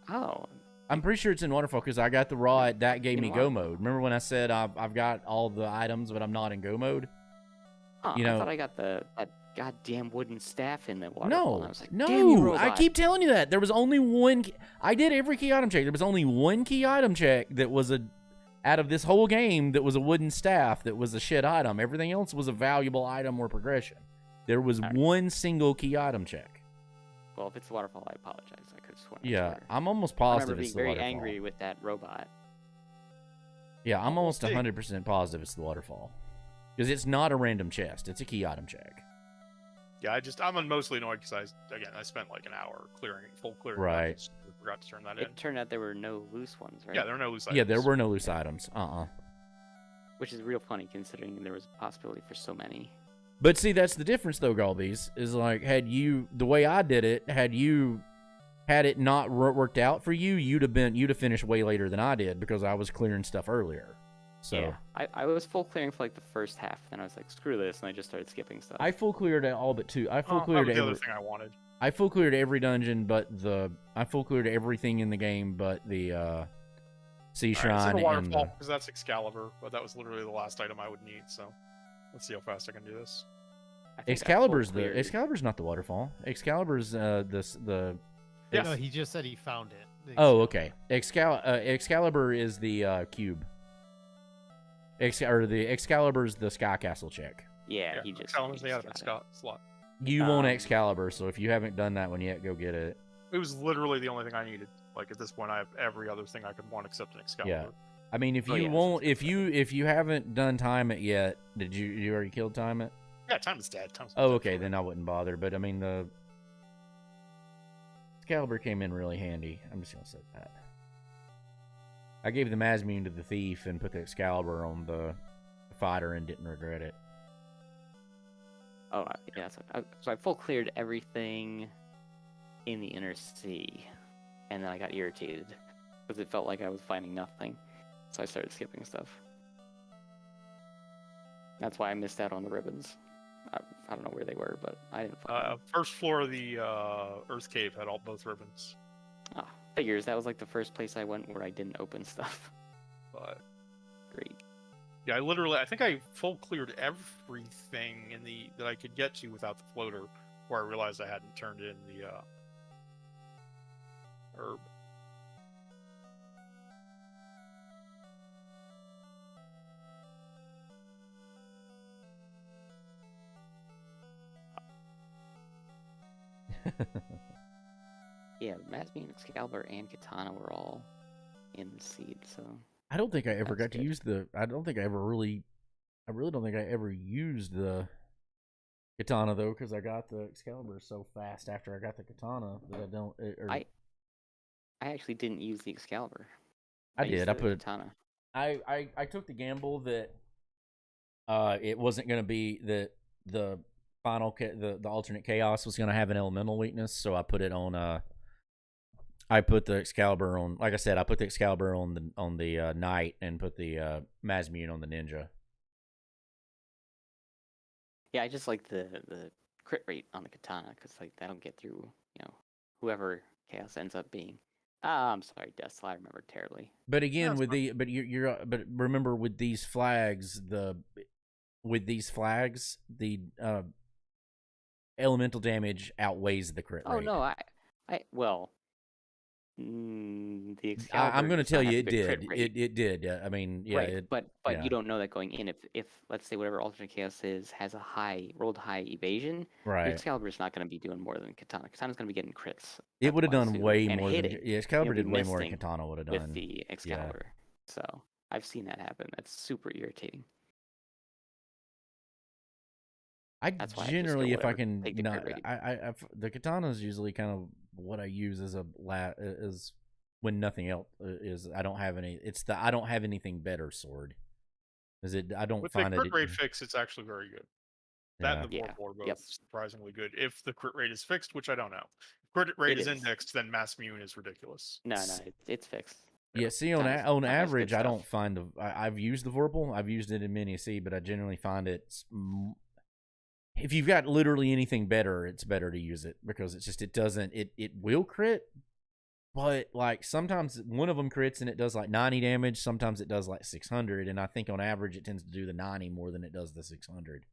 Oh, I'm pretty sure it's in waterfall because I got the rod that gave In me go waterfall. mode. Remember when I said I've got all the items but I'm not in go mode? huh, You I know- thought I got that goddamn wooden staff in the waterfall. and I No, was like, Damn you, no. I robot." keep telling you that there was only one. I did every key item check. There was only one key item check that was out of this whole game that was a wooden staff that was a shit item. Everything else was a valuable item or progression. There was Alright. one single key item check. Well, if it's the waterfall, I apologize. I could have sworn. it was Yeah, water. I'm almost I remember positive being it's the very waterfall. angry with that robot. Yeah, I'm We'll almost see. 100% positive it's the waterfall because it's not a random chest. It's a key item check. Yeah, I'm mostly annoyed because I spent like an hour full clearing. Right. dungeons. I forgot to turn that in. It turned out there were no loose ones, right? Yeah, there are no loose Yeah, there items. were no loose items. Which is real funny considering there was a possibility for so many. But see, that's the difference, though, Galbies, is like, the way I did it, had it not worked out for you, you'd have finished way later than I did because I was clearing stuff earlier. So Yeah, I was full clearing for like the first half, then I was like, screw this, and I just started skipping stuff. I full cleared all but two. I full That cleared was the other every, thing I wanted. I full cleared every dungeon, but I full cleared everything in the game, but the sea All right, so shrine the and waterfall the, because that's Excalibur, but that was literally the last item I would need. So let's see how fast I can do this. I think I full Excalibur's cleared- not the waterfall. Excalibur's the. Yes. No, he just said he found it. The Oh, Excalibur. okay. Excalibur is the cube. The Excalibur's the Sky Castle check. Yeah, he just. Excalibur's he the just adamant got it. slot. You want Um, Excalibur, so if you haven't done that one yet, go get it. It was literally the only thing I needed. Like at this point, I have every other thing I could want except an Excalibur. I mean, if Oh, you yeah, won't, that's if you haven't done time it yet, did you already kill time it? Yeah, time is dead. Time's Oh, dead okay, for then me. I wouldn't bother. But I mean, the Excalibur came in really handy. I'm just gonna say that. I gave the Masmune to the thief and put the Excalibur on the fighter and didn't regret it. Oh, yeah. So I full cleared everything in the inner sea, and then I got irritated because it felt like I was finding nothing, so I started skipping stuff. That's why I missed out on the ribbons. I don't know where they were, but I didn't find them. First floor of the Earth Cave had both ribbons, Ah, figures that was like the first place I went where I didn't open stuff. but Great. yeah, I think I full cleared everything that I could get to without the floater, where I realized I hadn't turned in the herb. Yeah, Masmi and Excalibur and Katana were all in the seed, so I don't think I ever That's got to good. use the. I don't think I ever really. I really don't think I ever used the katana though, because I got the Excalibur so fast after I got the katana that I don't. I actually didn't use the Excalibur. I used did. I the put. Katana. I took the gamble that it wasn't going to be that the the alternate chaos was going to have an elemental weakness, so I put it on. I put the Excalibur on. Like I said, I put the Excalibur on the knight and put the Masmune on the ninja. Yeah, I just like the crit rate on the Katana because like that'll get through whoever chaos ends up being. I'm sorry, Dust. I remember terribly. But again, That's with fine. the but remember with these flags, the elemental damage outweighs the crit Oh rate. no, well, the I'm Excalibur going to does tell not you have a it good crit did. rate. It did. I mean, yeah. Right, but yeah. you don't know that going in. If let's say whatever alternate chaos is has a rolled high evasion, your Right. Excalibur is not going to be doing more than Katana. Katana's going to be getting crits. It At would the have done wazoo, way and more than hitting. Excalibur You'll did be way more than missing Katana would have with done. the Excalibur. So I've seen that happen. That's super irritating. I That's why I just go generally, if I whatever. can, Take the crit rating. the katana is usually kind of what I use as is when nothing else is. I don't have any. It's the I don't have anything better sword. Is it? I don't With the find crit it. rate fix, it's actually very good. That and Yeah. the Yeah. Vorpal are both Yep. surprisingly good. If the crit rate is fixed, which I don't know. If crit rate It is is. indexed, then Masmune is ridiculous. No, It's fixed. Yeah, see, on Katana's good average, I stuff. don't find I've used the Vorpal. I've used it in Mini C, but I generally find if you've got literally anything better, it's better to use it because it doesn't it will crit, but like sometimes one of them crits and it does like 90 damage. Sometimes it does like 600, and I think on average it tends to do the 90 more than it does the 600.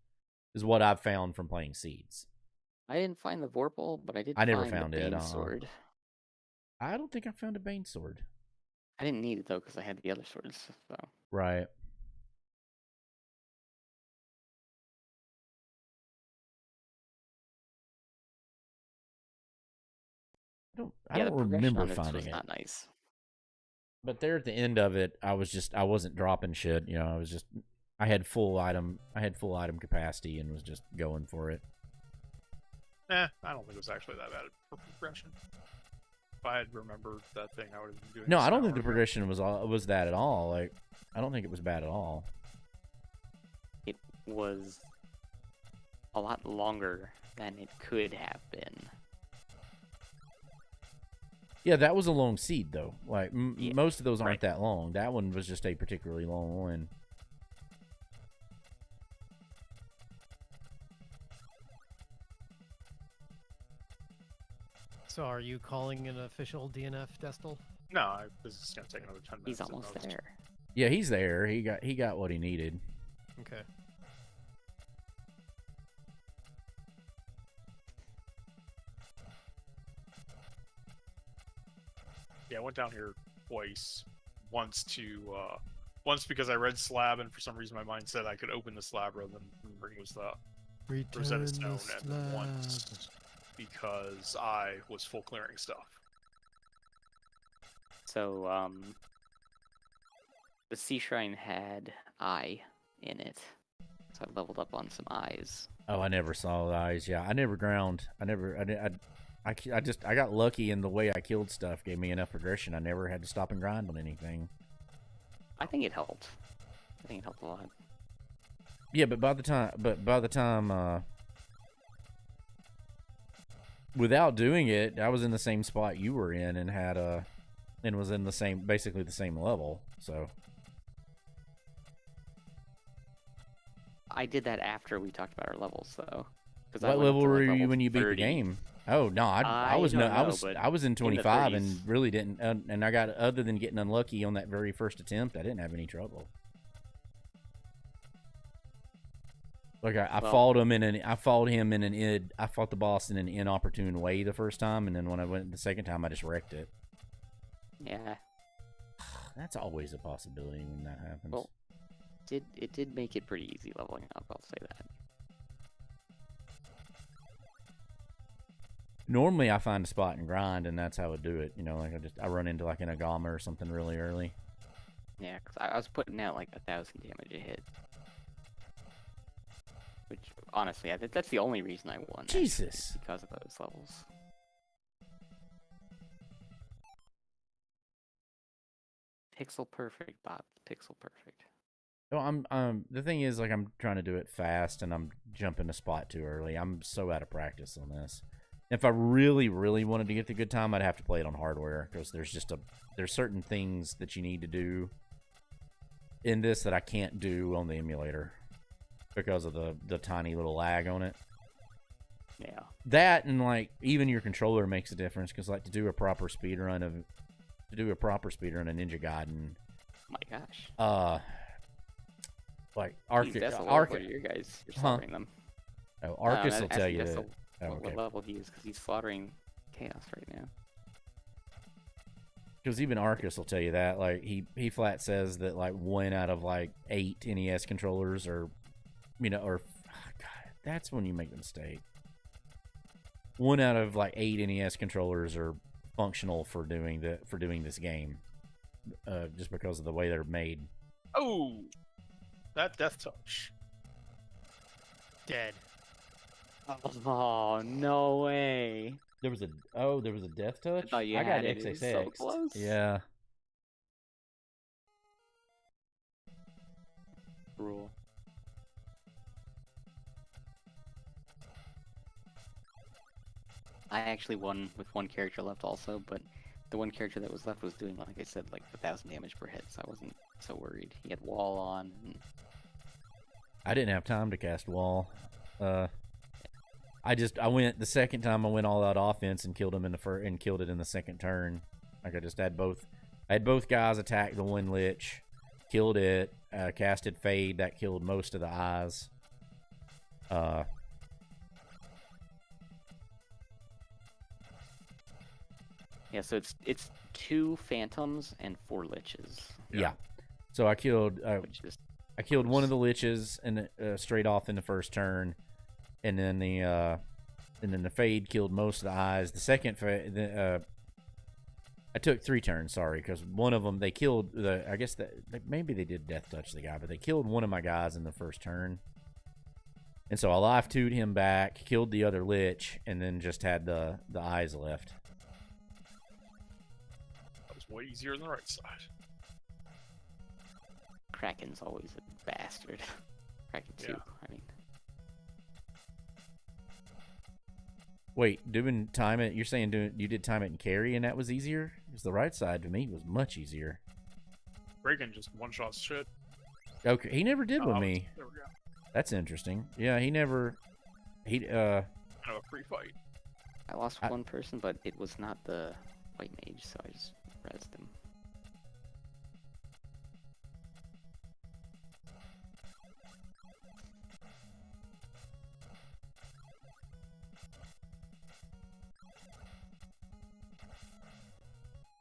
Is what I've found from playing Seeds. I didn't find the Vorpal, but I did I never find found the it. Bane sword. I don't think I found a Bane sword. I didn't need it though because I had the other swords. So Right. I yeah, don't the progression remember on this finding was it. not nice. But there at the end of it, I wasn't dropping shit. I had full item capacity and was just going for it. I don't think it was actually that bad for progression. If I had remembered that thing, I would have been doing. No, I don't think the progression was that at all. Like, I don't think it was bad at all. It was a lot longer than it could have been. Yeah, that was a long seed though. Like Yeah, most of those aren't right. that long. That one was just a particularly long one. So are you calling an official DNF, Destel? No, this is gonna take another 10 minutes. He's almost at most. there. Yeah, he's there. He got what he needed. Okay. Yeah, I went down here twice. Once because I read slab, and for some reason my mind said I could open the slab rather than remembering it was the Rosetta Stone, and then once because I was full clearing stuff. So, the Sea Shrine had eye in it. So I leveled up on some eyes. Oh, I never saw the eyes. Yeah, I never ground. I got lucky in the way I killed stuff gave me enough progression. I never had to stop and grind on anything. I think it helped. I think it helped a lot. Yeah, but by the time without doing it, I was in the same spot you were in and and was in basically the same level. So I did that after we talked about our levels, though. what level were you when you beat the game? Oh no, I was in 25 and really didn't, and I got, other than getting unlucky on that very first attempt, I didn't have any trouble. Like I fought him I fought the boss in an inopportune way the first time, and then when I went the second time, I just wrecked it. Yeah. That's always a possibility when that happens. Well, it did make it pretty easy leveling up, I'll say that. Normally, I find a spot and grind, and that's how I do it. You know, like I run into like an Agama or something really early. Yeah, because I was putting out like 1,000 damage a hit. Which, honestly, that's the only reason I won. Jesus. Because of those levels. Pixel perfect, Bob. Pixel perfect. No, I'm. The thing is, like, I'm trying to do it fast, and I'm jumping a spot too early. I'm so out of practice on this. If I really, really wanted to get the good time, I'd have to play it on hardware because there's certain things that you need to do in this that I can't do on the emulator because of the tiny little lag on it. Yeah. That and like even your controller makes a difference because like to do a proper speed run of Ninja Gaiden. My gosh. Like Jeez, that's a low for you guys. You're slaughtering them. Oh, Arcus will tell you that's that. What level he is, because he's slaughtering Chaos right now. Because even Arcus will tell you that. Like he flat says that like 1 out of like 8 NES controllers are, God, that's when you make the mistake. 1 out of like 8 NES controllers are functional for doing this game, just because of the way they're made. Oh, that death touch. Dead. Oh, no way. There was a death touch. I thought you got had it. It was so XXX. close. Yeah. Rule. I actually won with one character left also, but the one character that was left was doing, like I said, like 1,000 damage per hit, so I wasn't so worried. He had wall on. And... I didn't have time to cast wall. I went the second time I went all out offense and killed him and killed it in the second turn. Like I just had both guys attack the one lich, killed it, casted fade that killed most of the eyes. Yeah, so it's 2 phantoms and 4 liches. Yeah. So I killed Which is I killed one of the liches and straight off in the first turn, and then the fade killed most of the eyes. The second I took 3 turns, sorry, because one of them they killed I guess that maybe they did death touch the guy, but they killed one of my guys in the first turn. And so I life 2'd him back, killed the other lich, and then just had the eyes left. That was way easier than the right side. Kraken's always a bastard. Kraken soup, I mean. Wait, doing time it? You're saying you did time it and carry, and that was easier? Because the right side to me was much easier. Reagan just one-shots shit. Okay, he never did with me. There we go. That's interesting. Yeah, he never. Kind of a free fight. I lost one person, but it was not the white mage, so I just rezzed him.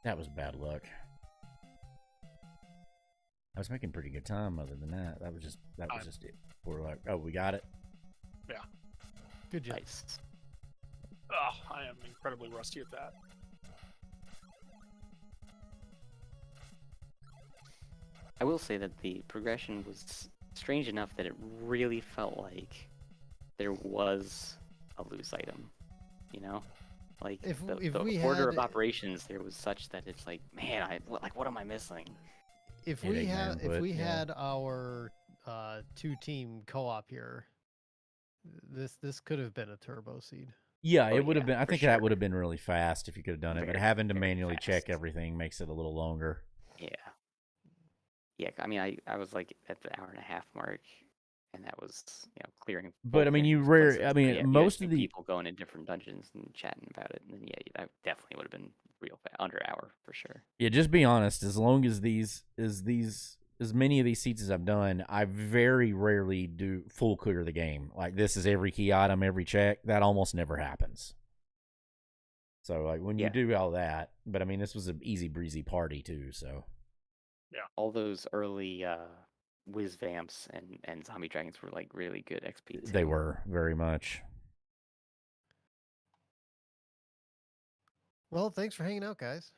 That was bad luck. I was making pretty good time. Other than that, that was just it. We're like, oh, we got it. Yeah. Good job. Nice. Ugh, I am incredibly rusty at that. I will say that the progression was strange enough that it really felt like there was a loose item, you know? Like, If the we order had- of operations there was such that it's like, man, what am I missing? If It we ain't had nothing but, yeah. our 2-team co-op here, this could have been a turbo seed. Yeah, Oh, it would have yeah, been. I for think that sure. would have been really fast if you could have done it. But Very, having to very manually check fast. everything makes it a little longer. Yeah. Yeah, I mean, I was like at the hour and a half mark, and that was, clearing. But, full I mean, you characters rare- places. I But mean, yeah, if you most had of two the- people going in different dungeons and chatting about it, and then yeah, that definitely would have been real fast, under an hour for sure. Yeah, just be honest. As long as as many of these seats as I've done, I very rarely do full clear the game. Like this is every key item, every check. That almost never happens. So like when you Yeah. do all that, but I mean this was an easy breezy party too. So All those early whiz vamps and zombie dragons were like really good XP. they too. were very much. Well, thanks for hanging out, guys.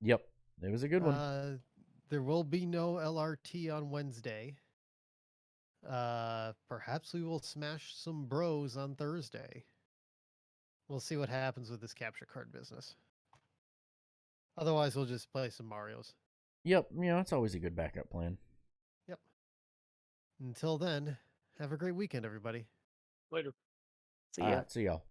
Yep, it was a good one. There will be no LRT on Wednesday. Perhaps we will smash some bros on Thursday. We'll see what happens with this capture card business. Otherwise, we'll just play some Marios. Yep, it's always a good backup plan. Yep. Until then, have a great weekend, everybody. Later. See All ya. right, see y'all.